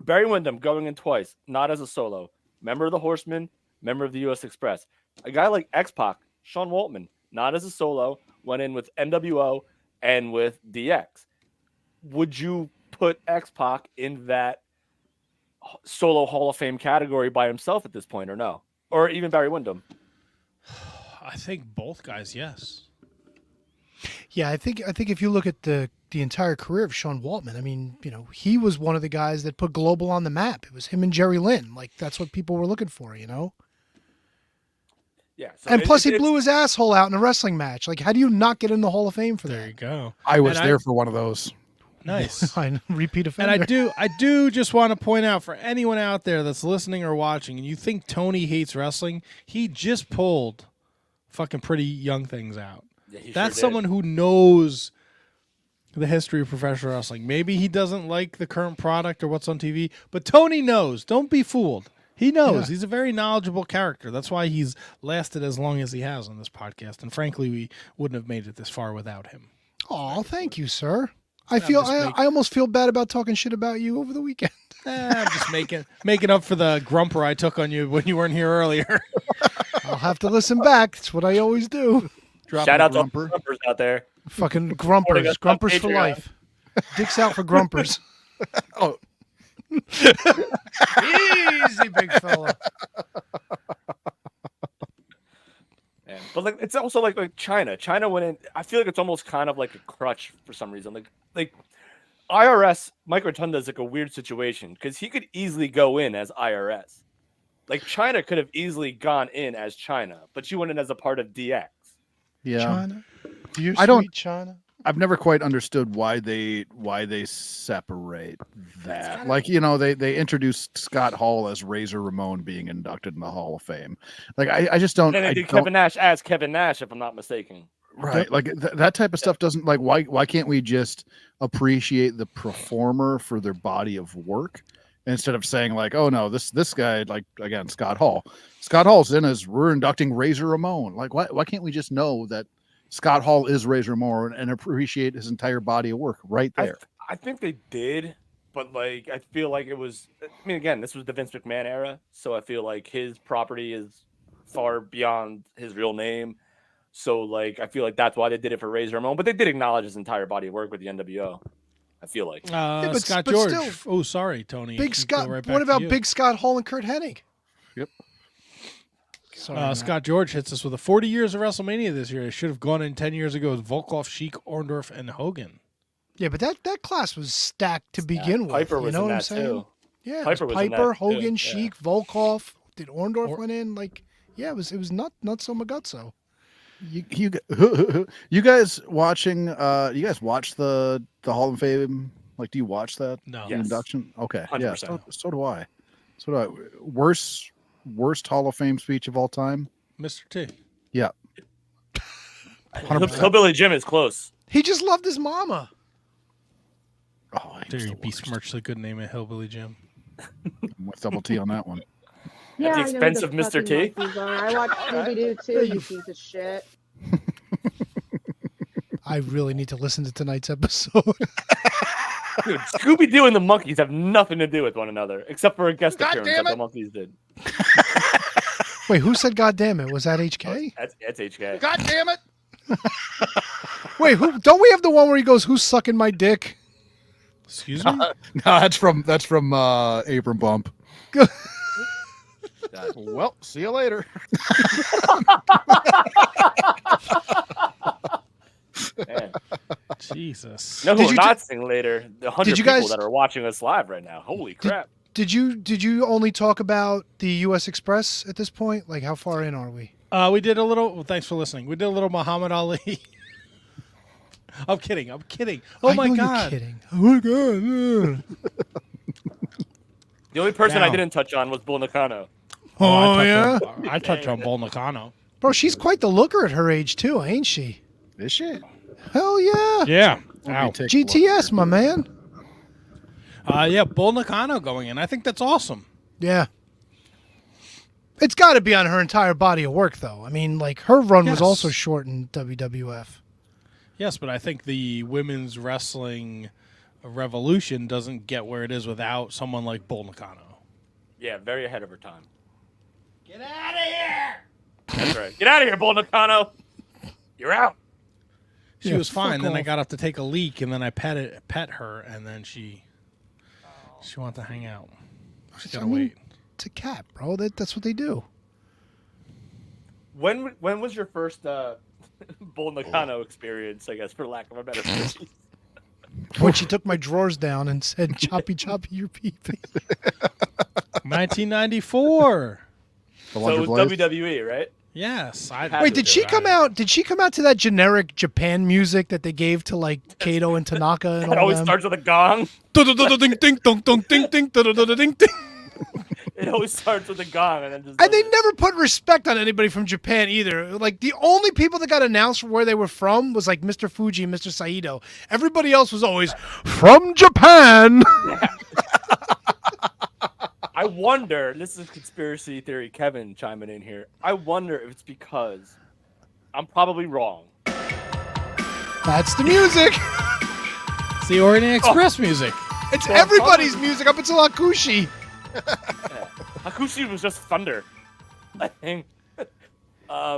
Barry Windham going in twice, not as a solo. Member of the Horsemen, member of the U.S. Express. A guy like X-Pac, Sean Waltman, not as a solo, went in with NWO and with DX. Would you put X-Pac in that solo Hall of Fame category by himself at this point, or no? Or even Barry Windham? I think both guys, yes. Yeah, I think if you look at the entire career of Sean Waltman, I mean, he was one of the guys that put Global on the map. It was him and Jerry Lynn. Like, that's what people were looking for, Yeah. So and plus, he blew his asshole out in a wrestling match. Like, how do you not get in the Hall of Fame for that? There you go. I was there for one of those. Nice. Repeat offender. And I do just want to point out for anyone out there that's listening or watching, and you think Tony hates wrestling, he just pulled fucking Pretty Young Things out. Yeah, that's someone who knows the history of professional wrestling. Maybe he doesn't like the current product or what's on TV, but Tony knows. Don't be fooled. He knows. Yeah. He's a very knowledgeable character. That's why he's lasted as long as he has on this podcast. And frankly, we wouldn't have made it this far without him. Oh, thank you, sir. I almost feel bad about talking shit about you over the weekend. I'm just making up for the grumper I took on you when you weren't here earlier. I'll have to listen back. It's what I always do. Shout out to all the grumpers out there. Fucking grumpers. Grumpers for life. Dicks out for grumpers. Oh. Easy, big fella. Yeah. But like, it's also like China. China went in. I feel like it's almost kind of like a crutch for some reason. Like IRS, Mike Rotunda is like a weird situation because he could easily go in as IRS. Like China could have easily gone in as China, but she went in as a part of DX. Yeah, China. China. I've never quite understood why they separate that. Like, they introduced Scott Hall as Razor Ramon being inducted in the Hall of Fame. Like, I just don't. And they did Kevin Nash as Kevin Nash, if I'm not mistaken. Right. Like that type of stuff doesn't like. Why can't we just appreciate the performer for their body of work instead of saying like, oh no, this guy, like again, Scott Hall. Scott Hall's in as we're inducting Razor Ramon. Like, why can't we just know that Scott Hall is Razor Ramon and appreciate his entire body of work right there? I think they did, but like I feel like it was. I mean, again, this was the Vince McMahon era, so I feel like his property is far beyond his real name. So like I feel like that's why they did it for Razor Ramon, but they did acknowledge his entire body of work with the NWO. I feel like. But Scott George. Still, sorry, Tony. Big Scott. What about Big Scott Hall and Kurt Hennig? Yep. Scott George hits us with a 40 years of WrestleMania this year. It should have gone in 10 years ago with Volkov, Sheik, Orndorff, and Hogan. Yeah, but that class was stacked to begin with. Piper was you know in what I'm that saying? too. Yeah, Piper was in Piper, that Hogan, too. Sheik, Volkov. Did Orndorff went in? Like, yeah, it was not so maguzzo. You guys watching? You guys watch the Hall of Fame? Like, do you watch that? No. The induction? Okay. 100%. Yeah. So do I. Worst Hall of Fame speech of all time? Mr. T. Yeah. 100%. Hillbilly Jim is close. He just loved his mama. Oh, Dare you besmirch the good name of Hillbilly Jim? With double T on that one. Yeah, At the expense of Mr. T. I watch Scooby-Doo too, you piece of shit. I really need to listen to tonight's episode. Dude, Scooby-Doo and the monkeys have nothing to do with one another, except for a guest appearance that the monkeys did. Wait, who said "God damn it"? Was that HK? That's HK. God damn it! Wait, who? Don't we have the one where he goes, "Who's sucking my dick"? Excuse me. No, that's from Abram Bump. Well, see you later. Man. Jesus. No, we're not seeing later. The 100 you people guys- that are watching us live right now. Holy crap! Did you only talk about the U.S. Express at this point? Like, how far in are we? We did a little. Well, thanks for listening. We did a little Muhammad Ali. I'm kidding. Oh I my know God. You're kidding. Oh my God. The only person I Now. didn't touch on was Bull Nakano. Oh, yeah? I touched on Bull Nakano. Bro, she's quite the looker at her age too, ain't she? Is she? Hell yeah. Yeah. Ow. GTS, my man. Yeah, Bull Nakano going in. I think that's awesome. Yeah. It's got to be on her entire body of work, though. I mean, like, her run was Yes. also short in WWF. Yes, but I think the women's wrestling revolution doesn't get where it is without someone like Bull Nakano. Yeah, very ahead of her time. Get out of here! That's right. Get out of here, Bull Nakano. You're out. She Yeah, was fine. fuck Then I off. got up to take a leak, and then I pet her, and then she wanted to hang out. She's gotta wait. It's a cat, bro. That's what they do. When was your first Bull Nakano experience? I guess, for lack of a better phrase. When she took my drawers down and said, "Choppy, choppy, your pee-pee." 1994. So it was WWE, right? Yes. Wait, did she come out? Did she come out to that generic Japan music that they gave to like Kato and Tanaka and It all always them? starts with a gong. Ding ding dong dong ding ding ding ding. It always starts with a gong, and then just. And they never put respect on anybody from Japan either. Like, the only people that got announced from where they were from was like Mr. Fuji and Mr. Saito. Everybody else was always from Japan. I wonder. This is conspiracy theory. Kevin chiming in here. I wonder if it's because I'm probably wrong. That's the music. It's the Orient Express music. It's Well, everybody's music up until Hakushi. Hakushi was just thunder. I think.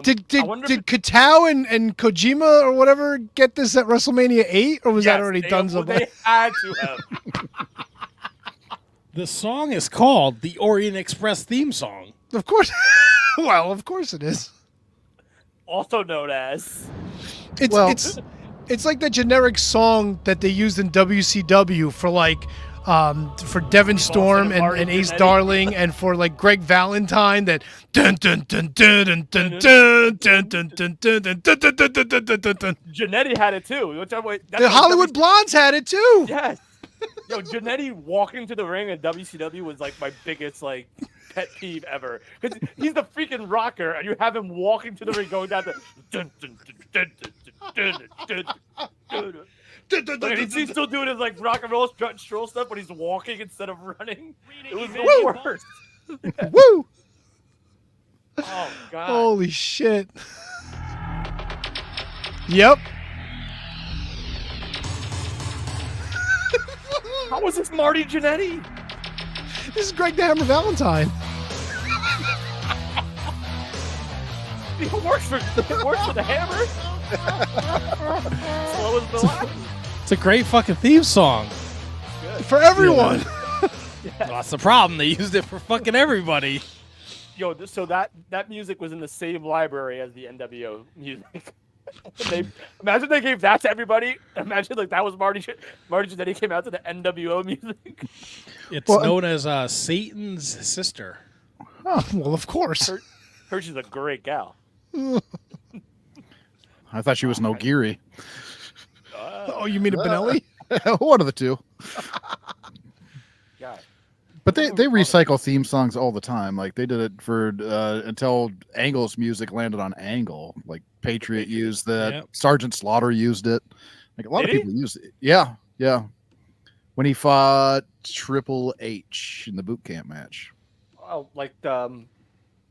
Did I wonder if Katao and Kojima or whatever get this at WrestleMania 8, or was that Yes, already they- done? They had to have. The song is called the Orient Express theme song. Of course. Well, of course it is. Also known as. It's like the generic song that they used in WCW for like for Devin Storm and Ace Darling, and for like Greg Valentine, that dun dun dun dun dun dun dun dun dun dun dun dun dun dun dun dun dun dun dun. Janetti had it too. The Hollywood Blondes had it too. Yes. Yo, Janetti walking to the ring at WCW was like my biggest like pet peeve ever. Because he's the freaking rocker, and you have him walking to the ring going down the dun dun dun dun dun dun dun dun. Like, he's still doing his like rock and roll strut and stroll stuff, but he's walking instead of running. It was the worst. Woo! Oh god. Holy shit. Yep. How was this Marty Jannetty? This is Greg the Hammer Valentine. It works for the Hammer. Slow as the line. It's a great fucking theme song. For everyone. Well, that's the problem. They used it for fucking everybody. Yo, so that music was in the same library as the NWO music. Imagine they gave that to everybody. Imagine like that was Marty Jannetty came out to the NWO music. It's known as Satan's sister. Oh, well, of course. She's a great gal. I thought she was no Geary. Oh, you mean a Benelli? One of the two. God. But they recycle theme songs all the time. Like they did it for until Angle's music landed on Angle. Like Patriot used that. Yep. Sergeant Slaughter used it. Like a lot Did of people used it. Yeah. When he fought Triple H in the boot camp match. Oh, like I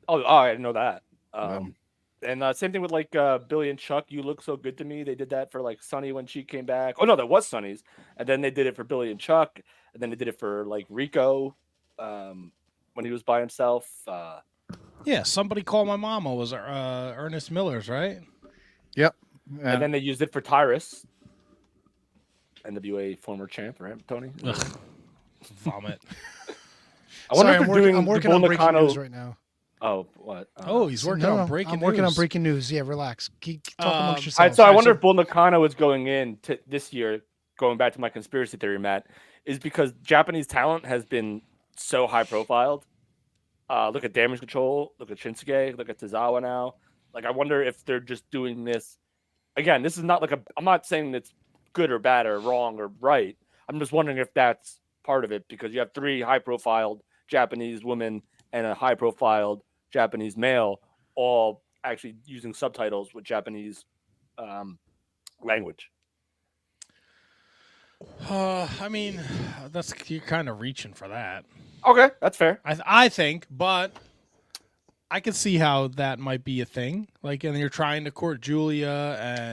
didn't know that. And same thing with like Billy and Chuck. You Look So Good to Me. They did that for like Sunny when she came back. Oh no, that was Sunny's. And then they did it for Billy and Chuck. And then they did it for like Rico when he was by himself. Yeah, Somebody Call My Mama was Ernest Miller's, right? Yep. And then they used it for Tyrus, NWA former champ, right, Tony? Ugh. Vomit. I wonder if I'm they're doing working the on Bull breaking Nakano news right now. Oh, what? Oh, he's working on breaking news. I'm working on breaking news. Yeah, relax. Keep talking amongst All yourselves. right, so I wonder if Bull Nakano is going in to this year, going back to my conspiracy theory, Matt, is because Japanese talent has been so high profiled. Look at Damage Control, look at Shinsuke, look at Tozawa now. Like, I wonder if they're just doing this. Again, this is not like I'm not saying it's good or bad or wrong or right. I'm just wondering if that's part of it because you have 3 high-profiled Japanese women and a high-profiled Japanese male all actually using subtitles with Japanese language. I mean, you're kind of reaching for that. Okay, that's fair. I think, but I could see how that might be a thing. Like, and you're trying to court Julia,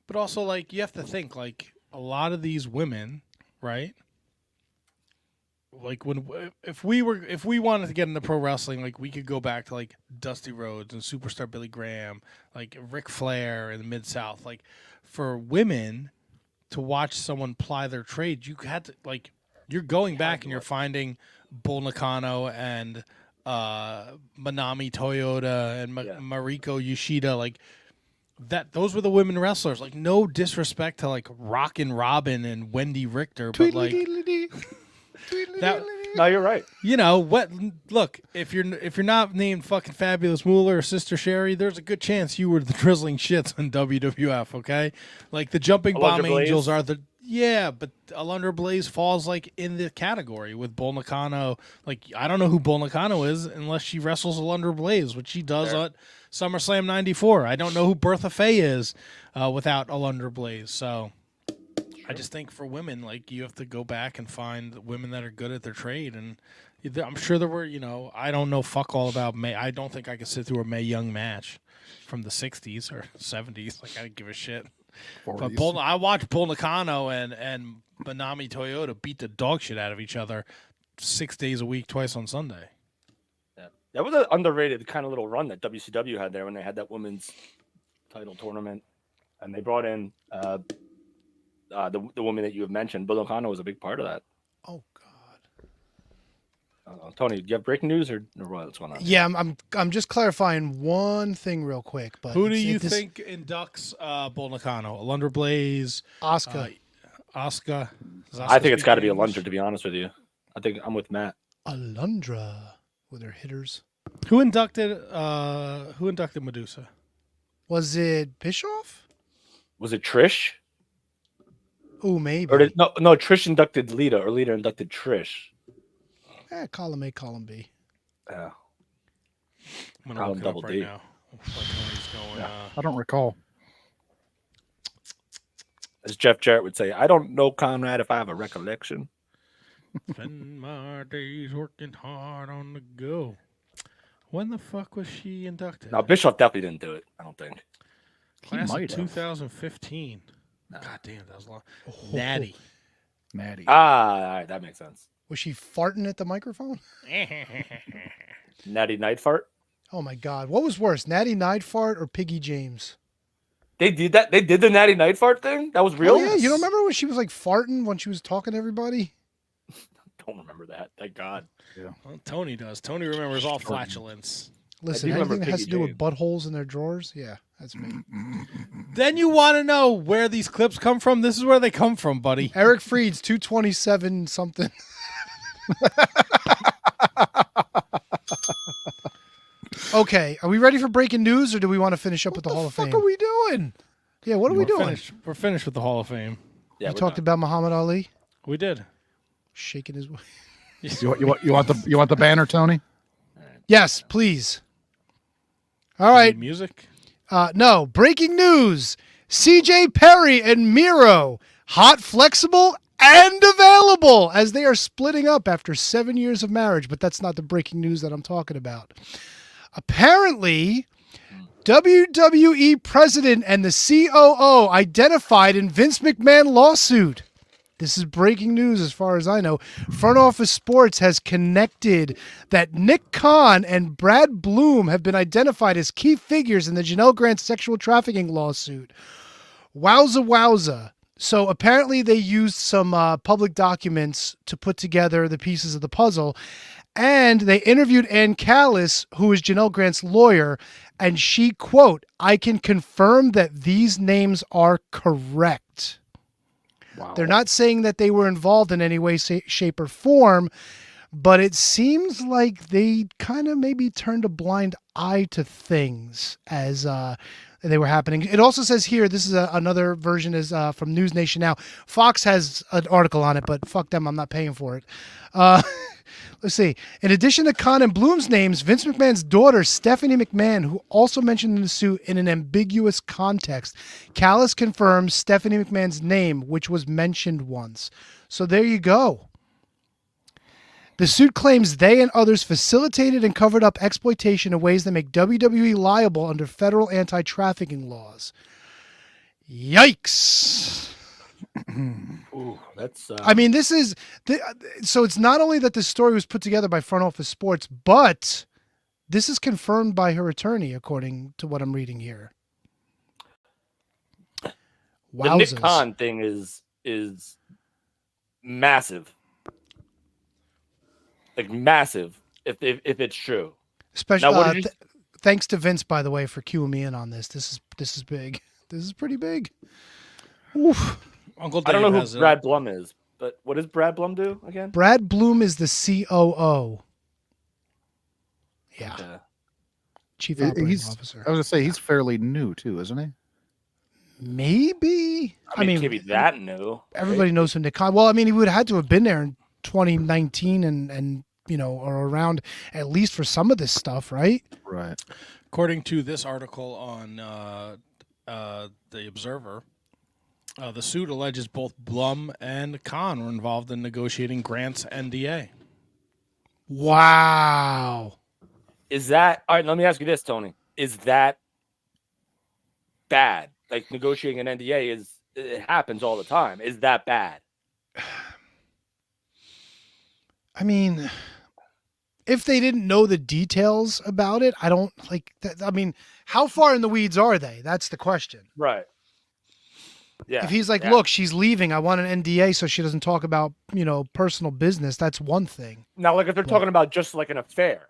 but also like you have to think like a lot of these women, right? Like if we wanted to get into pro wrestling, like we could go back to like Dusty Rhodes and Superstar Billy Graham, like Ric Flair in the Mid-South. Like for women to watch someone ply their trade, you had to like you're going back and you're finding Bull Nakano and Manami Toyota and Mariko Yoshida, like that. Those were the women wrestlers. Like no disrespect to like Rockin' Robin and Wendy Richter, but like that. No, you're right. You know what? Look, if you're not named fucking Fabulous Moolah or Sister Sherry, there's a good chance you were the drizzling shits in WWF. Okay, like the Jumping Bomb Angels are the. Yeah, but Alundra Blaze falls like in the category with Bull Nakano. Like I don't know who Bull Nakano is unless she wrestles Alundra Blaze, which she does at SummerSlam '94. I don't know who Bertha Faye is without Alundra Blaze. So I just think for women, like you have to go back and find women that are good at their trade. And I'm sure there were, I don't know fuck all about May. I don't think I could sit through a Mae Young match from the '60s or '70s. Like I didn't give a shit. 40s. But I watched Bull Nakano and Manami Toyota beat the dog shit out of each other 6 days a week, twice on Sunday. Yeah. That was an underrated kind of little run that WCW had there when they had that women's title tournament, and they brought in the woman that you have mentioned. Bull Nakano was a big part of that. Oh Tony, do you have breaking news or what's going on? Yeah, I'm just clarifying one thing real quick. But who do you think inducts Bull Nakano? Alundra Blaze, Asuka. Asuka. I think it's got to be Alundra. To be honest with you, I think I'm with Matt. Alundra with her hitters. Who inducted Medusa? Was it Bischoff? Was it Trish? Oh, maybe. Or no, Trish inducted Lita, or Lita inducted Trish. Column A, column B. Yeah. I'm gonna look it up right now. I don't recall. As Jeff Jarrett would say, I don't know, Conrad, if I have a recollection. Spend my days working hard on the go. When the fuck was she inducted? Now, Bischoff definitely didn't do it, I don't think. Class of 2015. No. God damn, that was long. Natty. All right, that makes sense. Was she farting at the microphone? Natty Night Fart? Oh my God. What was worse, Natty Night Fart or Piggy James? They did that? They did the Natty Night Fart thing? That was real? Oh, yeah, you don't remember when she was like farting when she was talking to everybody? Don't remember that. Thank God. Yeah. Well, Tony does. Tony remembers all flatulence. Listen, anything that has to do with buttholes in their drawers? Yeah, that's me. Then you want to know where these clips come from? This is where they come from, buddy. Eric Freed's 227 something. Okay, are we ready for breaking news, or do we want to finish up with the Hall of Fame? What the fuck are we doing? Yeah, what are we doing? We're finished with the Hall of Fame. Yeah, you talked about Muhammad Ali? We did. Shaking his way. You want the banner, Tony? Yes, please. All right. Music? No, breaking news. CJ Perry and Miro, hot, flexible, and available as they are splitting up after 7 years of marriage. But that's not the breaking news that I'm talking about. Apparently, WWE president and the COO identified in Vince McMahon lawsuit. This is breaking news as far as I know. Front Office Sports has connected that Nick Khan and Brad Bloom have been identified as key figures in the Janelle Grant sexual trafficking lawsuit. Wowza wowza. So apparently they used some public documents to put together the pieces of the puzzle. And they interviewed Ann Callis, who is Janelle Grant's lawyer, and she, quote, "I can confirm that these names are correct." Wow. They're not saying that they were involved in any way, shape, or form, but it seems like they kind of maybe turned a blind eye to things as they were happening. It also says here, this is another version is from News Nation Now. Fox has an article on it, but fuck them, I'm not paying for it. Let's see. In addition to Khan and Bloom's names, Vince McMahon's daughter, Stephanie McMahon, who also mentioned in the suit in an ambiguous context. Callis confirms Stephanie McMahon's name, which was mentioned once. So there you go. The suit claims they and others facilitated and covered up exploitation in ways that make WWE liable under federal anti-trafficking laws. Yikes. Ooh, that's. I mean, this is so. It's not only that this story was put together by Front Office Sports, but this is confirmed by her attorney, according to what I'm reading here. The Nick Khan thing is massive, like massive. If it's true, especially now, thanks to Vince, by the way, for cueing me in on this. This is big. This is pretty big. Oof. Uncle I Dave don't know who Brad Blum is, but what does Brad Blum do again? Brad Bloom is the COO. Yeah. Okay. Chief Operating Officer. I was going to say, he's fairly new too, isn't he? Maybe. I mean, can't be that new. Everybody knows who Nick Khan. Well, I mean, he would have had to have been there in 2019 and you know, or around at least for some of this stuff, right? Right. According to this article on The Observer, the suit alleges both Blum and Khan were involved in negotiating Grant's NDA. Wow. Is that all right? Let me ask you this, Tony. Is that bad? Like negotiating an NDA it happens all the time. Is that bad? I mean, if they didn't know the details about it, I don't like that. I mean, how far in the weeds are they? That's the question. Right. Yeah. If he's like, look, she's leaving. I want an NDA so she doesn't talk about, you know, personal business. That's one thing. Now, like if they're talking about just like an affair,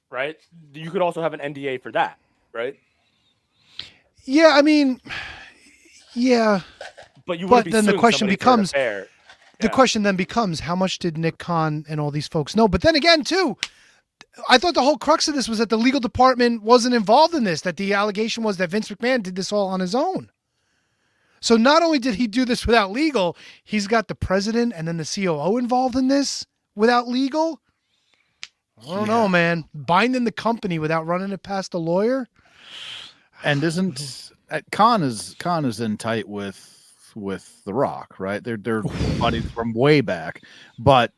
right? You could also have an NDA for that, right? Yeah, I mean, yeah. But then the question becomes, the question then becomes, how much did Nick Khan and all these folks know? But then again, too, I thought the whole crux of this was that the legal department wasn't involved in this, that the allegation was that Vince McMahon did this all on his own. So not only did he do this without legal, he's got the president and then the COO involved in this without legal. I don't know, man. Binding the company without running it past a lawyer. And isn't Khan is in tight with The Rock, right? They're buddies from way back. But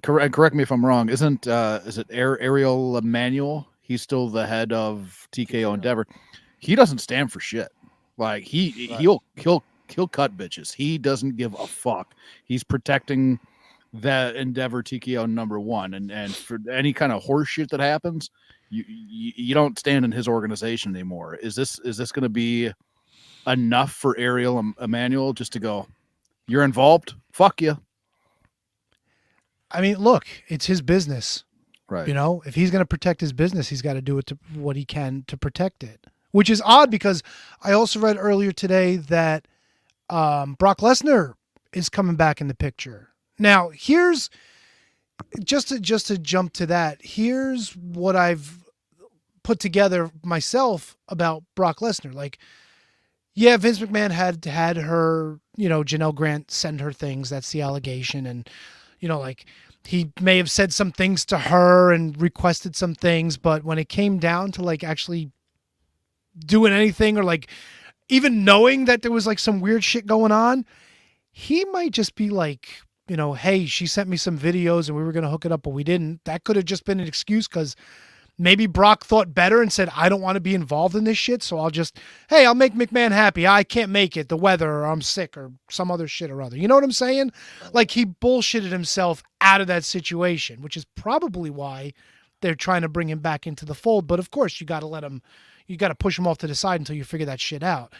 correct me if I'm wrong. Is it Ariel Emanuel? He's still the head of TKO Endeavor. He doesn't stand for shit. Like he'll cut bitches. He doesn't give a fuck. He's protecting that Endeavor TKO #1, and for any kind of horse shit that happens, you don't stand in his organization anymore. Is this going to be enough for Ariel Emanuel just to go, you're involved? Fuck you. I mean, look, it's his business, right? You know, if he's going to protect his business, he's got to do what he can to protect it. Which is odd because I also read earlier today that Brock Lesnar is coming back in the picture. Now, here's just to jump to that. Here's what I've put together myself about Brock Lesnar. Like, yeah, Vince McMahon had her, you know, Janelle Grant send her things. That's the allegation. And, you know, like he may have said some things to her and requested some things. But when it came down to like actually doing anything or like even knowing that there was like some weird shit going on, he might just be like, you know, hey, she sent me some videos and we were going to hook it up, but we didn't. That could have just been an excuse because Maybe Brock thought better and said, I don't want to be involved in this shit, so I'll make McMahon happy. I can't make it, the weather, or I'm sick, or some other shit or other. You know what I'm saying? Like, he bullshitted himself out of that situation, which is probably why they're trying to bring him back into the fold. But of course, you got to push him off to the side until you figure that shit out.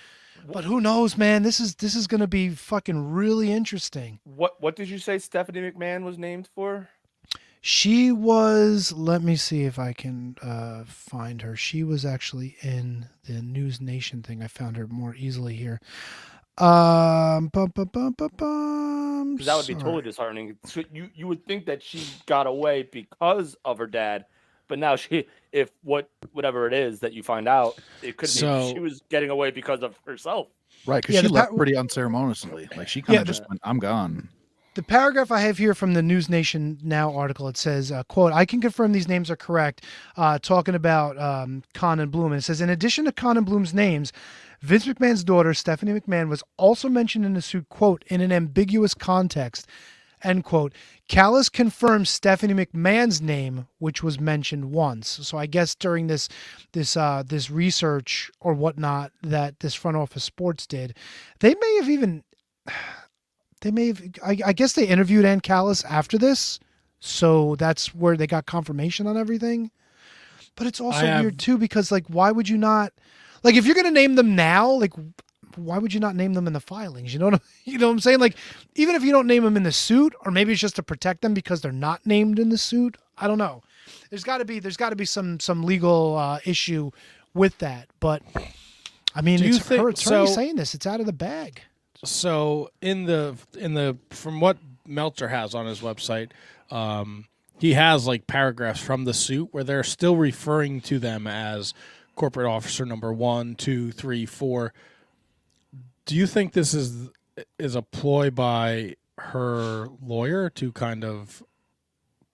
But who knows, man? This is going to be fucking really interesting. What did you say Stephanie McMahon was named for? She was, let me see if I can find her. She was actually in the News Nation thing. I found her more easily here. That would be totally disheartening. So you would think that she got away because of her dad, but now whatever it is that you find out, it could be she was getting away because of herself. Right, because she left pretty unceremoniously. Like, she kind of just went, I'm gone. The paragraph I have here from the News Nation Now article, it says, quote, I can confirm these names are correct, talking about Khan and Bloom. And it says, in addition to Khan and Bloom's names, Vince McMahon's daughter, Stephanie McMahon, was also mentioned in the suit, quote, in an ambiguous context, end quote. Callis confirms Stephanie McMahon's name, which was mentioned once. So I guess during this research or whatnot that this front office sports did, they may have I guess they interviewed Ann Callis after this, so that's where they got confirmation on everything. But it's also weird too, because like, why would you not, like, if you're gonna name them now, like, why would you not name them in the filings? You know what I'm saying? Like, even if you don't name them in the suit, or maybe it's just to protect them because they're not named in the suit. I don't know. There's got to be some legal issue with that. But I mean, it's her attorney saying this. It's out of the bag. So in the from what Meltzer has on his website, he has like paragraphs from the suit where they're still referring to them as corporate officer number 1, 2, 3, 4. Do you think this is a ploy by her lawyer to kind of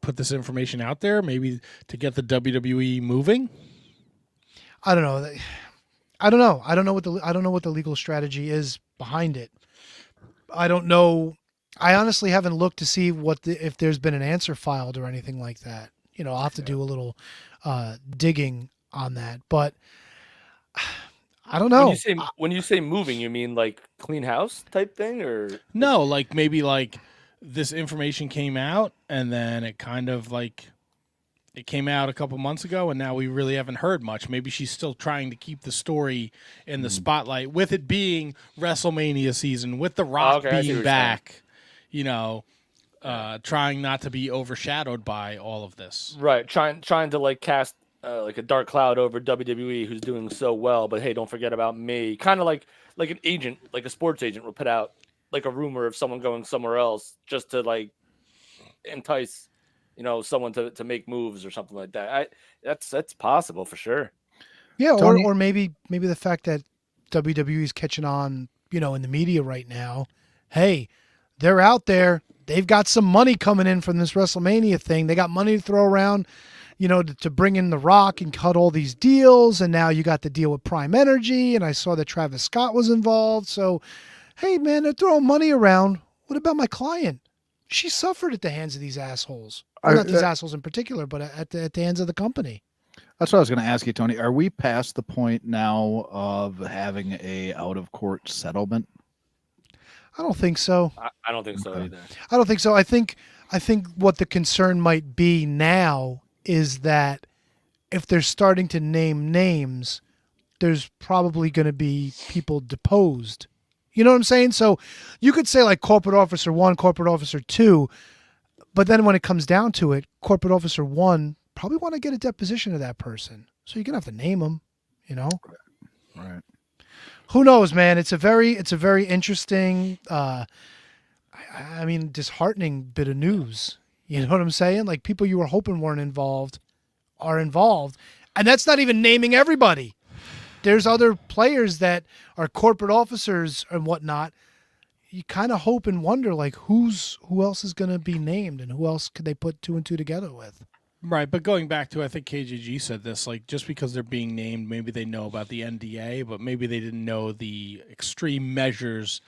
put this information out there, maybe to get the WWE moving? I don't know. I don't know what the legal strategy is behind it. I don't know. I honestly haven't looked to see if there's been an answer filed or anything like that. You know, I'll have to do a little digging on that, but I don't know. When you say moving, you mean like clean house type thing, or no? Like maybe like this information came out and then it kind of like it came out a couple months ago and now we really haven't heard much. Maybe she's still trying to keep the story in the spotlight with it being WrestleMania season, with The Rock being back, you know, trying not to be overshadowed by all of this. Right. Trying to like cast like a dark cloud over WWE, who's doing so well, but hey, don't forget about me. Kind of like an agent, like a sports agent will put out like a rumor of someone going somewhere else just to like entice, you know, someone to make moves or something like that. That's possible for sure. Yeah, or maybe the fact that WWE is catching on, you know, in the media right now. Hey, they're out there. They've got some money coming in from this WrestleMania thing. They got money to throw around, you know, to bring in The Rock and cut all these deals. And now you got the deal with Prime Energy. And I saw that Travis Scott was involved. So, hey, man, they're throwing money around. What about my client? She suffered at the hands of these assholes. Well, not these assholes in particular, but at the hands of the company. That's what I was going to ask you, Tony. Are we past the point now of having a out-of-court settlement? I don't think so. I don't think so either. I don't think so. I think what the concern might be now is that if they're starting to name names, there's probably going to be people deposed. You know what I'm saying? So you could say like corporate officer 1, corporate officer 2, but then when it comes down to it, corporate officer 1 probably want to get a deposition of that person. So you're going to have to name them, you know? Right. Who knows, man? It's a very interesting, I mean, disheartening bit of news. You know what I'm saying? Like, people you were hoping weren't involved are involved. And that's not even naming everybody. There's other players that are corporate officers and whatnot. You kind of hope and wonder, like, who else is going to be named and who else could they put 2 and 2 together with? Right, but going back to, I think KGG said this, like, just because they're being named, maybe they know about the NDA, but maybe they didn't know the extreme measures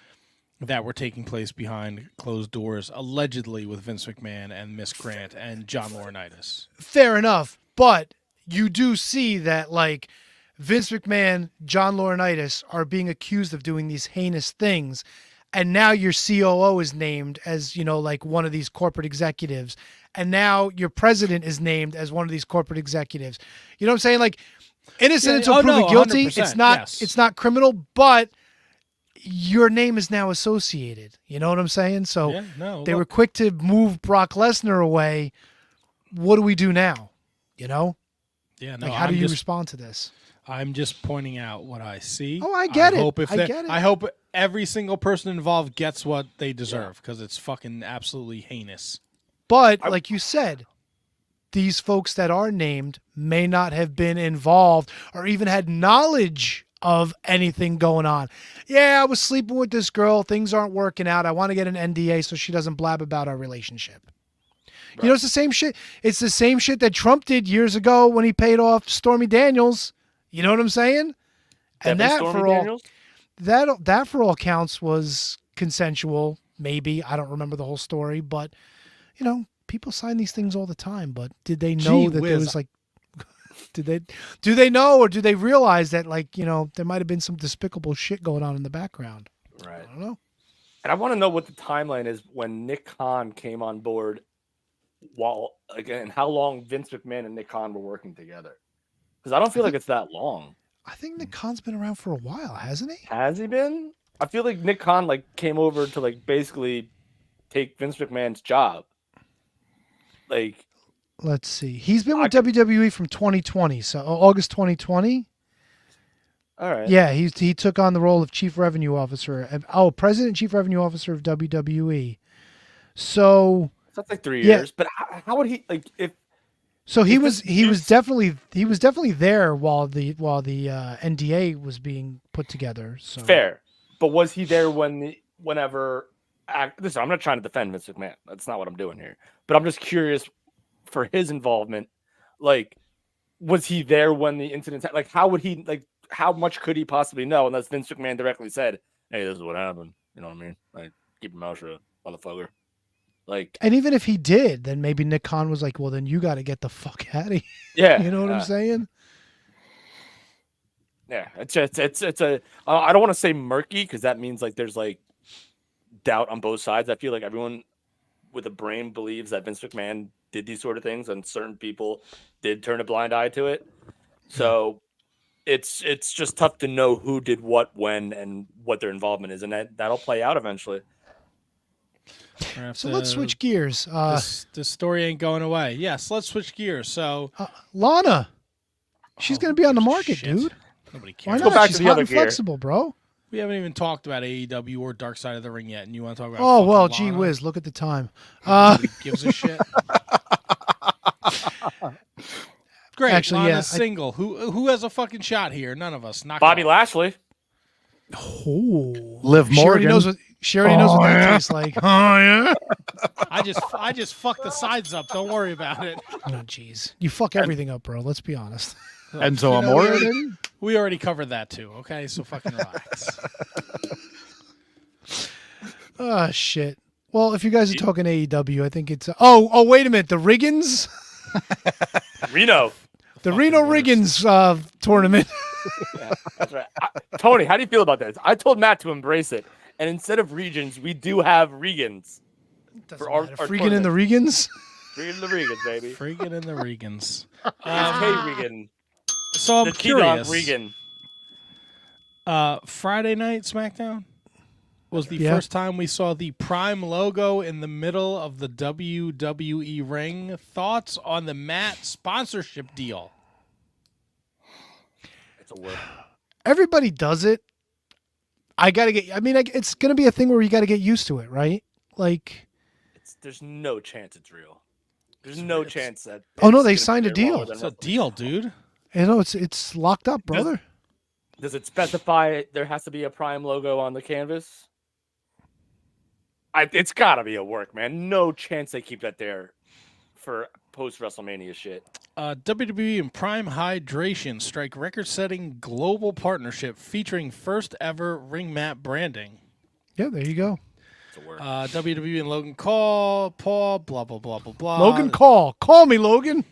that were taking place behind closed doors, allegedly with Vince McMahon and Miss Grant and John Laurinaitis. Fair enough, but you do see that like Vince McMahon, John Laurinaitis are being accused of doing these heinous things. And now your COO is named as, like one of these corporate executives. And now your president is named as one of these corporate executives. You know what I'm saying? Like innocent until proven guilty. 100%, It's not criminal, but your name is now associated. You know what I'm saying? So they were quick to move Brock Lesnar away. What do we do now? Yeah, no, how do you respond to this? I'm just pointing out what I see. Oh, I get it. I hope every single person involved gets what they deserve because it's fucking absolutely heinous. But like you said, these folks that are named may not have been involved or even had knowledge of anything going on. Yeah, I was sleeping with this girl. Things aren't working out. I want to get an NDA so she doesn't blab about our relationship. Right. It's the same shit. It's the same shit that Trump did years ago when he paid off Stormy Daniels. You know what I'm saying? And that for all counts was consensual. Maybe I don't remember the whole story, but people sign these things all the time. But did they know that there was like? Do they know or do they realize that there might have been some despicable shit going on in the background? Right. I don't know. And I want to know what the timeline is when Nick Khan came on board. And how long Vince McMahon and Nick Khan were working together. Because I don't feel like it's that long. I think Nick Khan's been around for a while, hasn't he? Has he been? I feel like Nick Khan came over to basically take Vince McMahon's job. Let's see. He's been with WWE from 2020, so August 2020. All right. Yeah, he took on the role of Chief Revenue Officer. President and Chief Revenue Officer of WWE. So that's like 3 years. But how would he if? So he was definitely there while the NDA was being put together. So fair, but was he there whenever? Listen, I'm not trying to defend Vince McMahon. That's not what I'm doing here. But I'm just curious for his involvement. Was he there when the incident? How would he How much could he possibly know unless Vince McMahon directly said, "Hey, this is what happened." You know what I mean? Keep your mouth shut, motherfucker. And even if he did, then maybe Nick Khan was like, well, then you got to get the fuck out of here. Yeah. You know what I'm saying? Yeah. It's I don't want to say murky because that means there's doubt on both sides. I feel like everyone with a brain believes that Vince McMahon did these sort of things and certain people did turn a blind eye to it. So it's just tough to know who did what, when, and what their involvement is. And that'll play out eventually. So let's switch gears. This story ain't going away. Yes, let's switch gears. So Lana, she's going to be on the market, dude. Nobody cares. Why not? Go back She's to the hot other and gear. flexible, bro. We haven't even talked about AEW or Dark Side of the Ring yet, and you want to talk about? Oh well, Lana? gee whiz, look at the time. Nobody gives a shit. Great. Actually, Lana's single. Who has a fucking shot here? None of us. Knock Bobby it off. Lashley. Oh, Liv Morgan. She already knows what that tastes like. Oh yeah. I just fucked the sides up. Don't worry about it. Oh jeez, you fuck everything up, bro. Let's be honest. And so Amore. We already covered that too. Okay, so fucking relax. Oh shit. Well, if you guys are talking AEW, I think it's oh wait a minute, the Riggins, Reno, the Reno Riggins tournament. Yeah, that's right. Tony, how do you feel about this? I told Matt to embrace it, and instead of regions, we do have Regans. For our Freaking in the Regans. Freaking in the Regans, baby. Freaking in the Regans. Hey, Regan. So I'm curious. Regan. Friday night SmackDown was the first time we saw the Prime logo in the middle of the WWE ring. Thoughts on the Matt sponsorship deal? It's a word. Everybody does it. It's going to be a thing where you got to get used to it, right? There's no chance it's real. There's no chance that. Oh no, they signed a deal. It's a deal, dude. You know, it's locked up, brother. Does it specify there has to be a Prime logo on the canvas? It's got to be a work, man. No chance they keep that there for post-WrestleMania shit. WWE and Prime Hydration strike record-setting global partnership featuring first-ever ring mat branding. Yeah, there you go. WWE and Logan Paul, blah, blah, blah, blah, blah. Logan Call me, Logan.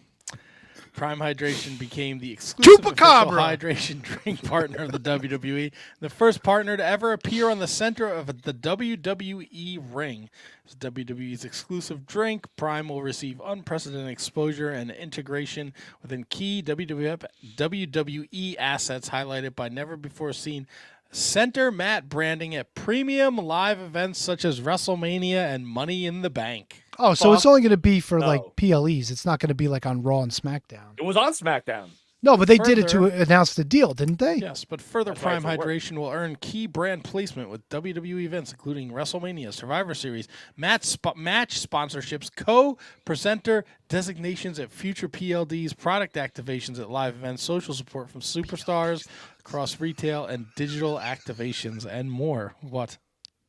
Prime Hydration became the exclusive official Chupacabra! hydration drink partner of the WWE, the first partner to ever appear on the center of the WWE ring. It's WWE's exclusive drink. Prime will receive unprecedented exposure and integration within key WWE assets, highlighted by never-before-seen center mat branding at premium live events such as WrestleMania and Money in the Bank. Oh, so it's only going to be for like PLEs. It's not going to be like on Raw and SmackDown. It was on SmackDown. No, but they did it to announce the deal, didn't they? Yes, but further That's right, Prime so it worked. Hydration will earn key brand placement with WWE events, including WrestleMania, Survivor Series, match sponsorships, co-presenter designations at future PLDs, product activations at live events, social support from superstars across retail and digital activations, and more. What?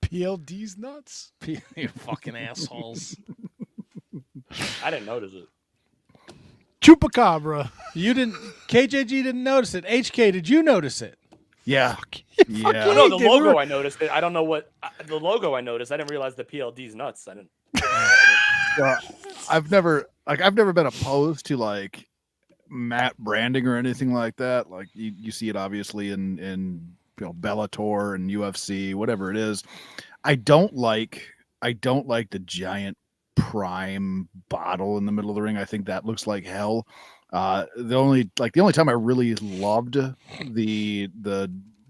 PLD's nuts. You fucking assholes. I didn't notice it. Chupacabra. You didn't. KJG didn't notice it. HK, did you notice it? Yeah. Oh, no, the logo I noticed. I don't know what the logo I noticed. I didn't realize the PLD's nuts. I didn't. I've never been opposed to like matte branding or anything like that. Like you see it obviously in Bellator and UFC, whatever it is. I don't like the giant Prime bottle in the middle of the ring. I think that looks like hell. The only time I really loved the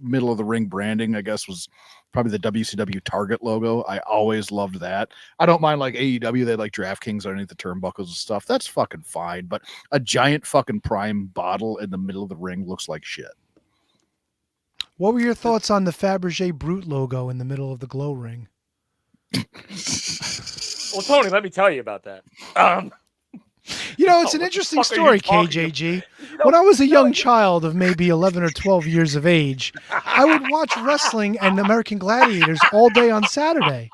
middle of the ring branding, I guess, was probably the WCW Target logo. I always loved that. I don't mind like AEW, they had like DraftKings underneath the turnbuckles and stuff. That's fucking fine. But a giant fucking Prime bottle in the middle of the ring looks like shit. What were your thoughts on the Fabergé Brute logo in the middle of the glow ring? Well, Tony, let me tell you about that. It's an interesting story, KJG. When I was a young child of maybe 11 or 12 years of age, I would watch wrestling and American Gladiators all day on Saturday.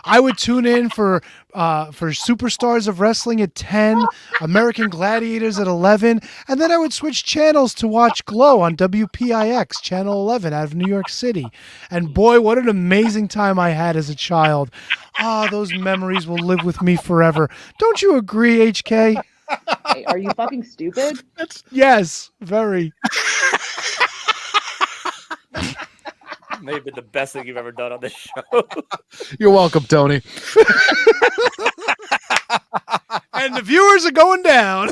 I would tune in for Superstars of Wrestling at 10, American Gladiators at 11, and then I would switch channels to watch Glow on WPIX, Channel 11 out of New York City. And boy, what an amazing time I had as a child. Those memories will live with me forever. Don't you agree, HK? Hey, are you fucking stupid? Yes, very. May have been the best thing you've ever done on this show. You're welcome, Tony. And the viewers are going down.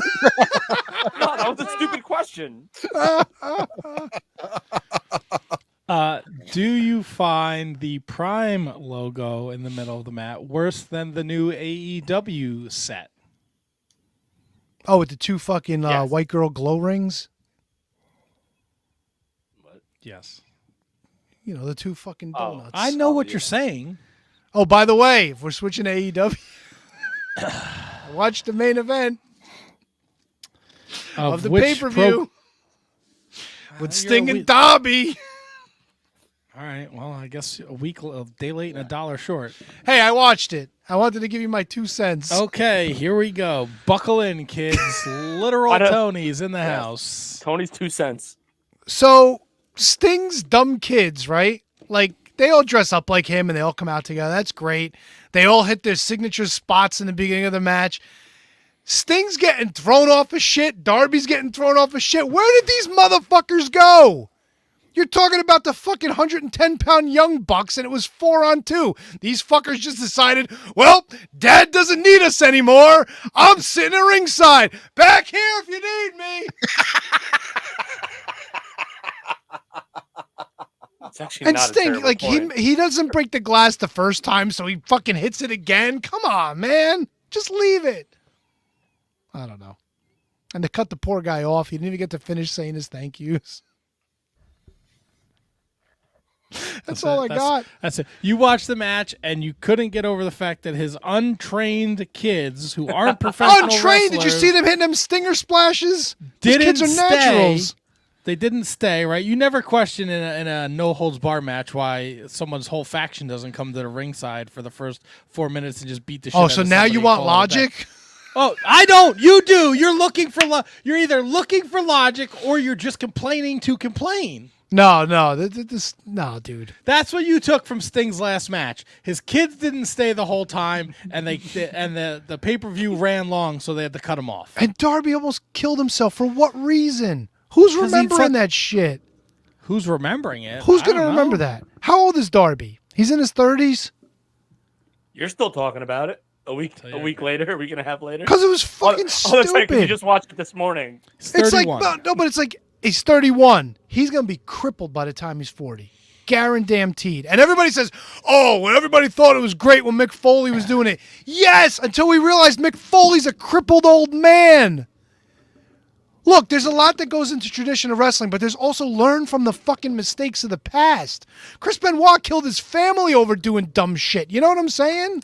No, that was a stupid question. Do you find the Prime logo in the middle of the mat worse than the new AEW set? Oh, with the two fucking Yes. white girl glow rings? Yes. The two fucking donuts. I know what you're saying. Oh, by the way, if we're switching to AEW, watch the main event of the which pay-per-view with You're Sting a and Darby. All right. Well, I guess a day late and $1 short. Hey, I watched it. I wanted to give you my 2 cents. Okay, here we go. Buckle in, kids. Literal Tony's in the house. Tony's 2 cents. So, Sting's dumb kids, right? Like, they all dress up like him and they all come out together. That's great. They all hit their signature spots in the beginning of the match. Sting's getting thrown off of shit. Darby's getting thrown off of shit. Where did these motherfuckers go? You're talking about the fucking 110-pound Young Bucks, and it was 4-on-2. These fuckers just decided, well, Dad doesn't need us anymore. I'm sitting at ringside. Back here if you need me. It's actually And not a Sting, terrible like point. he doesn't break the glass the first time, so he fucking hits it again. Come on, man. Just leave it. I don't know. And to cut the poor guy off, he didn't even get to finish saying his thank yous. That's all I got. That's it. You watched the match, and you couldn't get over the fact that his untrained kids, who aren't professional Untrained? Did you wrestlers, see them hitting them stinger splashes? These didn't kids are stay. naturals. They didn't stay, right? You never question in a no-holds-bar match why someone's whole faction doesn't come to the ringside for the first 4 minutes and just beat the shit out Oh, of so now somebody you and want call it a day. logic? Oh, I don't. You do. You're looking for you're either looking for logic or you're just complaining to complain. No, dude. That's what you took from Sting's last match. His kids didn't stay the whole time, and the pay-per-view ran long, so they had to cut him off. And Darby almost killed himself. For what reason? Who's remembering that shit? Who's remembering it? Who's going to remember that? How old is Darby? He's in his 30s? You're still talking about it a week later, a week and a half later? Because it was fucking stupid. You just watched it this morning. It's like, no, but it's like, he's 31. He's going to be crippled by the time he's 40. Guaranteed. And everybody says, oh, when everybody thought it was great when Mick Foley was doing it. Yes, until we realized Mick Foley's a crippled old man. Look, there's a lot that goes into tradition of wrestling, but there's also learn from the fucking mistakes of the past. Chris Benoit killed his family over doing dumb shit. You know what I'm saying?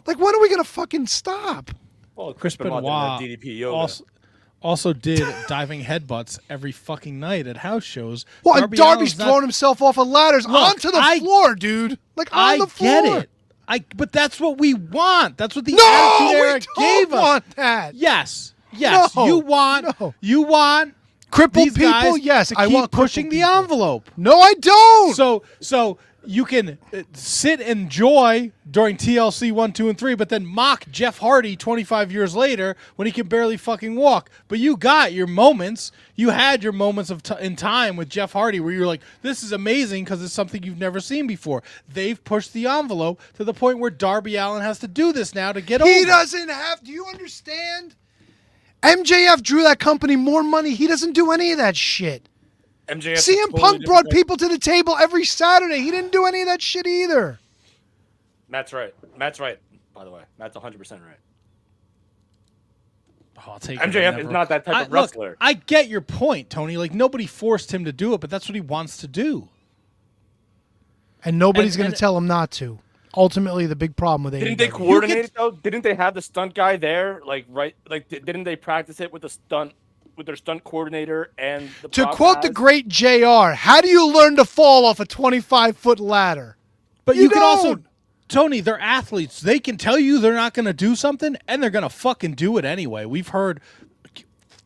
Like, when are we going to fucking stop? Well, Chris Benoit DDP yoga. Also did diving headbutts every fucking night at house shows. Well, Darby's throwing himself off of ladders onto the floor, dude. Like, on the floor. I get it. But that's what we want. That's what the Attitude Era gave us. Want that. Yes. Yes, No, you want crippled these people. Guys Yes, to I keep want pushing the people. envelope. No, I don't. So you can sit and enjoy during TLC 1, 2, and 3, but then mock Jeff Hardy 25 years later when he can barely fucking walk. But you got your moments. You had your moments of in time with Jeff Hardy where you're like, this is amazing because it's something you've never seen before. They've pushed the envelope to the point where Darby Allin has to do this now to get over. He doesn't have. Do you understand? MJF drew that company more money. He doesn't do any of that shit. MJF CM Punk brought people to the table every Saturday. He didn't do any of that shit either. Matt's right. By the way, Matt's 100% right. Oh, I'll take MJF is not that type of wrestler. Look, I get your point, Tony. Like, nobody forced him to do it, but that's what he wants to do. And nobody's going to tell him not to. Ultimately, the big problem with AEW. Didn't they coordinate it though? Didn't they have the stunt guy there? Didn't they practice it with their stunt coordinator and the To quote the great JR, how do you learn to fall off a 25-foot ladder? But you can also, Tony, they're athletes. They can tell you they're not going to do something, and they're going to fucking do it anyway. We've heard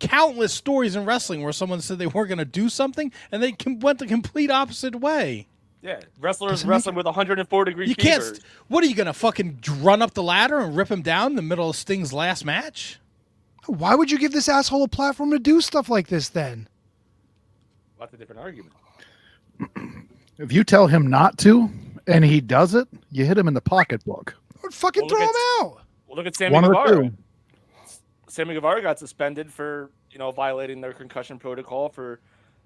countless stories in wrestling where someone said they weren't going to do something, and they went the complete opposite way. Yeah, wrestlers wrestling with 104-degree You fevers. can't. What are you going to fucking run up the ladder and rip him down in the middle of Sting's last match? Why would you give this asshole a platform to do stuff like this then? That's a different argument. If you tell him not to, and he does it, you hit him in the pocketbook. Or fucking throw him out. Well, look at Sammy One or Guevara. two. Sammy Guevara got suspended for violating their concussion protocol for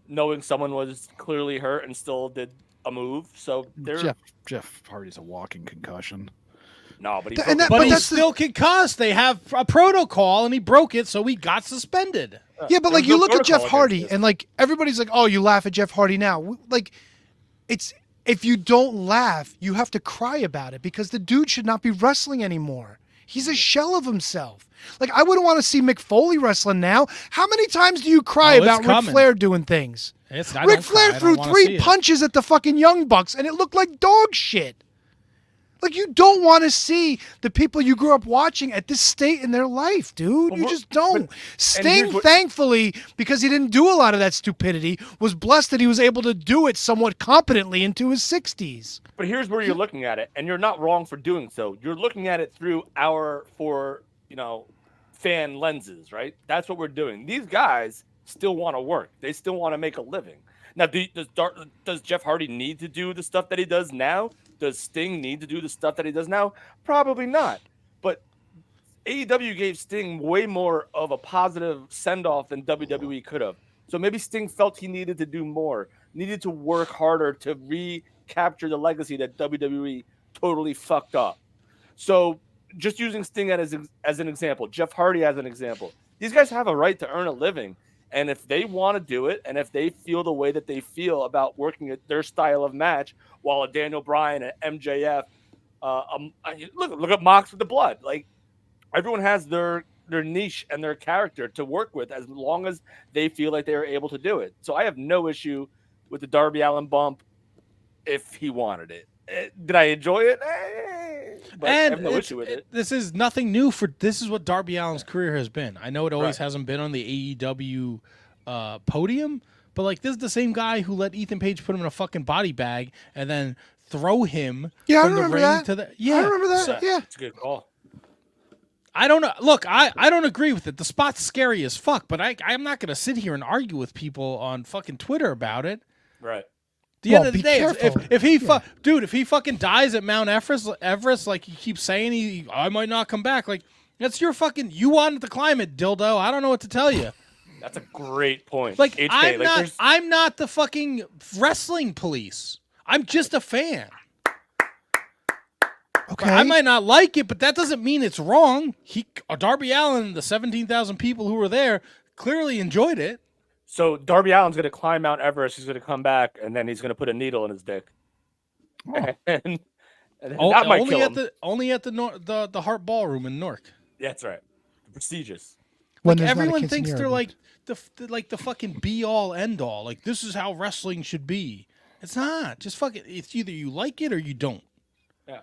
knowing someone was clearly hurt and still did a move. So Jeff Hardy's a walking concussion. No, but he's still concussed. They have a protocol, and he broke it, so he got suspended. Yeah, but like you look at Jeff Hardy, and like everybody's like, "Oh, you laugh at Jeff Hardy now." Like, it's if you don't laugh, you have to cry about it because the dude should not be wrestling anymore. He's a shell of himself. Like, I wouldn't want to see Mick Foley wrestling now. How many times do you cry about Ric Flair doing things? Ric Flair threw 3 punches at the fucking Young Bucks, and it looked like dog shit. Like, you don't want to see the people you grew up watching at this state in their life, dude. You just don't. Sting, thankfully, because he didn't do a lot of that stupidity, was blessed that he was able to do it somewhat competently into his 60s. But here's where you're looking at it, and you're not wrong for doing so. You're looking at it through fan lenses, right? That's what we're doing. These guys still want to work. They still want to make a living. Now, does Jeff Hardy need to do the stuff that he does now? Does Sting need to do the stuff that he does now? Probably not. But AEW gave Sting way more of a positive send-off than WWE could have. So maybe Sting felt he needed to do more, needed to work harder to recapture the legacy that WWE totally fucked up. So just using Sting as an example, Jeff Hardy as an example, these guys have a right to earn a living. And if they want to do it, and if they feel the way that they feel about working at their style of match, while a Daniel Bryan and MJF, look at Mox with the Blood. Like, everyone has their niche and their character to work with as long as they feel like they are able to do it. So I have no issue with the Darby Allin bump if he wanted it. Did I enjoy it? But I have no issue with it. This is nothing new this is what Darby Allin's career has been. I know it always hasn't been on the AEW podium, But like, this is the same guy who let Ethan Page put him in a fucking body bag and then throw him from the ring to the. Yeah, I remember that. So, yeah, It's a good call. I don't know. Look, I don't agree with it. The spot's scary as fuck, but I'm not going to sit here and argue with people on fucking Twitter about it. Right. At the end of the day, if he dude, if he fucking dies at Mount Everest, like he keeps saying, I might not come back. Like, that's your fucking. You wanted to climb it, dildo. I don't know what to tell you. That's a great point. Like, HK, I'm not the fucking wrestling police. I'm just a fan. Okay. I might not like it, but that doesn't mean it's wrong. Darby Allin, the 17,000 people who were there, clearly enjoyed it. So Darby Allin's going to climb Mount Everest. He's going to come back, and then he's going to put a needle in his dick. Oh. and that might only kill at him. only at the Hart Ballroom in Newark. Yeah, that's right. Prestigious. When Like, there's not a everyone thinks they're quinceañera, like the fucking be all end all. Like, this is how wrestling should be. It's not. Just fucking. It's either you like it or you don't. Yeah.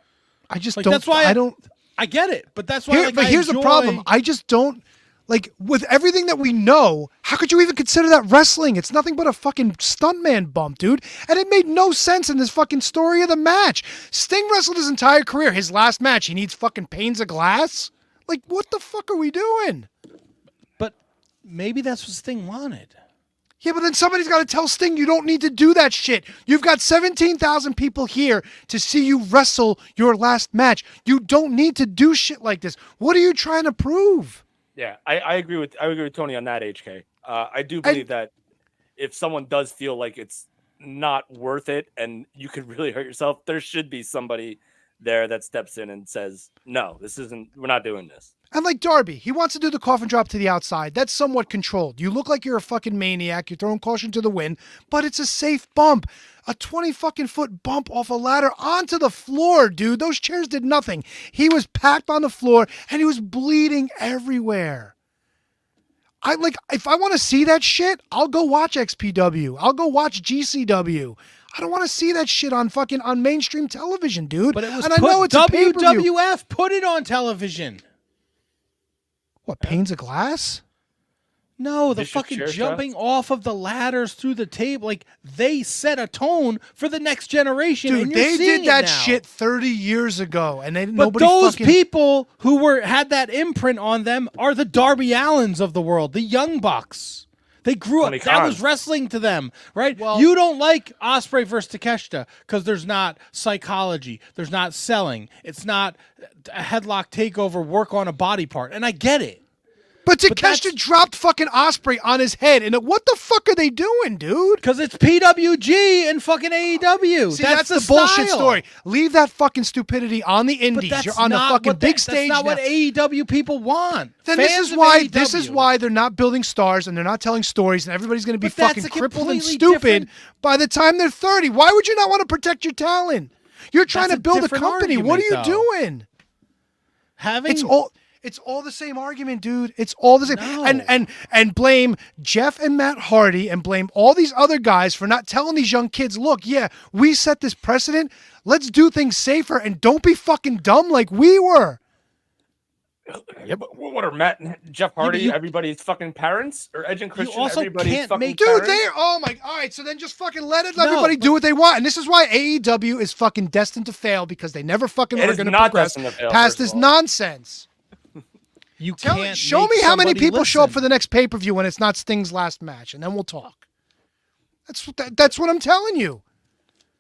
I just Like, don't. that's why I don't. I get it, but that's why. But here's the problem. I just don't. Like, with everything that we know, how could you even consider that wrestling? It's nothing but a fucking stuntman bump, dude. And it made no sense in this fucking story of the match. Sting wrestled his entire career. His last match, he needs fucking panes of glass? Like, what the fuck are we doing? But maybe that's what Sting wanted. Yeah, but then somebody's got to tell Sting you don't need to do that shit. You've got 17,000 people here to see you wrestle your last match. You don't need to do shit like this. What are you trying to prove? Yeah, I agree with Tony on that, HK. I do believe that if someone does feel like it's not worth it and you could really hurt yourself, there should be somebody there that steps in and says, no, we're not doing this. And like Darby, he wants to do the coffin drop to the outside. That's somewhat controlled. You look like you're a fucking maniac. You're throwing caution to the wind, but it's a safe bump. A 20 fucking foot bump off a ladder onto the floor, dude. Those chairs did nothing. He was packed on the floor and he was bleeding everywhere. If I want to see that shit, I'll go watch XPW. I'll go watch GCW. I don't want to see that shit on mainstream television, dude. But it was and I know it's a pay-per-view. WWF put it on television. What, panes of glass? No, the Vicious fucking chair jumping shots? off of the ladders through the table. Like, they set a tone for the next generation. Dude, and you're they seeing did that it now. shit 30 years ago, and But nobody those fucking... people who had that imprint on them are the Darby Allins of the world, the Young Bucks. They grew up. Tony That Khan. was wrestling to them, right? Well- You don't like Ospreay versus Takeshita because there's not psychology. There's not selling. It's not a headlock takeover, work on a body part. And I get it. But But Takeshita dropped fucking Ospreay on his head, and what the fuck are they doing, dude? Because it's PWG and fucking AEW. See, that's the bullshit style. story. Leave that fucking stupidity on the But indies. that's You're on the not fucking what big that- stage That's not now. what AEW people want. Then Fans this is of why AEW. they're not building stars and they're not telling stories, and everybody's going to be But that's fucking a crippled and completely stupid different- by the time they're 30. Why would you not want to protect your talent? You're trying That's to build a different company. What are you argument, though. doing? Having It's all the same argument, dude. It's all the same. No. And blame Jeff and Matt Hardy and blame all these other guys for not telling these young kids, look, yeah, we set this precedent. Let's do things safer and don't be fucking dumb like we were. Yeah, but what are Matt and Jeff Hardy? you- Everybody's fucking parents, or Edge and Christian? also Everybody's can't fucking make- Dude, parents? all right, so then just fucking let No, everybody do what they want. And this is why AEW is fucking destined to fail, because they never fucking It are is going to not progress destined to fail, past first of this all. nonsense. You can't Show make me how many somebody people show up listen. for the next pay-per-view when it's not Sting's last match, and then we'll talk. That's what I'm telling you.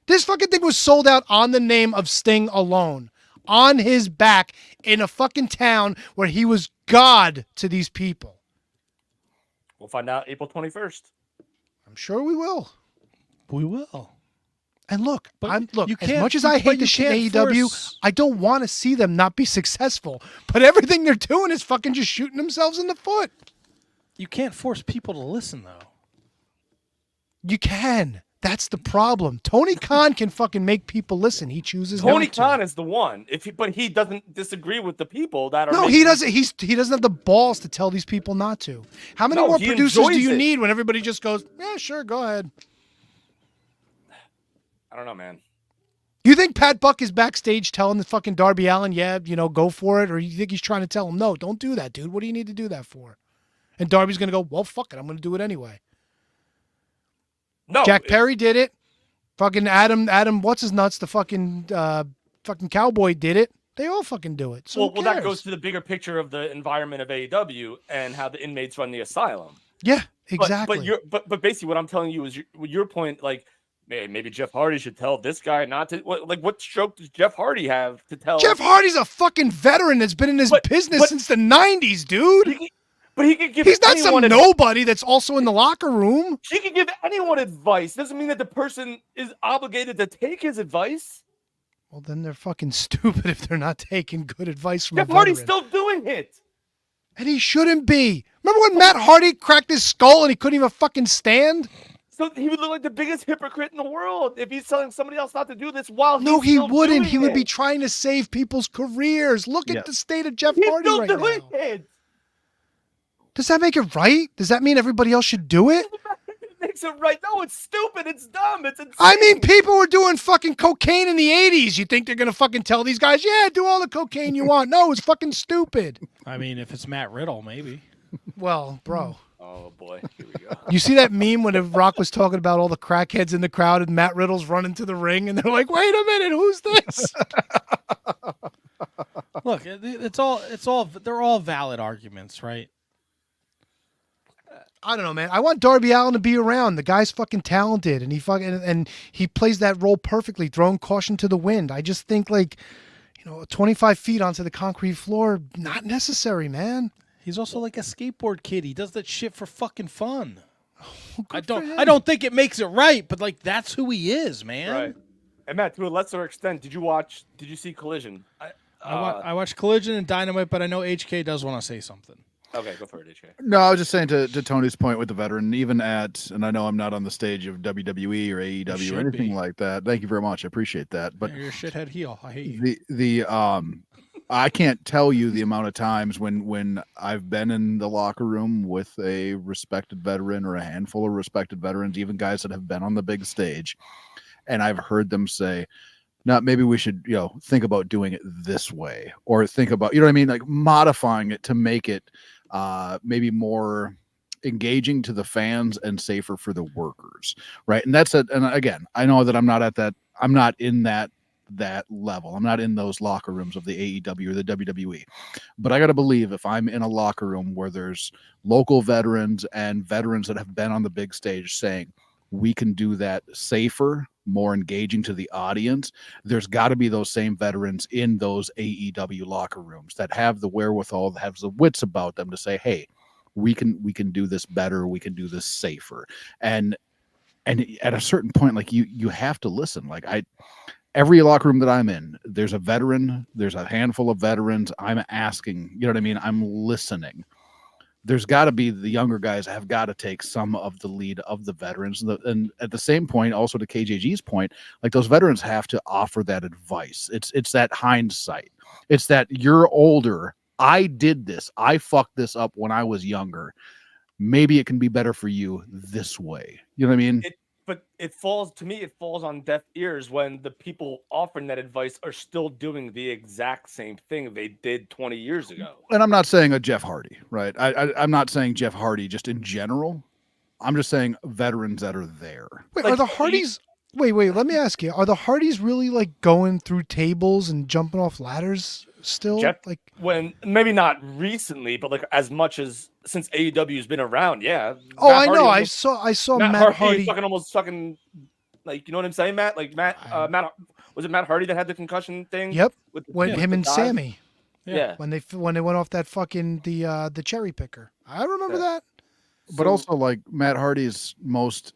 This fucking thing was sold out on the name of Sting alone, on his back, in a fucking town where he was God to these people. We'll find out April 21st. I'm sure we will. We will. And look, But you as can't- much as I but hate you this shit in can't AEW, force- I don't want to see them not be successful. But everything they're doing is fucking just shooting themselves in the foot. You can't force people to listen, though. You can. That's the problem. Tony Khan can fucking make people listen. He chooses Tony not to. Khan is the one. But he doesn't disagree with the people that are. No, he doesn't. He doesn't have the balls to tell these people not to. How many No, more he producers do enjoys you it. need when everybody just goes, yeah, sure, go ahead? I don't know, man. You think Pat Buck is backstage telling the fucking Darby Allin, yeah, go for it? Or you think he's trying to tell him, no, don't do that, dude. What do you need to do that for? And Darby's going to go, well, fuck it. I'm going to do it anyway. No, Jack Perry did it. Fucking Adam, what's his nuts? The fucking cowboy did it. They all fucking do it. So well, that goes to the bigger picture of the environment of AEW and how the inmates run the asylum. Yeah, exactly. But basically, what I'm telling you is your point. Like, maybe Jeff Hardy should tell this guy not to. What stroke does Jeff Hardy have to tell? Jeff Hardy's a fucking veteran that's been in his business since the 90s, dude. But he could give. He's not some nobody that's also in the locker room. He can give anyone advice. Doesn't mean that the person is obligated to take his advice. Well, then they're fucking stupid if they're not taking good advice from Jeff a veteran. Hardy's still doing it. And he shouldn't be. Remember when Matt Hardy cracked his skull and he couldn't even fucking stand? So he would look like the biggest hypocrite in the world if he's telling somebody else not to do this while he's No, he still wouldn't. doing He would it. be trying to save people's careers. Look at the state of Jeff Hardy still right doing now. it. Does that make it right? Does that mean everybody else should do it? It makes it right. No, it's stupid. It's dumb. It's insane. I mean, people were doing fucking cocaine in the 80s. You think they're going to fucking tell these guys, yeah, do all the cocaine you want? No, it's fucking stupid. I mean, if it's Matt Riddle, maybe. Well, bro. Oh, boy. Here we go. You see that meme when Rock was talking about all the crackheads in the crowd and Matt Riddle's running to the ring and they're like, wait a minute, who's this? Look, they're all valid arguments, right? I don't know, man. I want Darby Allin to be around. The guy's fucking talented, and he plays that role perfectly, throwing caution to the wind. I just think 25 feet onto the concrete floor, not necessary, man. He's also like a skateboard kid. He does that shit for fucking fun. I for him. don't think it makes it right, but that's who he is, man. Right. And Matt, to a lesser extent, did you see Collision? I watched Collision and Dynamite, but I know HK does want to say something. Okay, go for it, HK. No, I was just saying to Tony's point with the veteran, even and I know I'm not on the stage of WWE or AEW or anything like that. Thank you very much. I appreciate that. But you're a shithead heel. I hate you. I can't tell you the amount of times when I've been in the locker room with a respected veteran or a handful of respected veterans, even guys that have been on the big stage, and I've heard them say, "No, maybe we should, think about doing it this way," or think about, you know what I mean, like modifying it to make it maybe more engaging to the fans and safer for the workers, right? And and again, I know that I'm not in that level. I'm not in those locker rooms of the AEW or the WWE, but I got to believe if I'm in a locker room where there's local veterans and veterans that have been on the big stage saying we can do that safer, more engaging to the audience, there's got to be those same veterans in those AEW locker rooms that have the wherewithal, that have the wits about them to say, hey, we can do this better, we can do this safer. And at a certain point, like you have to listen. Like every locker room that I'm in, there's a veteran, there's a handful of veterans. I'm asking, you know what I mean? I'm listening. There's got to be the younger guys have got to take some of the lead of the veterans. And at the same point, also to KJG's point, like those veterans have to offer that advice. It's that hindsight. It's that you're older. I did this. I fucked this up when I was younger. Maybe it can be better for you this way. You know what I mean? But it falls on deaf ears when the people offering that advice are still doing the exact same thing they did 20 years ago. And I'm not saying a Jeff Hardy, right? I'm not saying Jeff Hardy just in general. I'm just saying veterans that are there. Wait, are the Hardys? Wait. Let me ask you: are the Hardys really like going through tables and jumping off ladders still? Jeff, when maybe not recently, but like as much as since AEW's been around, yeah. Oh, I know. I saw Matt Hardy almost fucking like, you know what I'm saying, Matt? Like Matt was it Matt Hardy that had the concussion thing? Yep. When him and Sammy. Yeah. When they went off that fucking the cherry picker. I remember that. But also like Matt Hardy's most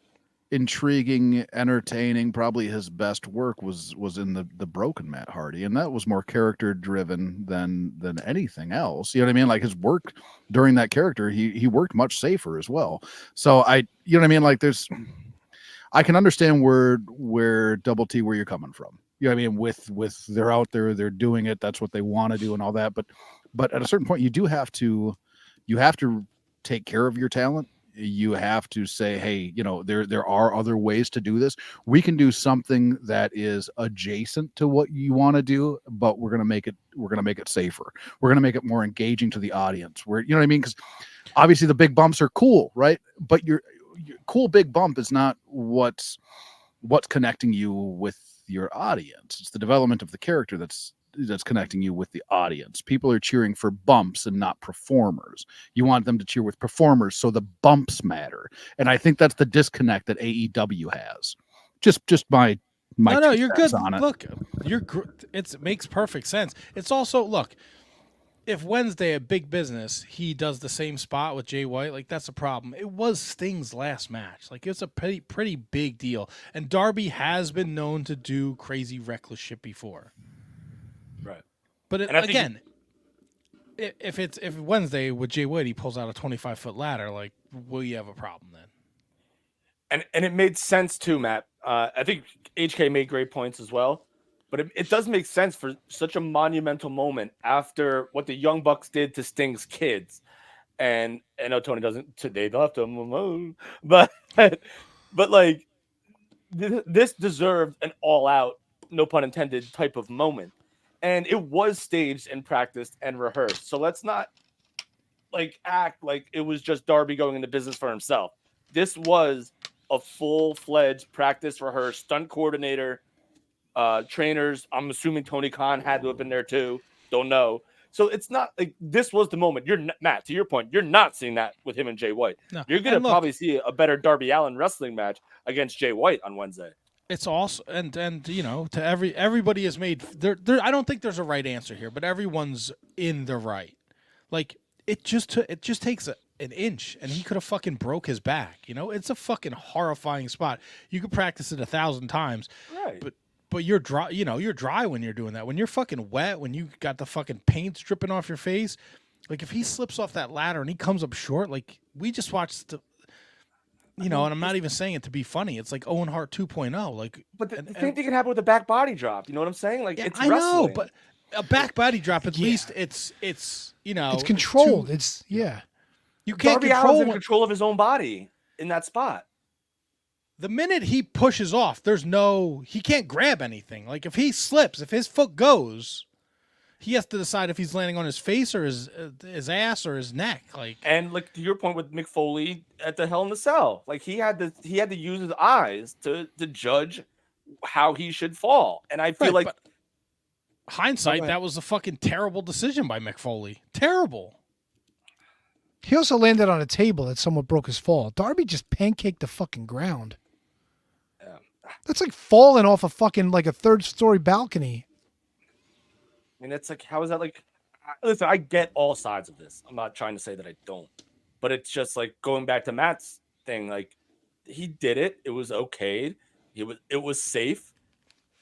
intriguing, entertaining, probably his best work was in the Broken Matt Hardy, and that was more character driven than anything else. You know what I mean? Like his work during that character, he worked much safer as well. So you know what I mean? Like I can understand where Double T, where you're coming from. You know what I mean? With they're out there, they're doing it, that's what they want to do and all that. But at a certain point, you have to take care of your talent. You have to say, hey, there are other ways to do this. We can do something that is adjacent to what you want to do, but we're going to make it safer. We're going to make it more engaging to the audience. You know what I mean? Because obviously the big bumps are cool, right? But cool big bump is not what's connecting you with your audience. It's the development of the character that's connecting you with the audience. People are cheering for bumps and not performers. You want them to cheer with performers, so the bumps matter. And I think that's the disconnect that AEW has. Just my no, you're good. On it. Look, it makes perfect sense. It's also, look, if Wednesday at Big Business he does the same spot with Jay White, like, that's a problem. It was Sting's last match. Like, it's a pretty big deal. And Darby has been known to do crazy reckless shit before. Right. But again, if Wednesday with Jay White he pulls out a 25-foot ladder, like, will you have a problem then? And it made sense too, Matt. I think HK made great points as well, but it does make sense for such a monumental moment after what the Young Bucks did to Sting's kids. And I know Tony doesn't, they left him, but like this deserved an all-out, no pun intended, type of moment. And it was staged and practiced and rehearsed. So let's not like act like it was just Darby going into business for himself. This was a full-fledged practice, rehearsed, stunt coordinator, trainers. I'm assuming Tony Khan had to have been there too. Don't know. So it's not like this was the moment. Matt, to your point, you're not seeing that with him and Jay White. No. You're going to probably see a better Darby Allin wrestling match against Jay White on Wednesday. It's also and you know, to everybody has made there. I don't think there's a right answer here, but everyone's in the right. Like it just takes an inch, and he could have fucking broke his back. You know, it's a fucking horrifying spot. You could practice it 1,000 times, right? But you're dry. You know, you're dry when you're doing that. When you're fucking wet, when you got the fucking paint dripping off your face, like if he slips off that ladder and he comes up short, like we just watched. And I'm not even saying it to be funny. It's like Owen Hart 2.0. Like, but the same thing can happen with a back body drop. You know what I'm saying? Like, it's wrestling. I know, but a back body drop, at least it's it's controlled. You can't Darby Allin's in control of his own body in that spot. The minute he pushes off, he can't grab anything. Like if he slips, if his foot goes, he has to decide if he's landing on his face or his ass or his neck. Like, and like to your point with Mick Foley at the Hell in the Cell, like he had to use his eyes to judge how he should fall. And I feel like hindsight, that was a fucking terrible decision by Mick Foley. Terrible. He also landed on a table that somewhat broke his fall. Darby just pancaked the fucking ground. Yeah. That's like falling off a fucking like a 3rd-story balcony. I mean, it's like, how is that like? Listen, I get all sides of this. I'm not trying to say that I don't, but it's just like going back to Matt's thing. Like, he did it. It was okay. It was safe.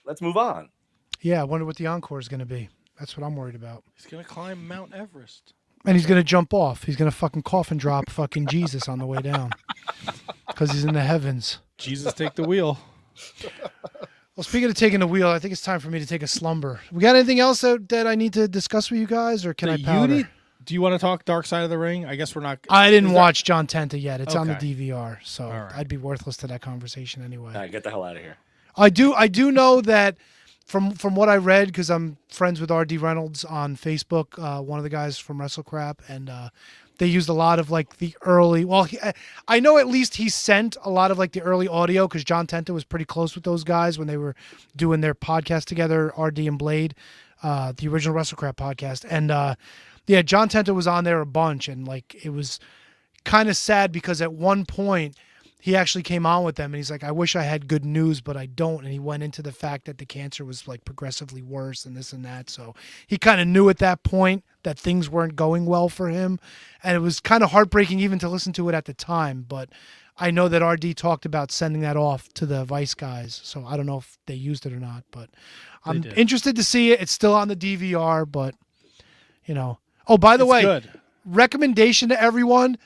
Let's move on. Yeah, I wonder what the encore is going to be. That's what I'm worried about. He's going to climb Mount Everest. And he's going to jump off. He's going to fucking coffin drop fucking Jesus on the way down. Because he's in the heavens. Jesus, take the wheel. Well, speaking of taking the wheel, I think it's time for me to take a slumber. We got anything else that I need to discuss with you guys, or can I powder? Do you want to talk Dark Side of the Ring? I guess we're not. I didn't watch John Tenta yet. It's on the DVR, so right. I'd be worthless to that conversation anyway. All right, get the hell out of here. I do know that from what I read, because I'm friends with R.D. Reynolds on Facebook, one of the guys from WrestleCrap, and they used a lot of like the early. Well, I know at least he sent a lot of like the early audio because John Tenta was pretty close with those guys when they were doing their podcast together, RD and Blade, the original WrestleCrap podcast, and yeah, John Tenta was on there a bunch, and like it was kind of sad because at one point he actually came on with them and he's like, I wish I had good news, but I don't. And he went into the fact that the cancer was like progressively worse and this and that. So he kind of knew at that point that things weren't going well for him. And it was kind of heartbreaking even to listen to it at the time. But I know that RD talked about sending that off to the Vice guys. So I don't know if they used it or not, but I'm interested to see it. It's still on the DVR, but you know. Oh, by the way, recommendation to everyone.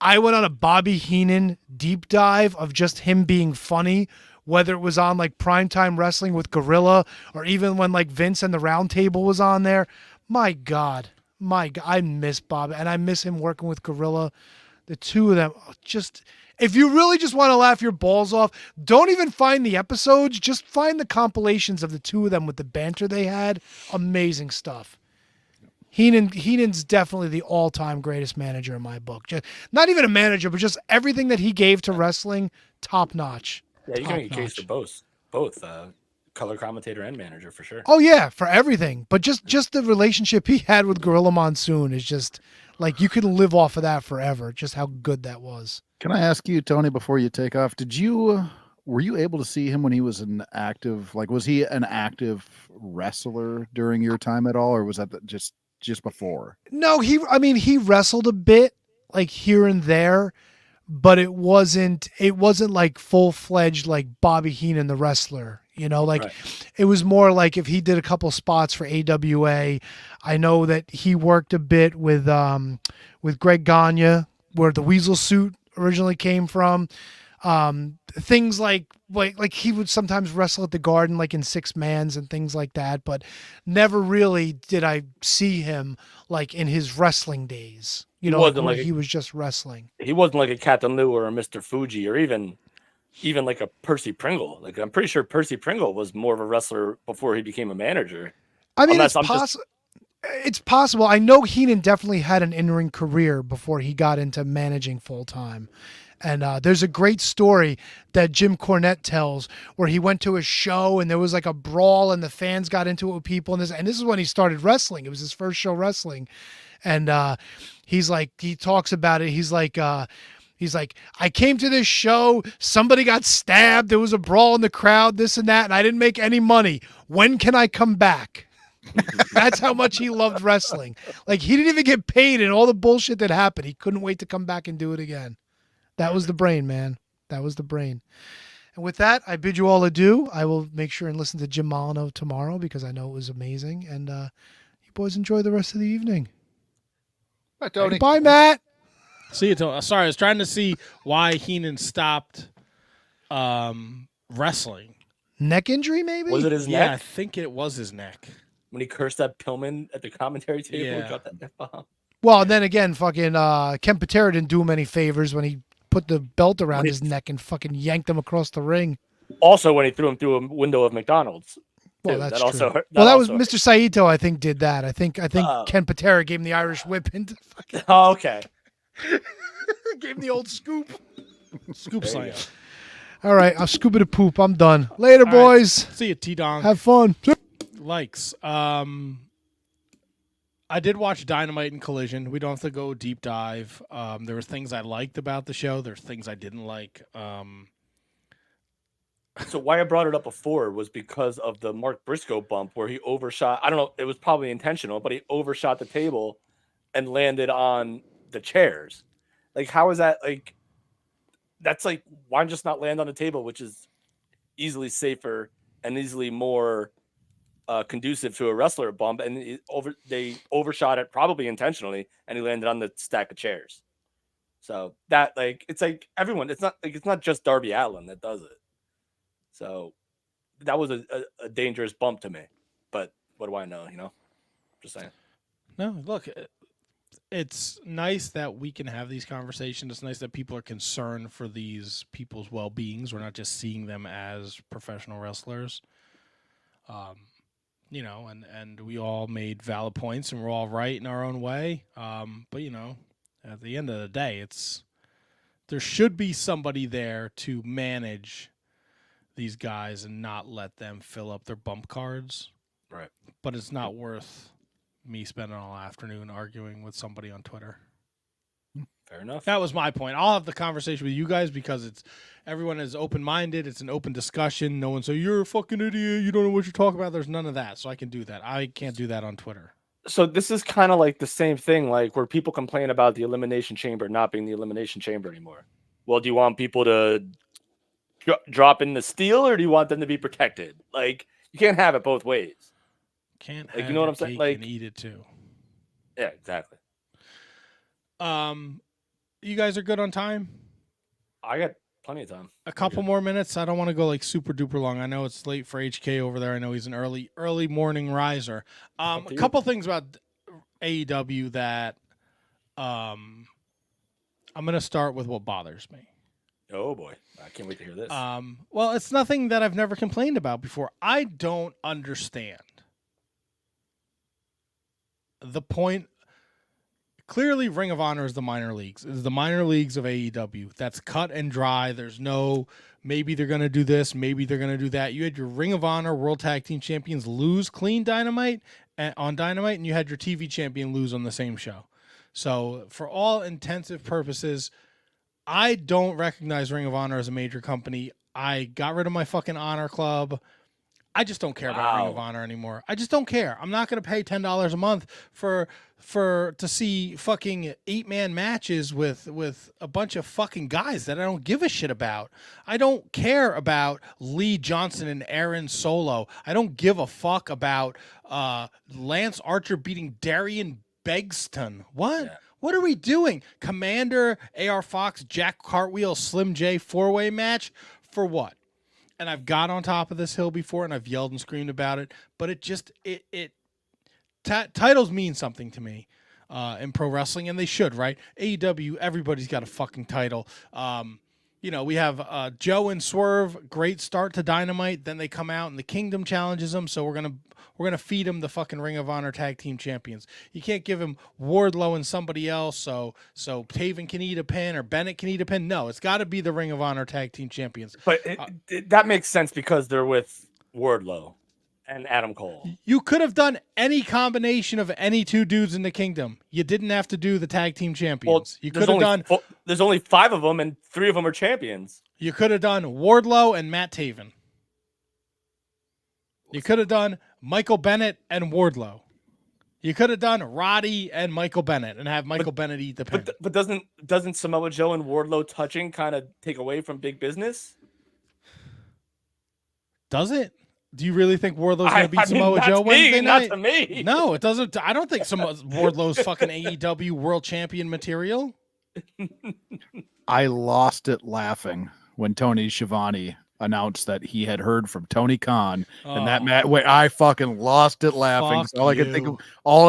I went on a Bobby Heenan deep dive of just him being funny, whether it was on like Primetime Wrestling with Gorilla or even when like Vince and the Round Table was on there. My God, I miss Bobby and I miss him working with Gorilla. The two of them, just if you really just want to laugh your balls off, don't even find the episodes. Just find the compilations of the two of them with the banter they had. Amazing stuff. Heenan's definitely the all-time greatest manager in my book. Just, not even a manager, but just everything that he gave to wrestling, top notch. Yeah, you can make a case for both color commentator and manager for sure. Oh yeah, for everything. But just the relationship he had with Gorilla Monsoon is just like you could live off of that forever. Just how good that was. Can I ask you, Tony, before you take off? Were you able to see him when he was an active? Like, was he an active wrestler during your time at all, or was that just before? No, he wrestled a bit, like here and there, but it wasn't like full-fledged like Bobby Heenan the wrestler, like It was more like if he did a couple spots for AWA. I know that he worked a bit with Greg Gagne, where the Weasel suit originally came from. Things like he would sometimes wrestle at the Garden, like in six mans and things like that, but never really did I see him like in his wrestling days, like he was just wrestling. He wasn't like a Captain Lou or a Mr. Fuji or even like a Percy Pringle. Like I'm pretty sure Percy Pringle was more of a wrestler before he became a manager. I mean, it's possible. I know Heenan definitely had an in-ring career before he got into managing full time. And there's a great story that Jim Cornette tells where he went to a show and there was like a brawl and the fans got into it with people. And this is when he started wrestling. It was his first show wrestling. And he talks about it. He's like, I came to this show. Somebody got stabbed. There was a brawl in the crowd, this and that. And I didn't make any money. When can I come back? That's how much he loved wrestling. Like he didn't even get paid and all the bullshit that happened. He couldn't wait to come back and do it again. That was the brain, man. That was the brain. And with that, I bid you all adieu. I will make sure and listen to Jim Molineaux tomorrow because I know it was amazing. And you boys enjoy the rest of the evening. Bye, Tony. Bye, Matt. See you, Tony. Sorry, I was trying to see why Heenan stopped wrestling. Neck injury, maybe? Was it his neck? Yeah, I think it was his neck. When he cursed that Pillman at the commentary table, Yeah. he dropped that F-bomb. Well, and then again, fucking Ken Patera didn't do him any favors when he put the belt around his neck and fucking yanked him across the ring. Also, when he threw him through a window of McDonald's. Well, too. that's that true. also hurt. That was Mr. Saito, I think, did that. I think Ken Patera gave him the Irish whip into fucking... Oh, okay. Gave him the old scoop. Scoop slam. All right, I'll scoop it a poop. I'm done. Later, boys. Right. See you, T-Dong. Have fun. Likes. I did watch Dynamite and Collision. We don't have to go deep dive. There were things I liked about the show. There's things I didn't like. So why I brought it up before was because of the Mark Briscoe bump where he overshot. I don't know. It was probably intentional, but he overshot the table and landed on the chairs. Like, how is that? Like, that's like, why just not land on the table, which is easily safer and easily more conducive to a wrestler bump, and they overshot it probably intentionally, and he landed on the stack of chairs. So that, like, it's like everyone. It's not just Darby Allin that does it. So that was a dangerous bump to me. But what do I know? Just saying. No, look, it's nice that we can have these conversations. It's nice that people are concerned for these people's well-beings. We're not just seeing them as professional wrestlers. And we all made valid points and we're all right in our own way. But at the end of the day, there should be somebody there to manage these guys and not let them fill up their bump cards. Right. But it's not worth me spending all afternoon arguing with somebody on Twitter. Fair enough. That was my point. I'll have the conversation with you guys because everyone is open-minded. It's an open discussion. No one say, you're a fucking idiot. You don't know what you're talking about. There's none of that. So I can do that. I can't do that on Twitter. So this is kind of like the same thing, like where people complain about the Elimination Chamber not being the Elimination Chamber anymore. Well, do you want people to drop in the steel or do you want them to be protected? Like, you can't have it both ways. Can't like, have you know what I'm your saying? cake Like, and eat it too. Yeah, exactly. You guys are good on time? I got plenty of time. A couple more minutes. I don't want to go like super duper long. I know it's late for HK over there. I know he's an early morning riser. A couple things about AEW that I'm going to start with what bothers me. Oh boy, I can't wait to hear this. Well, it's nothing that I've never complained about before. I don't understand the point. Clearly, Ring of Honor is the minor leagues. It's the minor leagues of AEW. That's cut and dry. There's no maybe they're going to do this, maybe they're going to do that. You had your Ring of Honor World Tag Team Champions lose clean Dynamite on Dynamite, and you had your TV champion lose on the same show. So for all intensive purposes, I don't recognize Ring of Honor as a major company. I got rid of my fucking Honor Club. I just don't care about Ring of Honor anymore. I just don't care. I'm not going to pay $10 a month to see fucking 8-man matches with a bunch of fucking guys that I don't give a shit about. I don't care about Lee Johnson and Aaron Solo. I don't give a fuck about Lance Archer beating Darian Begston. What? Yeah. What are we doing? Commander, AR Fox, Jack Cartwheel, Slim J 4-way match for what? And I've got on top of this hill before, and I've yelled and screamed about it. But titles mean something to me in pro wrestling, and they should, right? AEW, everybody's got a fucking title. We have Joe and Swerve, great start to Dynamite. Then they come out, and the Kingdom challenges them. So we're gonna feed them the fucking Ring of Honor Tag Team Champions. You can't give him Wardlow and somebody else, so Taven can eat a pin or Bennett can eat a pin. No, it's got to be the Ring of Honor Tag Team Champions. But that makes sense because they're with Wardlow and Adam Cole. You could have done any combination of any two dudes in the Kingdom. You didn't have to do the Tag Team Champions. You could have done. There's only 5 of them, and 3 of them are champions. You could have done Wardlow and Matt Taven. You could have done Michael Bennett and Wardlow. You could have done Roddy and Michael Bennett and have Michael Bennett eat the pin. But doesn't Samoa Joe and Wardlow touching kind of take away from big business? Does it? Do you really think Wardlow's going to beat Samoa Joe Wednesday night? Not to me. No, it doesn't. I don't think Wardlow's fucking AEW world champion material. I lost it laughing when Tony Schiavone announced that he had heard from Tony Khan and that match. Wait, I fucking lost it laughing. So all I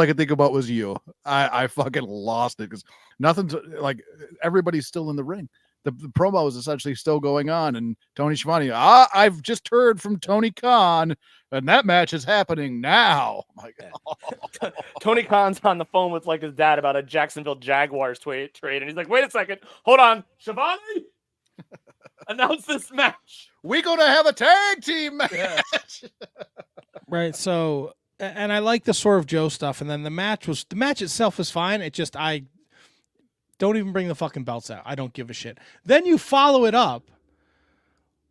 could think about was you. I fucking lost it because nothing's like everybody's still in the ring. The promo is essentially still going on, and Tony Schiavone, I've just heard from Tony Khan, and that match is happening now. Tony Khan's on the phone with like his dad about a Jacksonville Jaguars trade, and he's like, "Wait a second, hold on, Schiavone, announce this match. We're gonna have a tag team match." Yeah. Right. So, and I like the Swerve Joe stuff, and then the match itself is fine. It just don't even bring the fucking belts out. I don't give a shit. Then you follow it up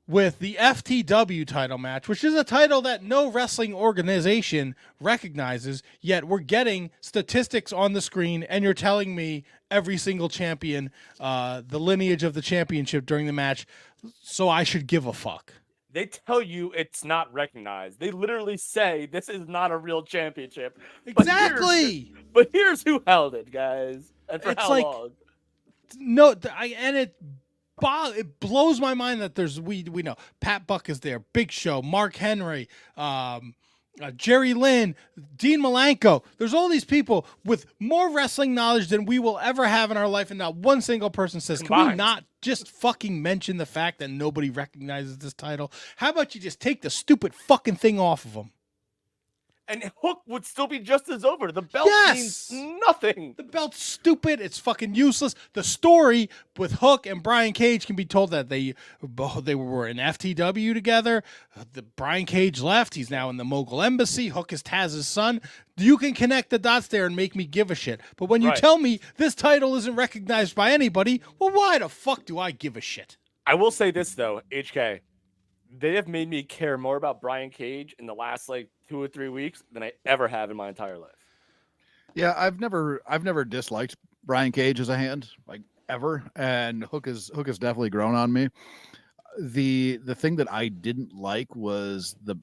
with the FTW title match, which is a title that no wrestling organization recognizes, yet we're getting statistics on the screen, and you're telling me every single champion, the lineage of the championship during the match, so I should give a fuck. They tell you it's not recognized. They literally say this is not a real championship. Exactly. But here's who held it, guys. And for how long? No, it blows my mind that we know Pat Buck is there, Big Show, Mark Henry, Jerry Lynn, Dean Malenko. There's all these people with more wrestling knowledge than we will ever have in our life, and not one single person says, "Can we not just fucking mention the fact that nobody recognizes this title? How about you just take the stupid fucking thing off of them?" And Hook would still be just as over. The belt means nothing. The belt's stupid. It's fucking useless. The story with Hook and Brian Cage can be told that they were in FTW together. Brian Cage left. He's now in the Mogul Embassy. Hook is Taz's son. You can connect the dots there and make me give a shit. But when you tell me this title isn't recognized by anybody, well, why the fuck do I give a shit? I will say this, though, HK. They have made me care more about Brian Cage in the last 2 or 3 weeks than I ever have in my entire life. Yeah, I've never disliked Brian Cage as a hand, ever, and Hook has definitely grown on me. The thing that I didn't like was the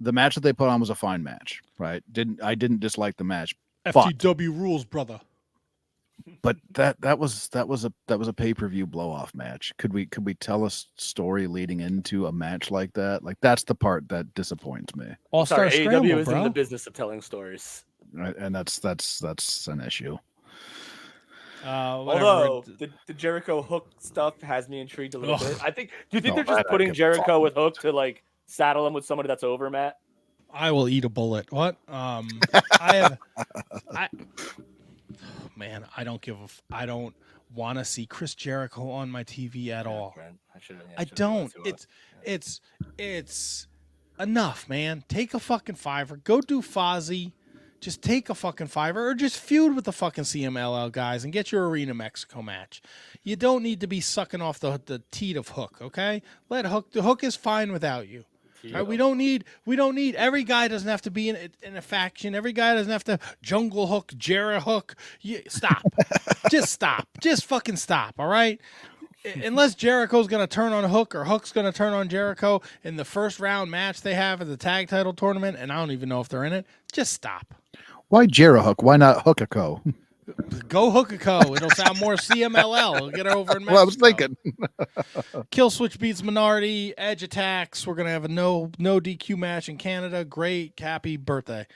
match that they put on was a fine match, right? I didn't dislike the match. FTW rules, brother. But that was a pay-per-view blow-off match. Could we tell a story leading into a match like that? That's the part that disappoints me. All-Star Scramble, AEW is in the business of telling stories, right? And that's an issue. Although the Jericho Hook stuff has me intrigued a little bit. Do you think they're just putting Jericho with Hook to saddle him with somebody that's over, Matt? I will eat a bullet. What? I I don't want to see Chris Jericho on my TV at all. I should've don't. realized who it It's enough, man. Take a fucking $5. Go do Fozzy. Just take a fucking $5 or just feud with the fucking CMLL guys and get your Arena Mexico match. You don't need to be sucking off the teat of Hook, okay? Let Hook. The Hook is fine without you. Right? We don't need. Every guy doesn't have to be in a faction. Every guy doesn't have to Jungle Hook, Jarrah Hook. Stop. Just stop. Just fucking stop. All right. Unless Jericho's going to turn on Hook or Hook's going to turn on Jericho in the first round match they have at the tag title tournament, and I don't even know if they're in it, just stop. Why Jarrah Hook? Why not Hookako? Go Hookako. It'll sound more CMLL. It'll get her over in Mexico. Well, I was thinking. Kill Switch beats Minority. Edge attacks. We're going to have a no DQ match in Canada. Great. Happy birthday.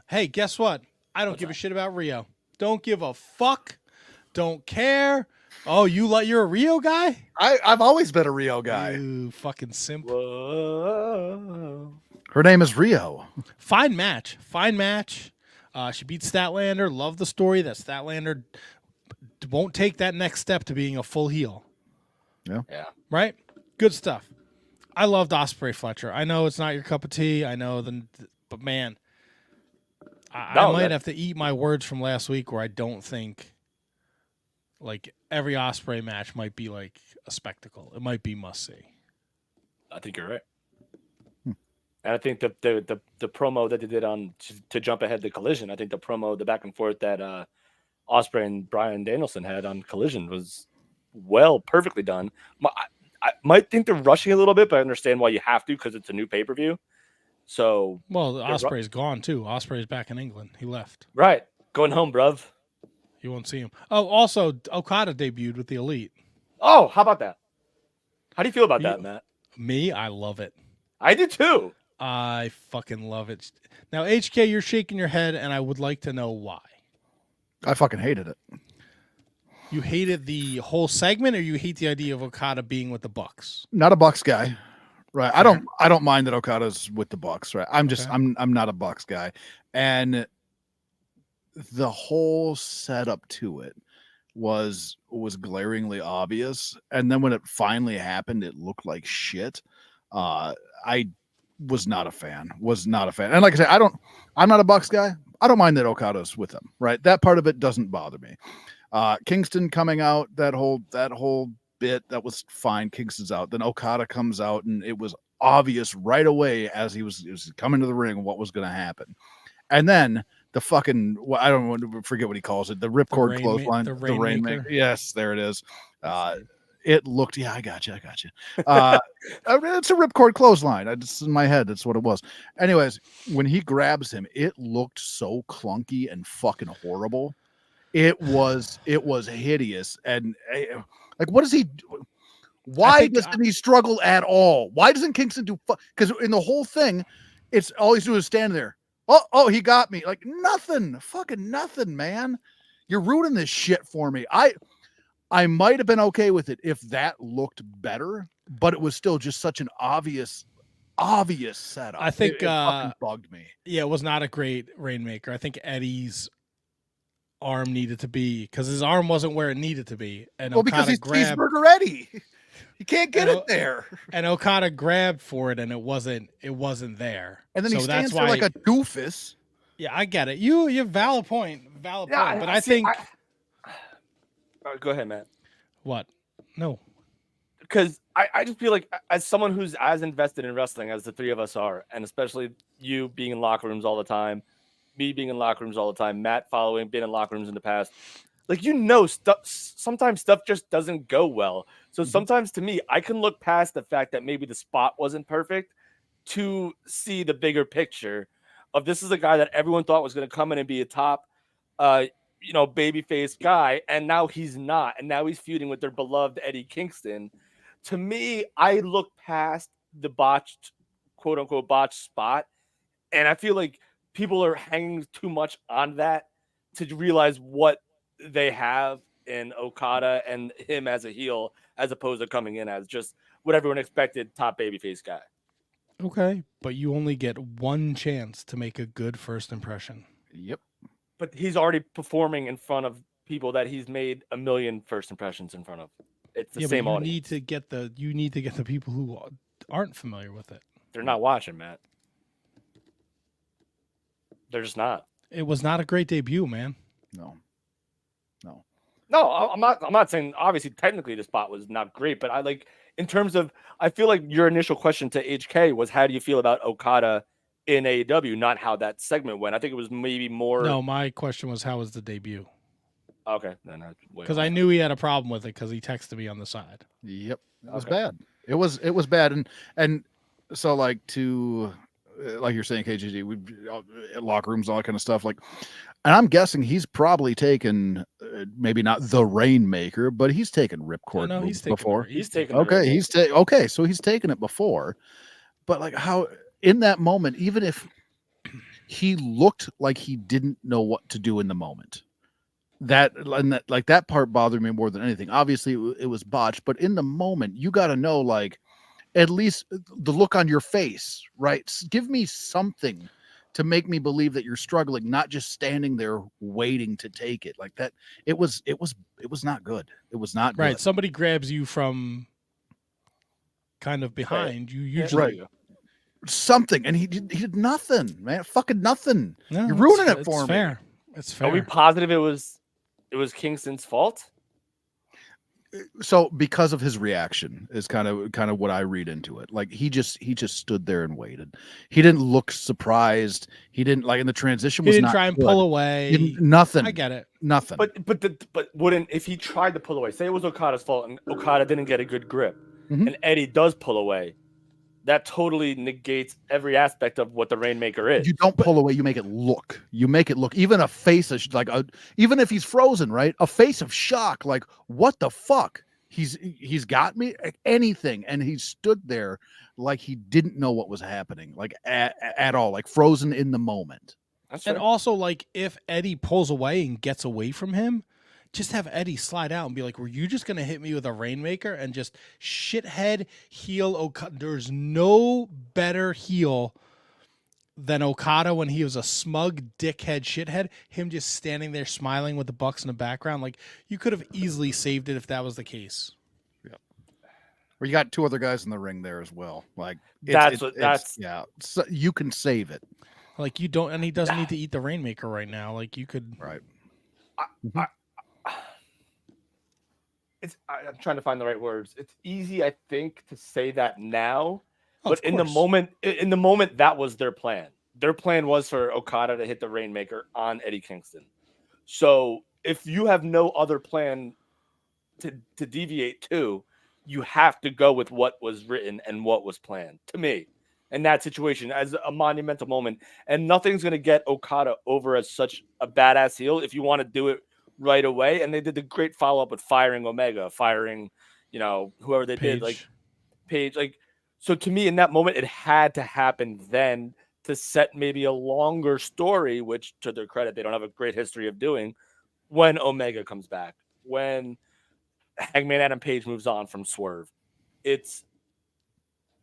Hey, guess what? I don't give a shit about Rio. Don't give a fuck. Don't care. Oh, you're a Rio guy? I've always been a Rio guy. You fucking simp. Whoa. Her name is Rio. Fine match. She beat Statlander. Love the story that Statlander won't take that next step to being a full heel. Yeah. Right? Good stuff. I loved Ospreay Fletcher. I know it's not your cup of tea. I know, but man, I might have to eat my words from last week where I don't think like every Ospreay match might be like a spectacle. It might be must see. I think you're right. And I think the promo that they did on to jump ahead to Collision, I think the back and forth that Ospreay and Bryan Danielson had on Collision was perfectly done. I might think they're rushing a little bit, but I understand why you have to because it's a new pay-per-view. So Ospreay's gone too. Ospreay's back in England. He left. Right. Going home, bruv. You won't see him. Oh, also Okada debuted with the Elite. Oh, how about that? How do you feel about that, Matt? Me, I love it. I do too. I fucking love it. Now, HK, you're shaking your head, and I would like to know why. I fucking hated it. You hated the whole segment, or you hate the idea of Okada being with the Bucks? Not a Bucks guy, right? I don't mind that Okada's with the Bucks, right? I'm not a Bucks guy, and the whole setup to it was glaringly obvious, and then when it finally happened, it looked like shit. I was not a fan. And like I said, I'm not a Bucks guy. I don't mind that Okada's with them, right? That part of it doesn't bother me. Kingston coming out, that whole bit, that was fine. Kingston's out. Then Okada comes out, and it was obvious right away as he was coming to the ring what was going to happen. And then the fucking, I don't want to forget what he calls it, the ripcord clothesline, the Rainmaker. Yes, there it is. It looked, I got you. It's a ripcord clothesline. It's in my head. That's what it was. Anyways, when he grabs him, it looked so clunky and fucking horrible. It was hideous. And like, what does he do? Why doesn't he struggle at all? Why doesn't Kingston do? Because in the whole thing, it's all he's doing is stand there. Oh, he got me. Like fucking nothing, man. You're ruining this shit for me. I might have been okay with it if that looked better, but it was still just such an obvious setup. I think it fucking bugged me. Yeah, it was not a great Rainmaker. I think Eddie's arm needed to be, because his arm wasn't where it needed to be. And because he's Cheeseburger Eddie. You can't get it there. And Okada grabbed for it, and it wasn't there. And then he stands there like a doofus. Yeah, I get it. You have valid point. But I think. Go ahead, Matt. What? No. Because I just feel like, as someone who's as invested in wrestling as the three of us are, and especially you being in locker rooms all the time, me being in locker rooms all the time, Matt being in locker rooms in the past, like, sometimes stuff just doesn't go well. So sometimes, to me, I can look past the fact that maybe the spot wasn't perfect to see the bigger picture of, this is a guy that everyone thought was going to come in and be a top babyface guy, and now he's not, and now he's feuding with their beloved Eddie Kingston. To me, I look past the quote unquote botched spot, and I feel like people are hanging too much on that to realize what they have in Okada and him as a heel, as opposed to coming in as just what everyone expected, top babyface guy. Okay, but you only get one chance to make a good first impression. Yep. But he's already performing in front of people that he's made a million first impressions in front of. It's the Yeah, same but you audience. need to get the people who aren't familiar with it. They're not watching, Matt. They're just not. It was not a great debut, man. No. No, I'm not saying obviously technically the spot was not great, but I like in terms of I feel like your initial question to HK was how do you feel about Okada in AEW, not how that segment went. I think it was maybe more. No, my question was how was the debut? Okay, then because I knew he had a problem with it because he texted me on the side. Yep, it was bad. It was bad, and so like like you're saying, KGG, we locker rooms, all that kind of stuff. Like, and I'm guessing he's probably taken maybe not the Rainmaker, but he's taken ripcord moves before. He's taken okay. Okay, so he's taken it before, but like how in that moment, even if he looked like he didn't know what to do in the moment. That part bothered me more than anything. Obviously, it was botched, but in the moment, you got to know, like, at least the look on your face, right? Give me something to make me believe that you're struggling, not just standing there waiting to take it like that. It was not good. It was not right. Good. Somebody grabs you from kind of behind. You usually something, and he did nothing, man. Fucking nothing. No, you're ruining it it's for fair. me. It's fair. Are we positive it was Kingston's fault? So because of his reaction is kind of what I read into it. Like he just stood there and waited. He didn't look surprised. He didn't like in the transition. He was didn't not try and good. pull away. Nothing. I get it. Nothing. But wouldn't if he tried to pull away? Say it was Okada's fault and Okada didn't get a good grip, Mhm. and Eddie does pull away. That totally negates every aspect of what the Rainmaker is. You don't pull away. You make it look. You make it look. Even a face of even if he's frozen, right? A face of shock. Like what the fuck? He's got me. Anything, and he stood there like he didn't know what was happening, like at all, like frozen in the moment. And also, like if Eddie pulls away and gets away from him, just have Eddie slide out and be like, were you just going to hit me with a Rainmaker and just shithead heel Okada? There's no better heel than Okada when he was a smug dickhead shithead. Him just standing there smiling with the Bucks in the background. Like you could have easily saved it if that was the case. Yeah. Or you got two other guys in the ring there as well. Like so you can save it. Like you don't, and he doesn't need to eat the Rainmaker right now. Like you could. Right. I'm trying to find the right words. It's easy, I think, to say that now, Of but in the moment, that was their plan. Their plan was for Okada to hit the Rainmaker on Eddie Kingston. So if you have no other plan to deviate to, you have to go with what was written and what was planned. To me, in that situation, as a monumental moment, and nothing's going to get Okada over as such a badass heel if you want to do it right away. And they did the great follow-up with firing Omega, firing, whoever they did, like Page. Like, so to me, in that moment, it had to happen then to set maybe a longer story, which to their credit, they don't have a great history of doing when Omega comes back, when Hangman Adam Page moves on from Swerve.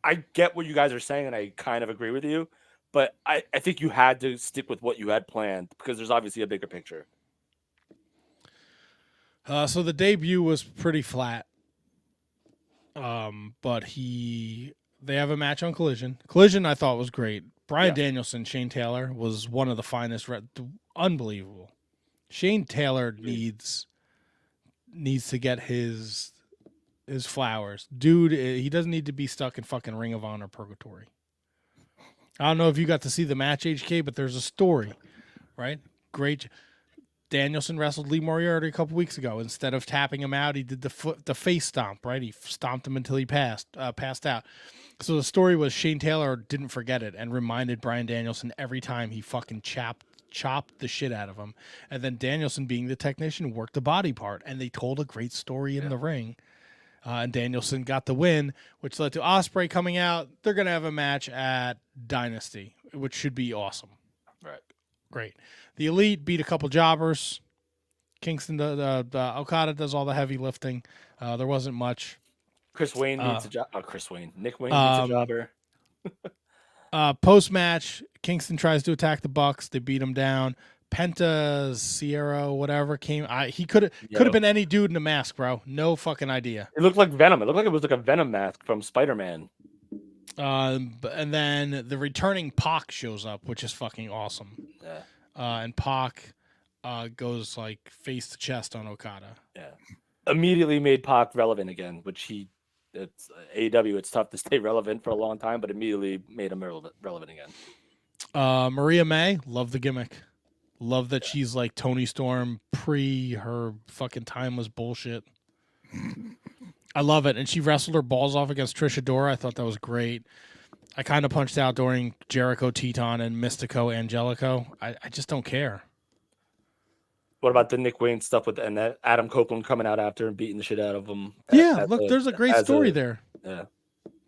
I get what you guys are saying, and I kind of agree with you, but I think you had to stick with what you had planned because there's obviously a bigger picture. So the debut was pretty flat. But they have a match on Collision. Collision I thought was great. Bryan Danielson, Shane Taylor was one of the finest. Unbelievable. Shane Taylor needs to get his flowers. Dude, he doesn't need to be stuck in fucking Ring of Honor purgatory. I don't know if you got to see the match, HK, but there's a story, right? Great. Danielson wrestled Lee Moriarty a couple weeks ago. Instead of tapping him out, he did the face stomp, right? He stomped him until he passed out. So the story was Shane Taylor didn't forget it and reminded Bryan Danielson every time he fucking chopped the shit out of him. And then Danielson, being the technician, worked the body part, and they told a great story in the ring. And Danielson got the win, which led to Ospreay coming out. They're going to have a match at Dynasty, which should be awesome. Right. Great. The Elite beat a couple jobbers. Kingston, the Okada does all the heavy lifting. There wasn't much. Chris Wayne needs a job. Nick Wayne needs a jobber. Post-match, Kingston tries to attack the Bucks. They beat him down. Penta Sierra, whatever came. He could have been any dude in a mask, bro. No fucking idea. It looked like Venom. It looked like it was like a Venom mask from Spider-Man. And then the returning Pac shows up, which is fucking awesome. Yeah. And Pac goes like face to chest on Okada. Yeah. Immediately made Pac relevant again, which it's AEW. It's tough to stay relevant for a long time, but immediately made him relevant again. Maria May, love the gimmick. Love that she's like Tony Storm pre her fucking timeless bullshit. I love it. And she wrestled her balls off against Trish Adora. I thought that was great. I kind of punched out during Jericho Teton and Mystico Angelico. I just don't care. What about the Nick Wayne stuff with and that Adam Copeland coming out after and beating the shit out of him? Look, there's a great story there. Yeah.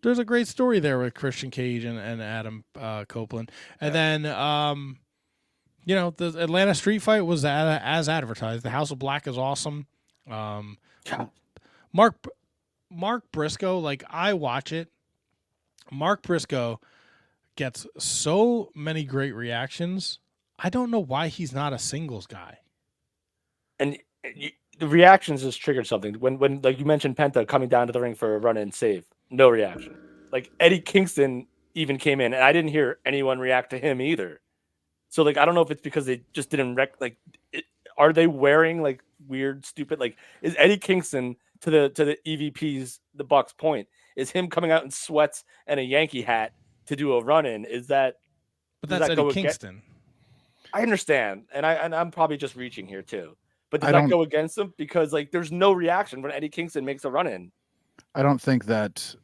There's a great story there with Christian Cage and Adam Copeland. And then, the Atlanta Street Fight was as advertised. The House of Black is awesome. Mark Briscoe, like, I watch it. Mark Briscoe gets so many great reactions. I don't know why he's not a singles guy. And the reactions just triggered something. When like you mentioned Penta coming down to the ring for a run-in save, no reaction. Like Eddie Kingston even came in, and I didn't hear anyone react to him either. So like I don't know if it's because they just didn't are they wearing like weird, stupid like is Eddie Kingston to the EVP's the Bucks point? Is him coming out in sweats and a Yankee hat to do a run-in? Is that? But that's Eddie Kingston. I understand, and I'm probably just reaching here too. But does that go against him? Because like there's no reaction when Eddie Kingston makes a run-in. I don't think that.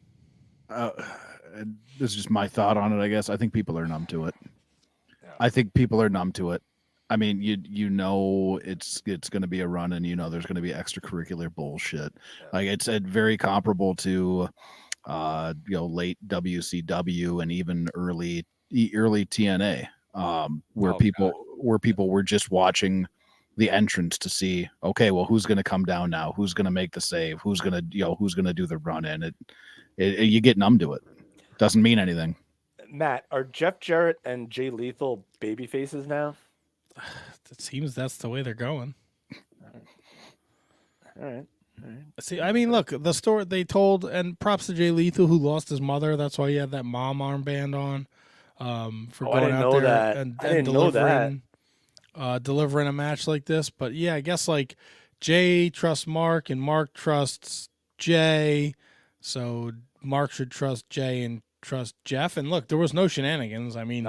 This is just my thought on it. I guess I think people are numb to it. Yeah. I think people are numb to it. I mean, you know it's going to be a run, and there's going to be extracurricular bullshit. Yeah. Like it's very comparable to, late WCW and even early TNA, where people were just watching the entrance to see, okay, well, who's going to come down now? Who's going to make the save? Who's going to do the run in? You get numb to it. Doesn't mean anything. Matt, are Jeff Jarrett and Jay Lethal baby faces now? It seems that's the way they're going. All right. See, I mean, look, the story they told, and props to Jay Lethal, who lost his mother. That's why he had that mom armband on. For going out there and delivering a match like this. But yeah, I guess like Jay trusts Mark and Mark trusts Jay. So Mark should trust Jay and trust Jeff. And look, there was no shenanigans. I mean,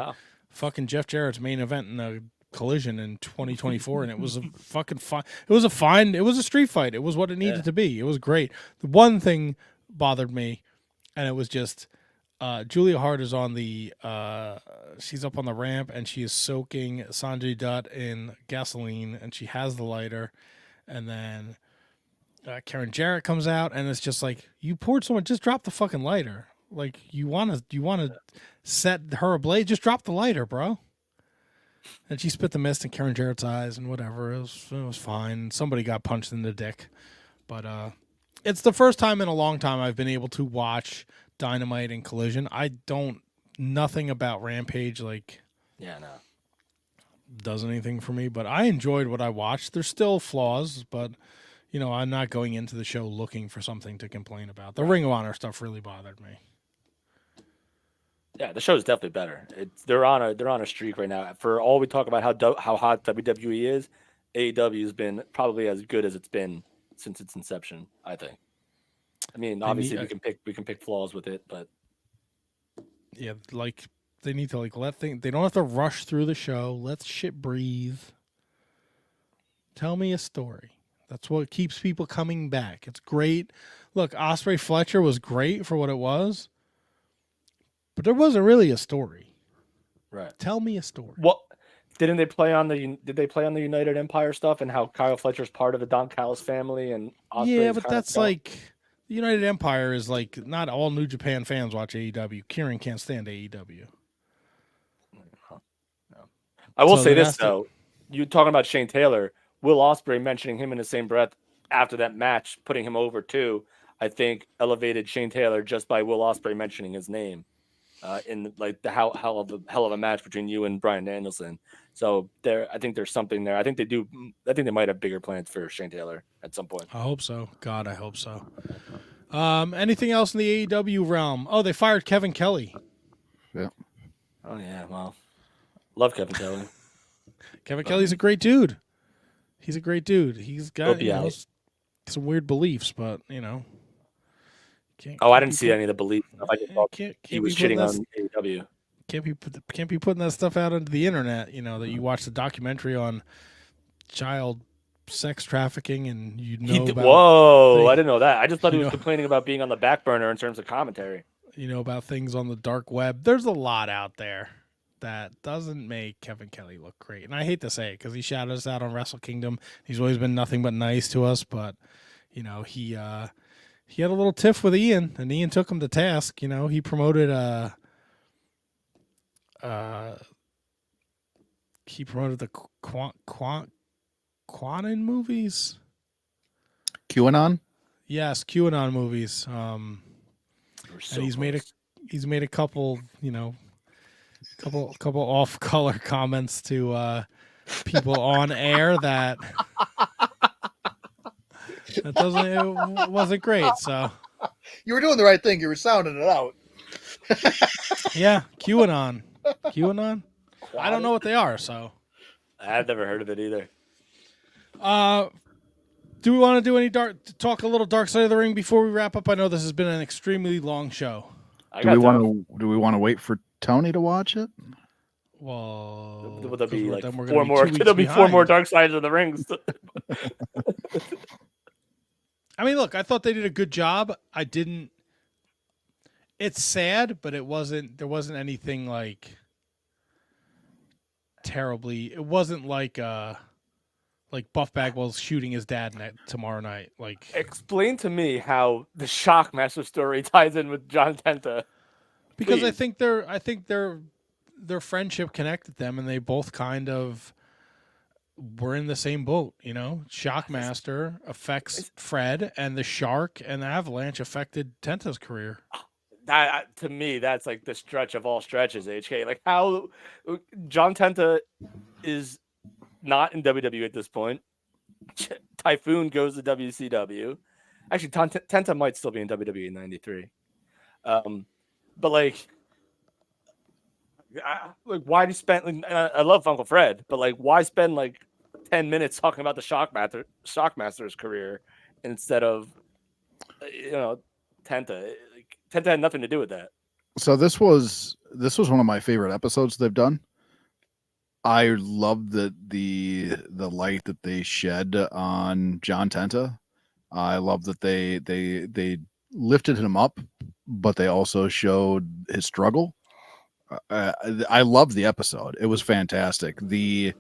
fucking Jeff Jarrett's main event in a Collision in 2024, and it was a fucking fine. It was a street fight. It was what it needed to be. It was great. The one thing bothered me, and it was just Julia Hart is on the she's up on the ramp and she is soaking Sanjay Dutt in gasoline, and she has the lighter, and then Karen Jarrett comes out, and it's just like, you poured so much, just drop the fucking lighter. Like, you want to set her ablaze, just drop the lighter, bro. And she spit the mist in Karen Jarrett's eyes and whatever. It was fine. Somebody got punched in the dick. But it's the first time in a long time I've been able to watch Dynamite and Collision. Nothing about Rampage does anything for me. But I enjoyed what I watched. There's still flaws, but I'm not going into the show looking for something to complain about. The Ring of Honor stuff really bothered me. Yeah, the show is definitely better. They're on a streak right now. For all we talk about how hot WWE is, AEW has been probably as good as it's been since its inception, I think. I mean, obviously we can pick flaws with it, but yeah, like they need to they don't have to rush through the show. Let shit breathe. Tell me a story. That's what keeps people coming back. It's great. Look, Ospreay Fletcher was great for what it was. But there wasn't really a story. Right. Tell me a story. Well, did they play on the United Empire stuff and how Kyle Fletcher's part of the Don Callis family and Ospreay but that's like the United Empire is like not all New Japan fans watch AEW. Kieran can't stand AEW. I will say this though. You talking about Shane Taylor, Will Ospreay mentioning him in the same breath after that match, putting him over too, I think elevated Shane Taylor just by Will Ospreay mentioning his name. In like the hell of a match between you and Bryan Danielson. So I think there's something there. I think they might have bigger plans for Shane Taylor at some point. I hope so. God, I hope so. Anything else in the AEW realm? Oh, they fired Kevin Kelly. Yeah. Oh yeah, well, love Kevin Kelly. Kevin Kelly's a great dude. He's a great dude. He's got some weird beliefs, but I didn't see any of the beliefs. I just thought he was shitting on AEW. Can't be putting that stuff out onto the internet. That you watch the documentary on child sex trafficking and Whoa! I didn't know that. I just thought he was complaining about being on the back burner in terms of commentary. About things on the dark web. There's a lot out there that doesn't make Kevin Kelly look great. And I hate to say it because he shouted us out on Wrestle Kingdom. He's always been nothing but nice to us, but he had a little tiff with Ian, and Ian took him to task. He promoted the Quanon movies. QAnon? Yes, QAnon movies. And he's made a couple, couple off color comments to people on air that it wasn't great. So you were doing the right thing. You were sounding it out. Yeah, QAnon. I don't know what they are, so I've never heard of it either. Do we want to do any talk a little Dark Side of the Ring before we wrap up? I know this has been an extremely long show. Do we want to wait for Tony to watch it? Well, will there be like four more? There'll be 4 more Dark Sides of the Rings. I mean, look, I thought they did a good job. I didn't. It's sad, but it wasn't. There wasn't anything like terribly. It wasn't like Buff Bagwell's shooting his dad tomorrow night. Like, explain to me how the Shockmaster story ties in with John Tenta. Because Please. I think their friendship connected them, and they both kind of were in the same boat. Shockmaster affects Fred, and the Shark and the Avalanche affected Tenta's career. That to me, that's like the stretch of all stretches. HK, like how John Tenta is not in WWE at this point. Typhoon goes to WCW. Actually, Tenta might still be in WWE in '93. But why do you spend? I love Uncle Fred, but why spend 10 minutes talking about the Shockmaster's career instead of Tenta? Tenta had nothing to do with that. So this was one of my favorite episodes they've done. I love the light that they shed on John Tenta. I love that they lifted him up, but they also showed his struggle. I loved the episode. It was fantastic. The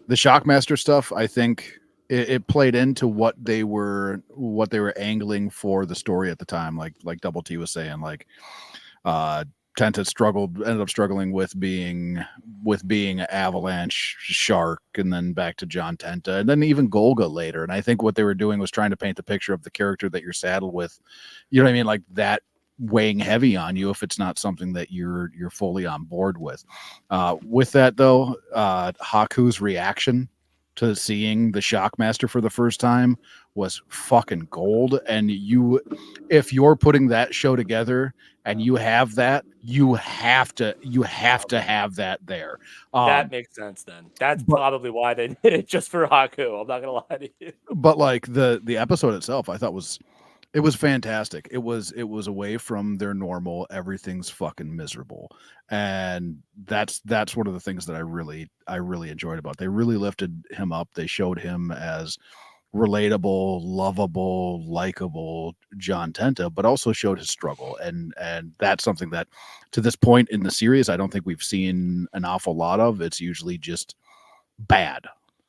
Shockmaster stuff, I think it played into what they were angling for the story at the time. Like Double T was saying, Tenta ended up struggling with being Avalanche, Shark, and then back to John Tenta, and then even Golga later. And I think what they were doing was trying to paint the picture of the character that you're saddled with. You know what I mean? Like that weighing heavy on you if it's not something that you're fully on board with. With that though, Haku's reaction to seeing the Shockmaster for the first time was fucking gold. And if you're putting that show together and you have that, you have to have that there. That makes sense then. That's probably why they did it, just for Haku. I'm not gonna lie to you. But the episode itself, I thought was fantastic. It was away from their normal, everything's fucking miserable. And that's one of the things that I really enjoyed about it. They really lifted him up. They showed him as relatable, lovable, likable John Tenta, but also showed his struggle. And that's something that to this point in the series, I don't think we've seen an awful lot of. It's usually just bad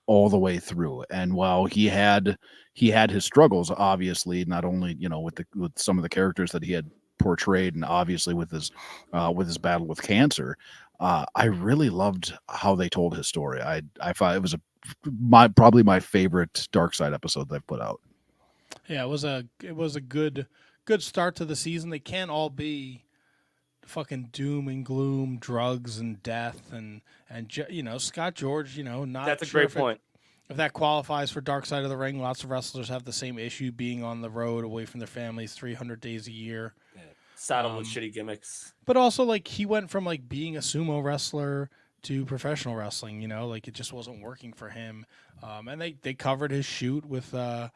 all the way through. And while he had his struggles, obviously, not only, with some of the characters that he had portrayed, and obviously with his battle with cancer, I really loved how they told his story. I thought it was probably my favorite Dark Side episode they've put out. Yeah, it was a good start to the season. They can't all be fucking doom and gloom, drugs and death, and Scott George, not That's a sure great point. if that qualifies for Dark Side of the Ring. Lots of wrestlers have the same issue, being on the road away from their families 300 days a year. Yeah. Saddled with shitty gimmicks. But also, like, he went from, like, being a sumo wrestler to professional wrestling, like, it just wasn't working for him. And they covered his shoot with my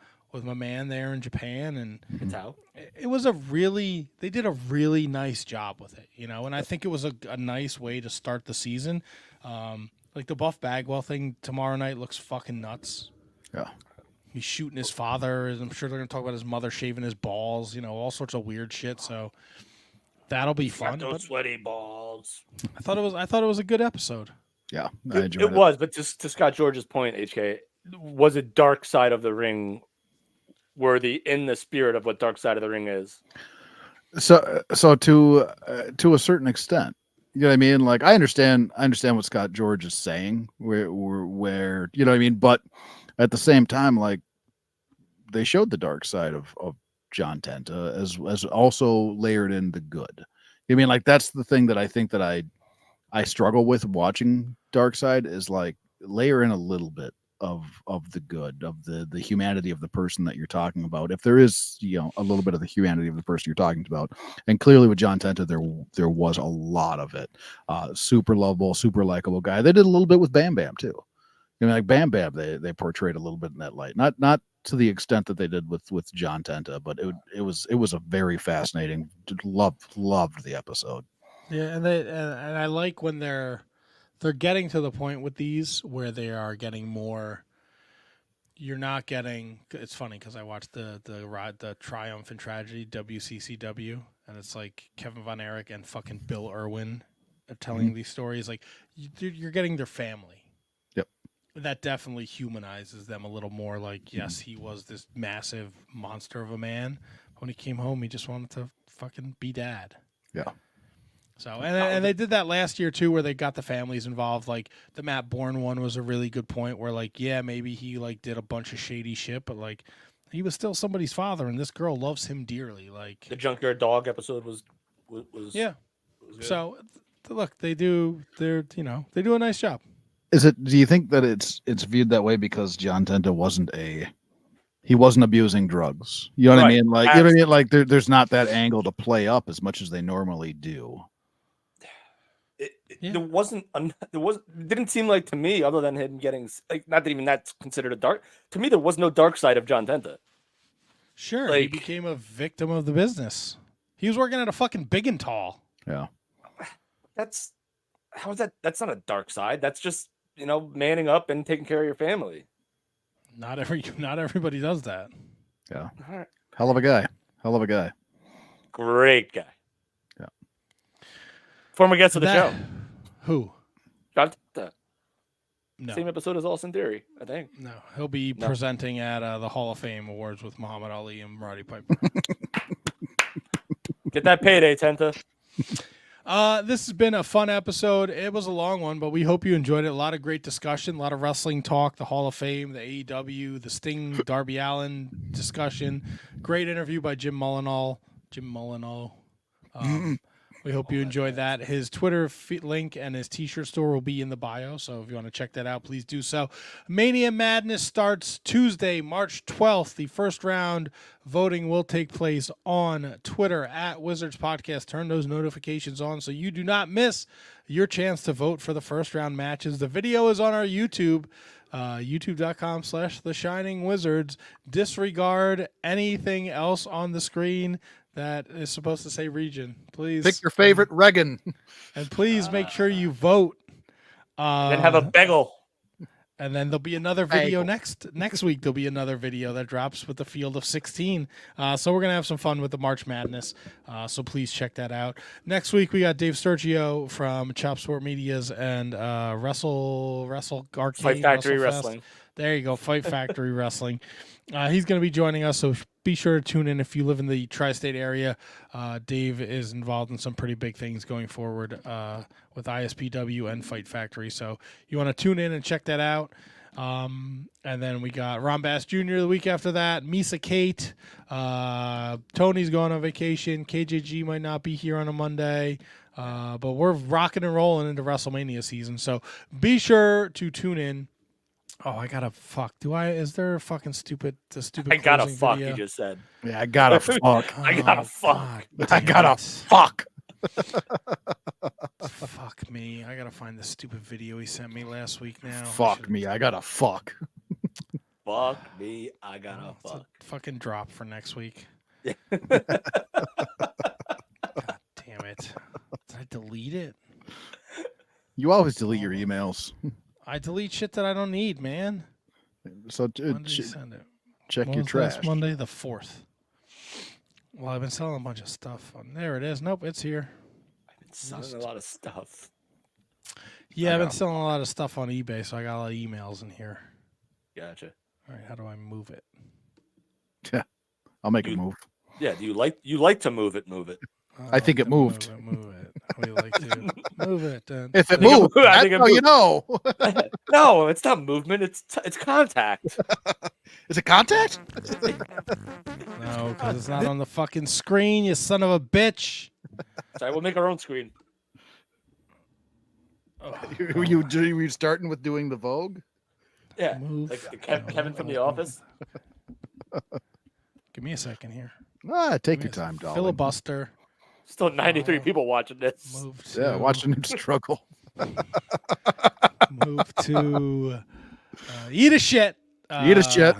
man there in Japan, and it was they did a really nice job with it, and I think it was a nice way to start the season. Like the Buff Bagwell thing tomorrow night looks fucking nuts. Yeah. He's shooting his father. I'm sure they're going to talk about his mother shaving his balls, all sorts of weird shit. So that'll be fun. Those sweaty balls. I thought it was a good episode. Yeah, I enjoyed it. It was, but just to Scott George's point, HK, was it Dark Side of the Ring worthy in the spirit of what Dark Side of the Ring is? So to a certain extent. You know what I mean? Like, I understand what Scott George is saying, where you know what I mean? But at the same time, like, they showed the dark side of John Tenta as also layered in the good. I mean, like, that's the thing that I think that I struggle with watching Dark Side, is like, layer in a little bit of the good, of the humanity of the person that you're talking about. If there is, a little bit of the humanity of the person you're talking about, and clearly with John Tenta, there was a lot of it. Super lovable, super likable guy. They did a little bit with Bam Bam too. I mean, like Bam Bam, they portrayed a little bit in that light. Not to the extent that they did with John Tenta, but it was a very fascinating. Loved the episode. Yeah, and I like when they're getting to the point with these where they are getting more. You're not getting. It's funny because I watched the Triumph and Tragedy WCCW, and it's like Kevin Von Erich and fucking Bill Irwin are telling these stories. Like, you're getting their family. Yep. That definitely humanizes them a little more. Like, yes, he was this massive monster of a man. When he came home, he just wanted to fucking be dad. Yeah. So and they did that last year too, where they got the families involved. Like the Matt Bourne one was a really good point, where like, yeah, maybe he like did a bunch of shady shit, but like he was still somebody's father, and this girl loves him dearly. Like the Junkyard Dog episode was yeah. Was so look, they do a nice job. Do you think that it's viewed that way because John Tenta wasn't abusing drugs? You know what I mean? Like, you know what I mean? Like, there's not that angle to play up as much as they normally do. There didn't seem like, to me, other than him getting, like, not that even that's considered a dark. To me, there was no dark side of John Tenta. Sure, like, he became a victim of the business. He was working at a fucking Big and Tall. Yeah, that's not a dark side. That's just manning up and taking care of your family. Not everybody does that. Yeah. All right. Hell of a guy. Great guy. Yeah. Former guest of the show. Who? John Tenta. No. Same episode as Austin Theory, I think. No, he'll be presenting at the Hall of Fame Awards with Muhammad Ali and Roddy Piper. Get that payday, Tenta. This has been a fun episode. It was a long one, but we hope you enjoyed it. A lot of great discussion, a lot of wrestling talk, the Hall of Fame, the AEW, the Sting, Darby Allin discussion. Great interview by Jim Molineaux. We hope you enjoyed that. His Twitter link and his T-shirt store will be in the bio, so if you want to check that out, please do so. Mania Madness starts Tuesday, March 12th. The first round voting will take place on Twitter at Wizards Podcast. Turn those notifications on so you do not miss your chance to vote for the first round matches. The video is on our YouTube, youtube.com/The Shining Wizards. Disregard anything else on the screen that is supposed to say region. Please pick your favorite Reagan, and please make sure you vote. Then have a bagel. And then there'll be another video next week. There'll be another video that drops with the field of 16. So we're gonna have some fun with the March Madness. So please check that out. Next week we got Dave Sturgio from Chop Sport Medias and Wrestle Arcade, Fight Factory Wrestling. There you go, Fight Factory Wrestling. He's going to be joining us, so be sure to tune in if you live in the tri-state area. Dave is involved in some pretty big things going forward with ISPW and Fight Factory, so you want to tune in and check that out. And then we got Ron Bass Jr. the week after that, Misa Kate, Tony's going on vacation, KJG might not be here on a Monday. But we're rocking and rolling into WrestleMania season, so be sure to tune in. Oh, I gotta fuck. Is there a fucking stupid I gotta closing fuck, video? you just said. Yeah, I gotta fuck. I gotta fuck. I gotta fuck. Fuck me. I gotta find the stupid video he sent me last week now. Fuck me. I gotta fuck. Fuck me. I gotta It's a fuck. fucking drop for next week. Yeah. God damn it. Did I delete it? You always delete your emails. I delete shit that I don't need, man. So When did you send it? check When your was last trash. Monday, the 4th. Well, I've been selling a bunch of stuff. There it is. Nope, it's here. I've been selling a lot of stuff. Yeah, I've been selling a lot of stuff on eBay, so I got a lot of emails in here. Gotcha. All right, how do I move it? Yeah, I'll make it move. Yeah, do you like to move it? Move it. I think it moved. Move it. We like to move it. If it I think moved, I that's think it how you moved. know. No, it's not movement. It's contact. Is it contact? No, because it's not on the fucking screen, you son of a bitch. Sorry, we'll make our own screen. You starting with doing the Vogue? Yeah, Move. like Kevin from The Office. Give me a second here. Take your time, darling. Filibuster. Still 93 people watching this. Move to, Yeah, watching him struggle. Move to eat a shit. Eat a shit.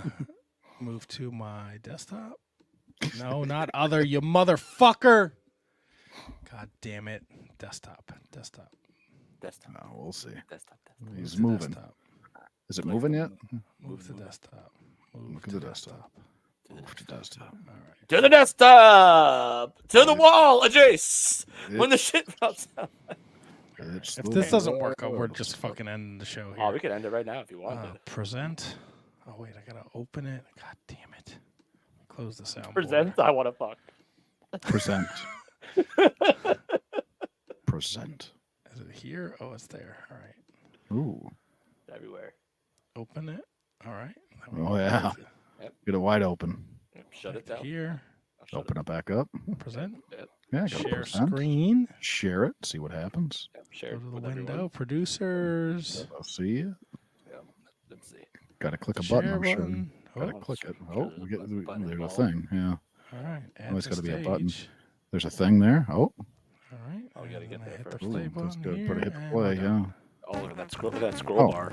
Move to my desktop. No, not other, you motherfucker. God damn it. Desktop. No, we'll see. Desktop. He's to moving. desktop. Is it moving yet? Move to desktop. Look at the desktop. Move to desktop. All right. To the desktop. To the wall, Jace. When the shit drops out. If If this doesn't work, we're just fucking ending the show here. Oh, we can end it right now if you want. Present. Oh, wait, I gotta open it. God damn it. Close the sound. Present. I want to fuck. Present. Present. Is it here? Oh, it's there. All right. Ooh. Everywhere. Open it. All right. Oh yeah. Yep. Get it wide open. Yep. Shut it down. Here. Open it back up. Present. Yep. Yeah. Go Share present. screen. Share it. See what happens. Yep. Share Go it to the with window. everyone. Producers. I'll see you. Yep. Let's see. Got to click a Share button. I'm sure. button. Got to Oh. click it. Oh, we get Button there's a involved. thing. Yeah. All right. Oh, it's got got to be a button. There's a thing there. Oh. All right. Oh, we gotta get I'm gonna there hit first. the play Ooh, that's button good. Put a here, hit the and play. we're done. Yeah. Oh, look at that scroll. Look at that scroll Oh. bar.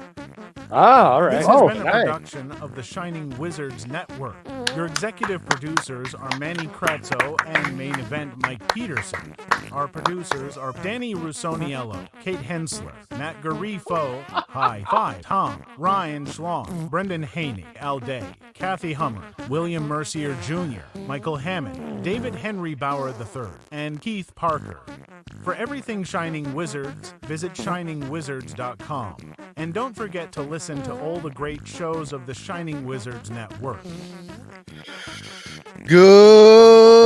Ah, all right. This has been a production of the Shining Wizards Network. Your executive producers are Manny Kratzo and main event Mike Peterson. Our producers are Danny Russoniello, Kate Hensler, Matt Garifo, Hi Fi, Tom, Ryan Schlong, Brendan Haney, Al Day, Kathy Hummer, William Mercier Jr., Michael Hammond, David Henry Bauer III, and Keith Parker. For everything Shining Wizards, visit shiningwizards.com. And don't forget to listen to all the great shows of the Shining Wizards Network. Good